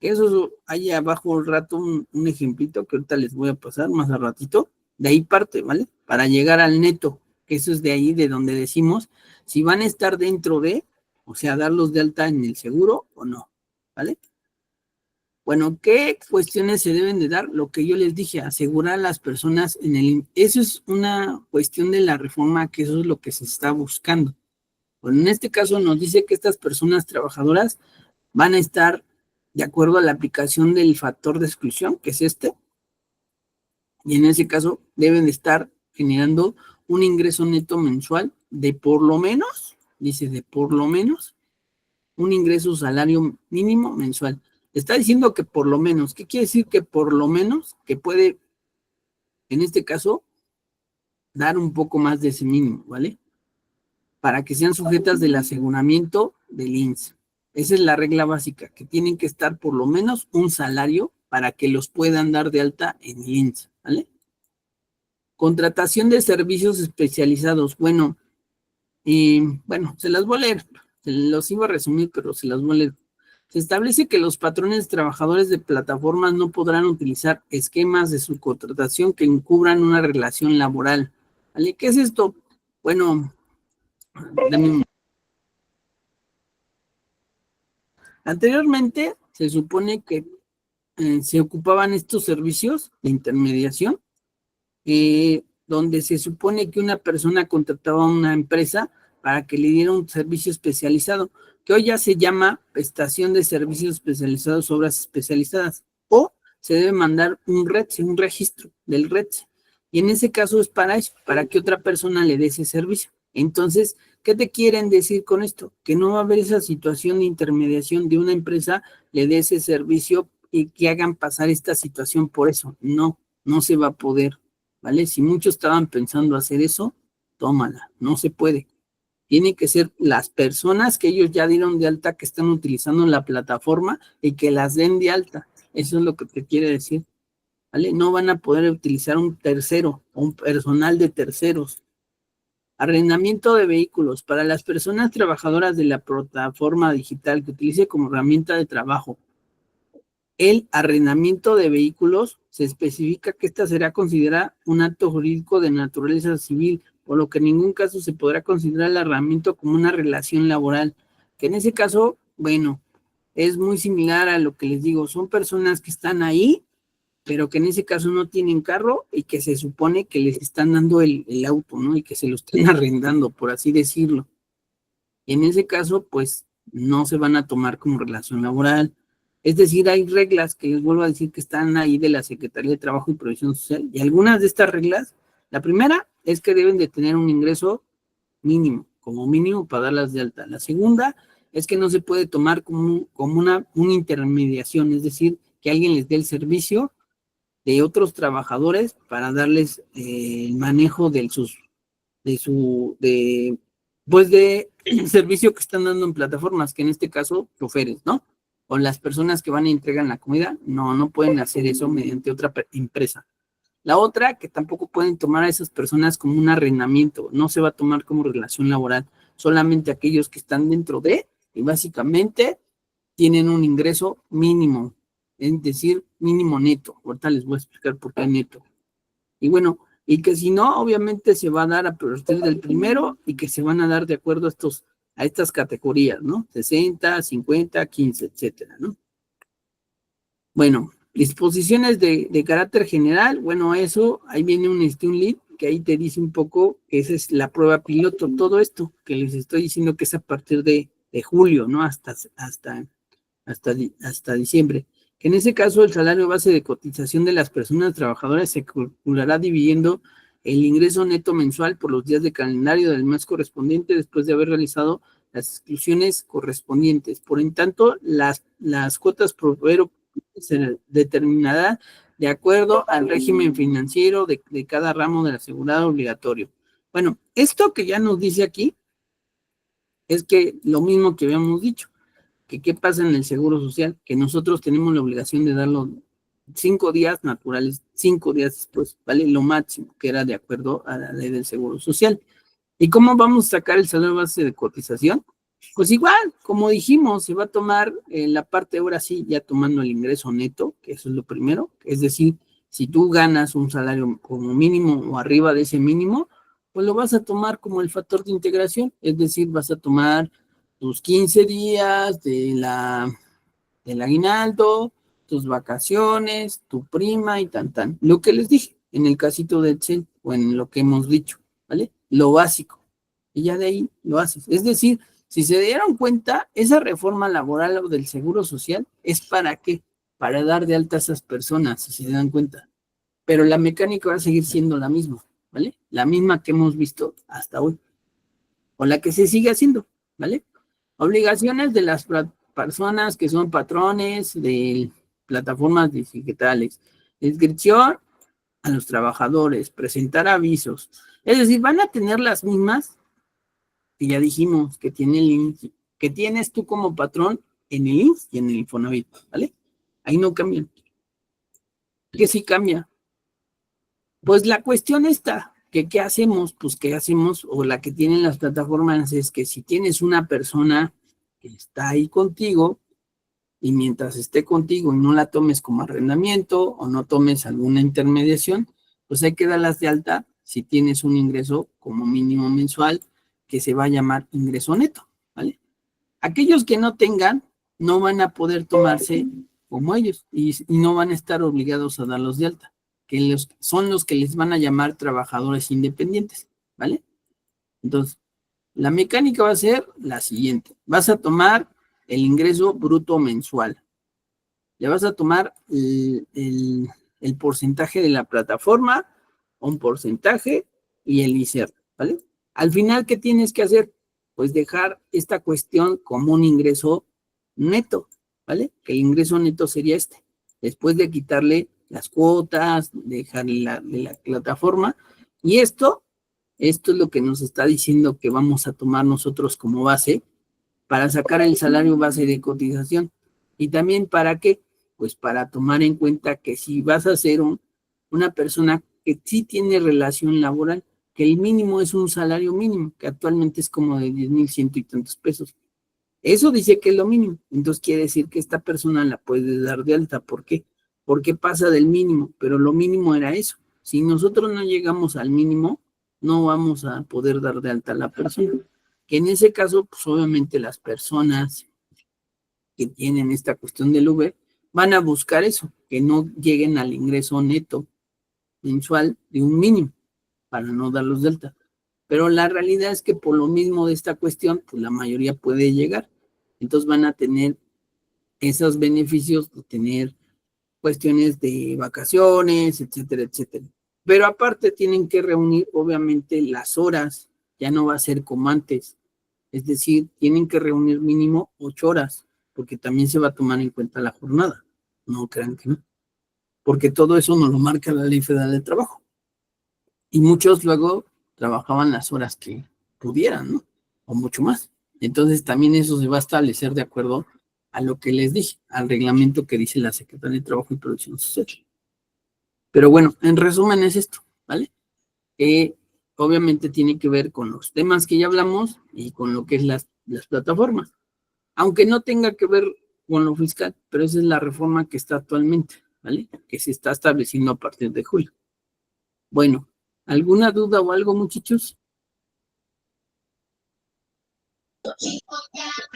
Eso hay abajo un rato un ejemplito que ahorita les voy a pasar más a ratito. De ahí parte, ¿vale? Para llegar al neto, que eso es de ahí de donde decimos si van a estar dentro de, o sea, darlos de alta en el seguro o no, ¿vale? Bueno, ¿qué cuestiones se deben de dar? Lo que yo les dije, asegurar a las personas eso es una cuestión de la reforma, que eso es lo que se está buscando. Bueno, en este caso nos dice que estas personas trabajadoras van a estar de acuerdo a la aplicación del factor de exclusión, que es y en ese caso deben de estar generando un ingreso neto mensual de por lo menos, dice de por lo menos, un ingreso salario mínimo mensual. Está diciendo que por lo menos, ¿qué quiere decir que por lo menos? Que puede, en este caso, dar un poco más de ese mínimo, ¿vale? Para que sean sujetas del aseguramiento del INSS. Esa es la regla básica, que tienen que estar por lo menos un salario para que los puedan dar de alta en el INSS, ¿vale? Contratación de servicios especializados. Bueno, se las voy a leer, se los iba a resumir, pero se las voy a leer. Se establece que los patrones trabajadores de plataformas no podrán utilizar esquemas de subcontratación que encubran una relación laboral, ¿vale? ¿Qué es esto? Bueno, dame un Anteriormente se supone que se ocupaban estos servicios de intermediación, donde se supone que una persona contrataba a una empresa para que le diera un servicio especializado, que hoy ya se llama prestación de servicios especializados, obras especializadas, o se debe mandar un RETSE, un registro del RETSE, y en ese caso es para eso, para que otra persona le dé ese servicio. Entonces, ¿qué te quieren decir con esto? Que no va a haber esa situación de intermediación de una empresa, le dé ese servicio y que hagan pasar esta situación por eso. No, no se va a poder, ¿vale? Si muchos estaban pensando hacer eso, tómala, no se puede. Tienen que ser las personas que ellos ya dieron de alta, que están utilizando la plataforma y que las den de alta. Eso es lo que te quiere decir, ¿vale? No van a poder utilizar un tercero o un personal de terceros. Arrendamiento de vehículos. Para las personas trabajadoras de la plataforma digital que utilice como herramienta de trabajo el arrendamiento de vehículos, se especifica que esta será considerada un acto jurídico de naturaleza civil, por lo que en ningún caso se podrá considerar el arrendamiento como una relación laboral, que en ese caso, bueno, es muy similar a lo que les digo, son personas que están ahí, pero que en ese caso no tienen carro y que se supone que les están dando el auto, ¿no? Y que se lo están arrendando, por así decirlo. Y en ese caso, pues, no se van a tomar como relación laboral. Es decir, hay reglas que les vuelvo a decir que están ahí de la Secretaría de Trabajo y Previsión Social, y algunas de estas reglas, la primera es que deben de tener un ingreso mínimo, como mínimo para darlas de alta. La segunda es que no se puede tomar como una intermediación, es decir, que alguien les dé el servicio de otros trabajadores para darles el manejo del servicio que están dando en plataformas, que en este caso, choferes, ¿no? O las personas que van y entregan la comida, no pueden hacer eso mediante otra empresa. La otra, que tampoco pueden tomar a esas personas como un arrendamiento, no se va a tomar como relación laboral, solamente aquellos que están dentro de, y básicamente tienen un ingreso mínimo, es decir, mínimo neto. Ahorita les voy a explicar por qué neto. Y bueno, y que si no, obviamente se va a dar a partir del primero y que se van a dar de acuerdo a estas categorías, ¿no? 60, 50, 15, etcétera, ¿no? Bueno, disposiciones de carácter general, bueno, eso, ahí viene un lead que ahí te dice un poco que esa es la prueba piloto, todo esto que les estoy diciendo que es a partir de julio, ¿no? Hasta diciembre. Que en ese caso el salario base de cotización de las personas trabajadoras se calculará dividiendo el ingreso neto mensual por los días de calendario del mes correspondiente después de haber realizado las exclusiones correspondientes. Por en tanto, las cuotas proveero se determinará de acuerdo al régimen financiero de cada ramo del asegurado obligatorio. Bueno, esto que ya nos dice aquí es que lo mismo que habíamos dicho, que qué pasa en el Seguro Social, que nosotros tenemos la obligación de darlo 5 días naturales, 5 días después, ¿vale? Lo máximo, que era de acuerdo a la ley del Seguro Social. ¿Y cómo vamos a sacar el salario base de cotización? Pues igual, como dijimos, se va a tomar la parte ahora sí, ya tomando el ingreso neto, que eso es lo primero, es decir, si tú ganas un salario como mínimo o arriba de ese mínimo, pues lo vas a tomar como el factor de integración, es decir, vas a tomar tus 15 días del aguinaldo, tus vacaciones, tu prima y tan. Lo que les dije en el casito de Excel o en lo que hemos dicho, ¿vale? Lo básico. Y ya de ahí lo haces. Es decir, si se dieron cuenta, esa reforma laboral o del Seguro Social es ¿para qué? Para dar de alta a esas personas, si se dan cuenta. Pero la mecánica va a seguir siendo la misma, ¿vale? La misma que hemos visto hasta hoy. O la que se sigue haciendo, ¿vale? Obligaciones de las personas que son patrones de plataformas digitales. Inscripción a los trabajadores, presentar avisos. Es decir, van a tener las mismas que ya dijimos que tiene el INS, que tienes tú como patrón en el INS y en el Infonavit, ¿vale? Ahí no cambian. ¿Qué sí cambia? Pues la cuestión está, que ¿qué hacemos? Pues ¿qué hacemos? O la que tienen las plataformas es que si tienes una persona que está ahí contigo y mientras esté contigo y no la tomes como arrendamiento o no tomes alguna intermediación, pues hay que darlas de alta si tienes un ingreso como mínimo mensual que se va a llamar ingreso neto, ¿vale? Aquellos que no tengan, no van a poder tomarse como ellos y no van a estar obligados a darlos de alta, que son los que les van a llamar trabajadores independientes, ¿vale? Entonces, la mecánica va a ser la siguiente. Vas a tomar el ingreso bruto mensual. Le vas a tomar el porcentaje de la plataforma, un porcentaje y el ISR, ¿vale? Al final, ¿qué tienes que hacer? Pues dejar esta cuestión como un ingreso neto, ¿vale? Que el ingreso neto sería este. Después de quitarle las cuotas, dejarle de la plataforma. Y esto es lo que nos está diciendo que vamos a tomar nosotros como base para sacar el salario base de cotización. ¿Y también para qué? Pues para tomar en cuenta que si vas a ser una persona que sí tiene relación laboral, que el mínimo es un salario mínimo, que actualmente es como de 10,100 y tantos pesos. Eso dice que es lo mínimo. Entonces quiere decir que esta persona la puede dar de alta. ¿Por qué? Porque pasa del mínimo, pero lo mínimo era eso. Si nosotros no llegamos al mínimo, no vamos a poder dar de alta a la persona. Que en ese caso, pues obviamente las personas que tienen esta cuestión del Uber van a buscar eso, que no lleguen al ingreso neto mensual de un mínimo para no darlos de alta. Pero la realidad es que por lo mismo de esta cuestión, pues la mayoría puede llegar. Entonces van a tener esos beneficios de tener cuestiones de vacaciones, etcétera, etcétera. Pero aparte tienen que reunir, obviamente, las horas. Ya no va a ser como antes. Es decir, tienen que reunir mínimo 8 horas, porque también se va a tomar en cuenta la jornada. No crean que no. Porque todo eso nos lo marca la Ley Federal de Trabajo. Y muchos luego trabajaban las horas que pudieran, ¿no? O mucho más. Entonces también eso se va a establecer de acuerdo a lo que les dije, al reglamento que dice la Secretaría de Trabajo y Producción Social. Pero bueno, en resumen es esto, ¿vale? Obviamente tiene que ver con los temas que ya hablamos y con lo que es las plataformas. Aunque no tenga que ver con lo fiscal, pero esa es la reforma que está actualmente, ¿vale? Que se está estableciendo a partir de julio. Bueno, ¿alguna duda o algo, muchachos?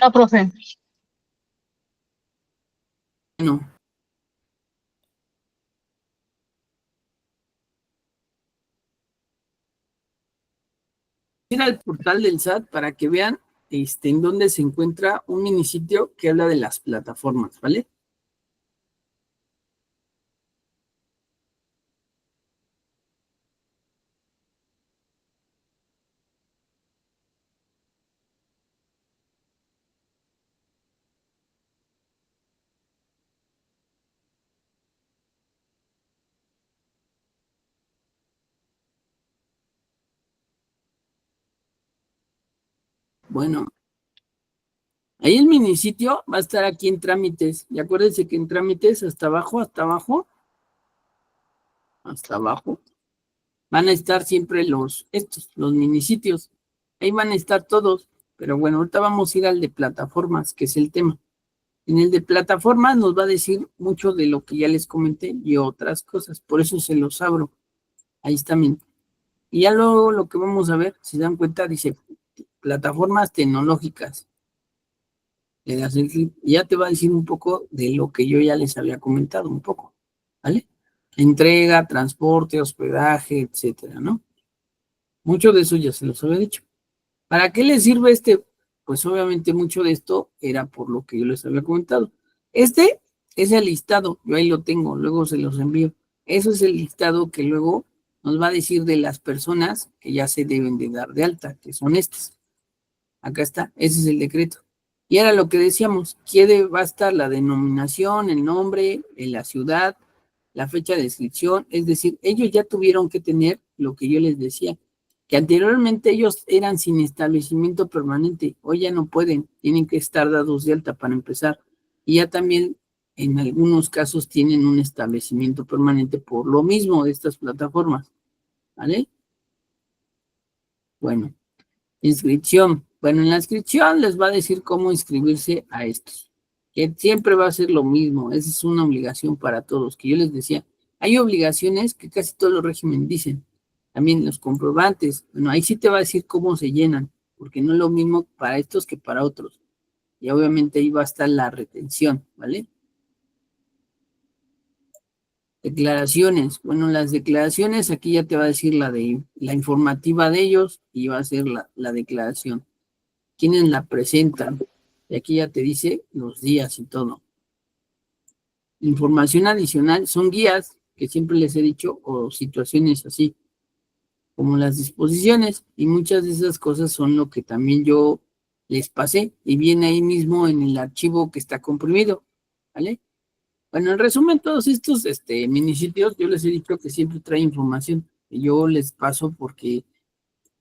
No, profe. No. Ir al portal del SAT para que vean en dónde se encuentra un minisitio que habla de las plataformas, ¿vale? Bueno, ahí el minisitio va a estar aquí en trámites. Y acuérdense que en trámites hasta abajo, van a estar siempre los minisitios. Ahí van a estar todos. Pero bueno, ahorita vamos a ir al de plataformas, que es el tema. En el de plataformas nos va a decir mucho de lo que ya les comenté y otras cosas. Por eso se los abro. Ahí está. Y ya luego lo que vamos a ver, si se dan cuenta, dice plataformas tecnológicas. Le das el clic y ya te va a decir un poco de lo que yo ya les había comentado, un poco, ¿vale? Entrega, transporte, hospedaje, etcétera, ¿no? Mucho de eso ya se los había dicho. ¿Para qué les sirve este? Pues obviamente mucho de esto era por lo que yo les había comentado. Este es el listado, yo ahí lo tengo, luego se los envío. Eso es el listado que luego nos va a decir de las personas que ya se deben de dar de alta, que son estas. Acá está, ese es el decreto. Y era lo que decíamos, ¿quién va a estar la denominación, el nombre, la ciudad, la fecha de inscripción? Es decir, ellos ya tuvieron que tener lo que yo les decía, que anteriormente ellos eran sin establecimiento permanente, hoy ya no pueden, tienen que estar dados de alta para empezar. Y ya también en algunos casos tienen un establecimiento permanente por lo mismo de estas plataformas, ¿vale? Bueno, inscripción. Bueno, en la inscripción les va a decir cómo inscribirse a estos, que siempre va a ser lo mismo, esa es una obligación para todos, que yo les decía, hay obligaciones que casi todos los regímenes dicen, también los comprobantes, bueno, ahí sí te va a decir cómo se llenan, porque no es lo mismo para estos que para otros. y obviamente ahí va a estar la retención, ¿vale? Declaraciones. Bueno, las declaraciones, aquí ya te va a decir la informativa de ellos y va a ser la declaración. ¿Quiénes la presentan? Y aquí ya te dice los días y todo. Información adicional son guías, que siempre les he dicho, o situaciones así, como las disposiciones, y muchas de esas cosas son lo que también yo les pasé, y viene ahí mismo en el archivo que está comprimido, ¿vale? Bueno, en resumen, todos estos minisitios, yo les he dicho que siempre trae información, y yo les paso porque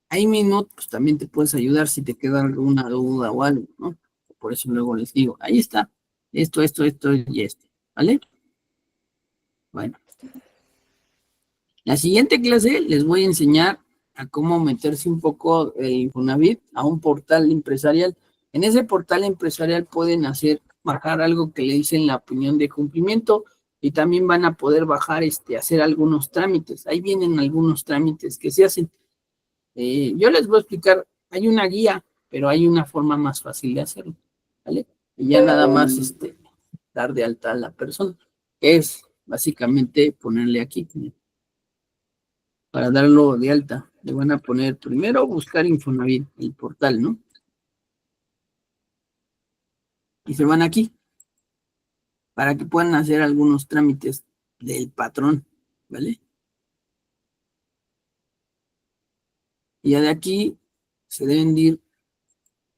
ahí mismo, pues también te puedes ayudar si te queda alguna duda o algo, ¿no? Por eso luego les digo, ahí está, esto y esto, ¿vale? Bueno, la siguiente clase les voy a enseñar a cómo meterse un poco el Infonavit a un portal empresarial. En ese portal empresarial pueden bajar algo que le dicen la opinión de cumplimiento y también van a poder bajar, hacer algunos trámites. Ahí vienen algunos trámites que se hacen. Yo les voy a explicar, hay una guía, pero hay una forma más fácil de hacerlo, ¿vale? Y ya nada más, dar de alta a la persona, que es básicamente ponerle aquí, para darlo de alta. Le van a poner primero buscar Infonavit, el portal, ¿no? Y se van aquí, para que puedan hacer algunos trámites del patrón, ¿vale? Y ya de aquí se deben de ir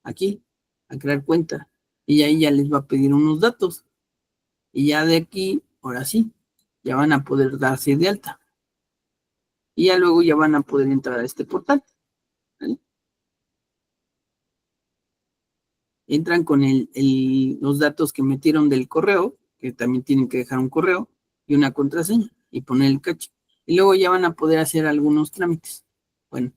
aquí a crear cuenta. Y ahí ya les va a pedir unos datos. Y ya de aquí, ahora sí, ya van a poder darse de alta. Y ya luego ya van a poder entrar a este portal, ¿vale? Entran con los datos que metieron del correo, que también tienen que dejar un correo y una contraseña y poner el caché. Y luego ya van a poder hacer algunos trámites. Bueno,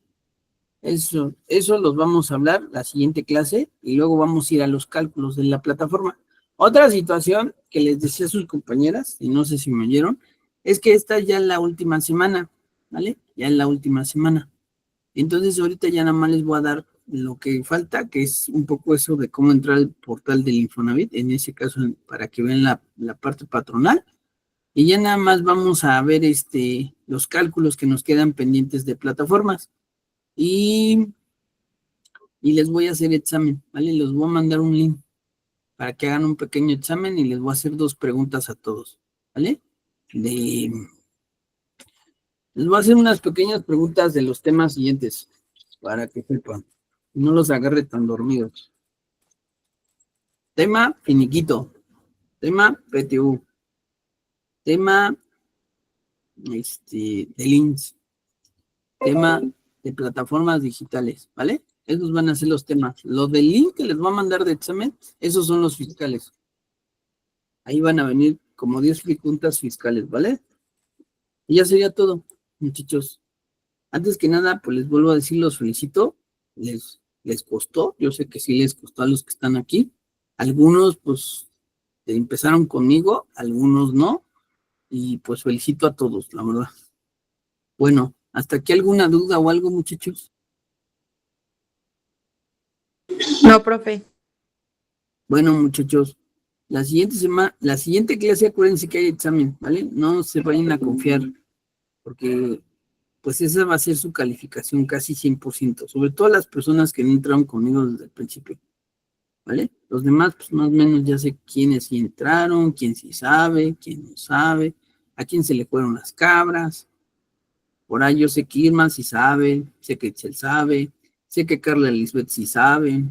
eso los vamos a hablar la siguiente clase y luego vamos a ir a los cálculos de la plataforma. Otra situación que les decía a sus compañeras, y no sé si me oyeron, es que esta ya es la última semana, ¿vale? Ya es la última semana. Entonces ahorita ya nada más les voy a dar lo que falta, que es un poco eso de cómo entrar al portal del Infonavit, en ese caso para que vean la parte patronal. Y ya nada más vamos a ver los cálculos que nos quedan pendientes de plataformas. Y les voy a hacer examen, ¿vale? Les voy a mandar un link para que hagan un pequeño examen y les voy a hacer 2 preguntas a todos, ¿vale? Les voy a hacer unas pequeñas preguntas de los temas siguientes para que sepan, no los agarre tan dormidos. Tema finiquito, tema PTU, tema del INSS, tema de plataformas digitales, ¿vale? Esos van a ser los temas. Los del link que les voy a mandar de examen, esos son los fiscales. Ahí van a venir como 10 preguntas fiscales, ¿vale? Y ya sería todo, muchachos. Antes que nada, pues les vuelvo a decir, los felicito. Les costó, yo sé que sí les costó a los que están aquí. Algunos, pues, empezaron conmigo, algunos no. Y pues felicito a todos, la verdad. Bueno, ¿hasta aquí alguna duda o algo, muchachos? No, profe. Bueno, muchachos, la siguiente clase, acuérdense que hay examen, ¿vale? No se vayan a confiar, porque pues esa va a ser su calificación casi 100%, sobre todo las personas que no entraron conmigo desde el principio, ¿vale? Los demás, pues más o menos ya sé quiénes sí entraron, quién sí sabe, quién no sabe, a quién se le fueron las cabras. Por ahí yo sé que Irma sí sabe, sé que Itzel sabe, sé que Carla Elizabeth sí sabe,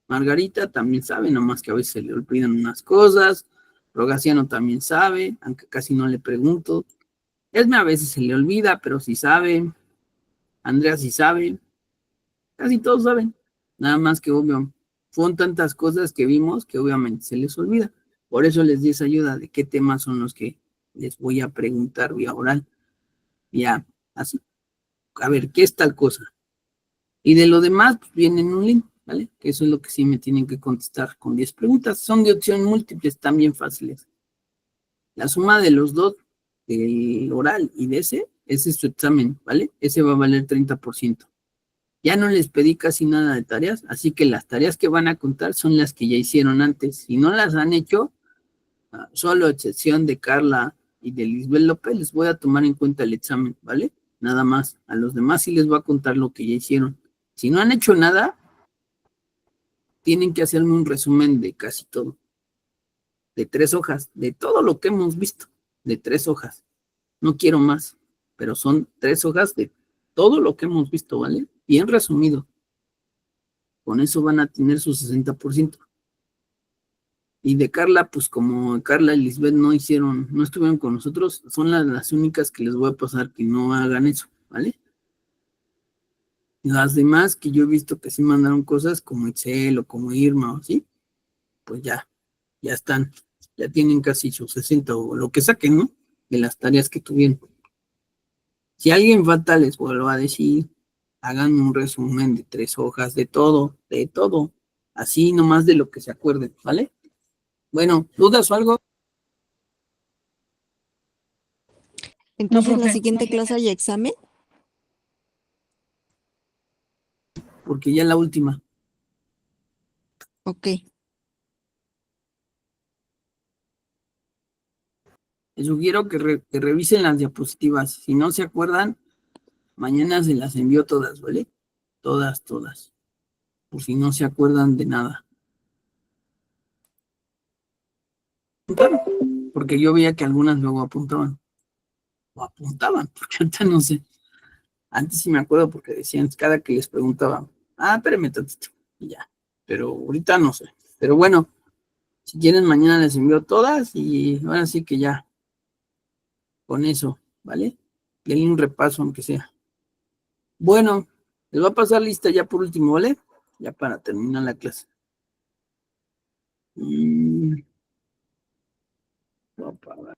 Margarita también sabe, nomás que a veces se le olvidan unas cosas, Rogaciano también sabe, aunque casi no le pregunto, Esme a veces se le olvida, pero sí sabe, Andrea sí sabe, casi todos saben, nada más que obvio, fueron tantas cosas que vimos que obviamente se les olvida, por eso les di esa ayuda de qué temas son los que les voy a preguntar vía oral, ya así. A ver, ¿qué es tal cosa? Y de lo demás, pues viene en un link, ¿vale? Que eso es lo que sí me tienen que contestar con 10 preguntas. Son de opción múltiples, también fáciles. La suma de los dos, del oral y de ese es su examen, ¿vale? Ese va a valer 30%. Ya no les pedí casi nada de tareas, así que las tareas que van a contar son las que ya hicieron antes. Si no las han hecho, solo excepción de Carla y de Lisbeth López, les voy a tomar en cuenta el examen, ¿vale? Nada más. A los demás sí les voy a contar lo que ya hicieron. Si no han hecho nada, tienen que hacerme un resumen de casi todo. De 3 hojas, de todo lo que hemos visto. De 3 hojas. No quiero más, pero son 3 hojas de todo lo que hemos visto, ¿vale? Bien resumido. Con eso van a tener su 60%. Y de Carla, pues como Carla y Lisbeth no estuvieron con nosotros, son las únicas que les voy a pasar que no hagan eso, ¿vale? Las demás que yo he visto que sí mandaron cosas como Excel o como Irma o así, pues ya están, ya tienen casi su 60 o lo que saquen, ¿no? De las tareas que tuvieron. Si alguien falta, les vuelvo a decir, hagan un resumen de 3 hojas, de todo, así nomás de lo que se acuerden, ¿vale? Bueno, ¿dudas o algo? Entonces, No, ¿la profe. siguiente clase hay examen? Porque ya es la última. Ok. Les sugiero que revisen las diapositivas. Si no se acuerdan, mañana se las envío todas, ¿vale? Todas. Por si no se acuerdan de nada. Porque yo veía que algunas luego apuntaban. O apuntaban, porque ahorita no sé. Antes sí me acuerdo porque decían cada que les preguntaba, espérame tantito, y ya. Pero ahorita no sé. Pero bueno, si quieren mañana les envío todas y ahora sí que ya. Con eso, ¿vale? Denle un repaso aunque sea. Bueno, les voy a pasar lista ya por último, ¿vale? Ya para terminar la clase. Voy a apagar.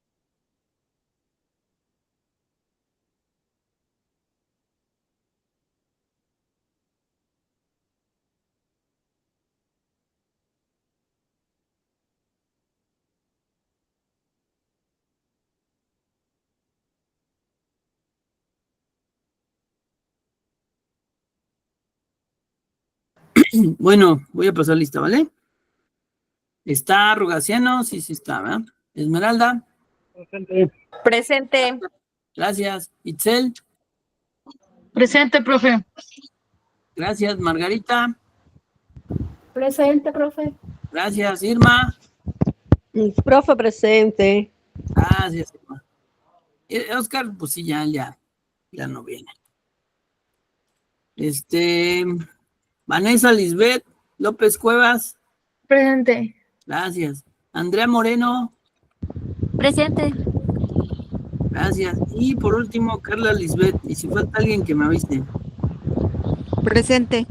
Bueno, voy a pasar lista, ¿vale? Está Rogaciano, sí está, ¿verdad? Esmeralda, Presente. gracias. Itzel, Presente, profe. gracias. Margarita, Presente, profe. gracias. Irma, Profe presente. gracias, Irma. Oscar, pues sí, ya no viene. Vanessa Lisbeth López Cuevas, Presente. gracias. Andrea Moreno, Presente. gracias. Y por último, Carla Lisbeth. Y si falta alguien que me avise. Presente.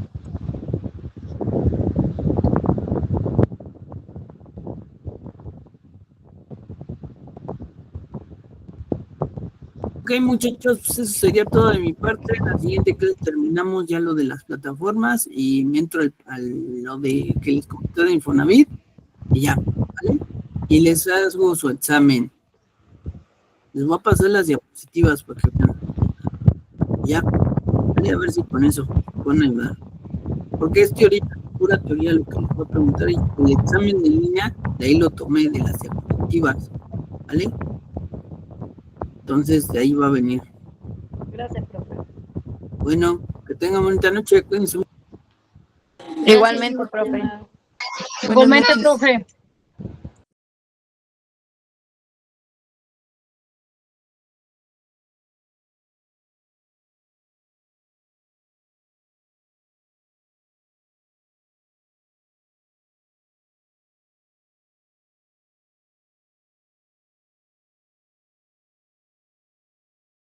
Ok, muchachos, pues eso sería todo de mi parte. La siguiente clase terminamos ya lo de las plataformas y me entro a lo de que les comenté de Infonavit y ya, ¿vale? Y les hago su examen. Les voy a pasar las diapositivas para que vean. Ya, ¿vale? A ver si con eso pueden ayudar. Porque es teoría, pura teoría lo que les voy a preguntar. Y el examen de línea, de ahí lo tomé de las diapositivas, ¿vale? Entonces, de ahí va a venir. Gracias, profe. Bueno, que tengan bonita noche, cuídense. Igualmente, profe. Buenas Igualmente, noches. profe.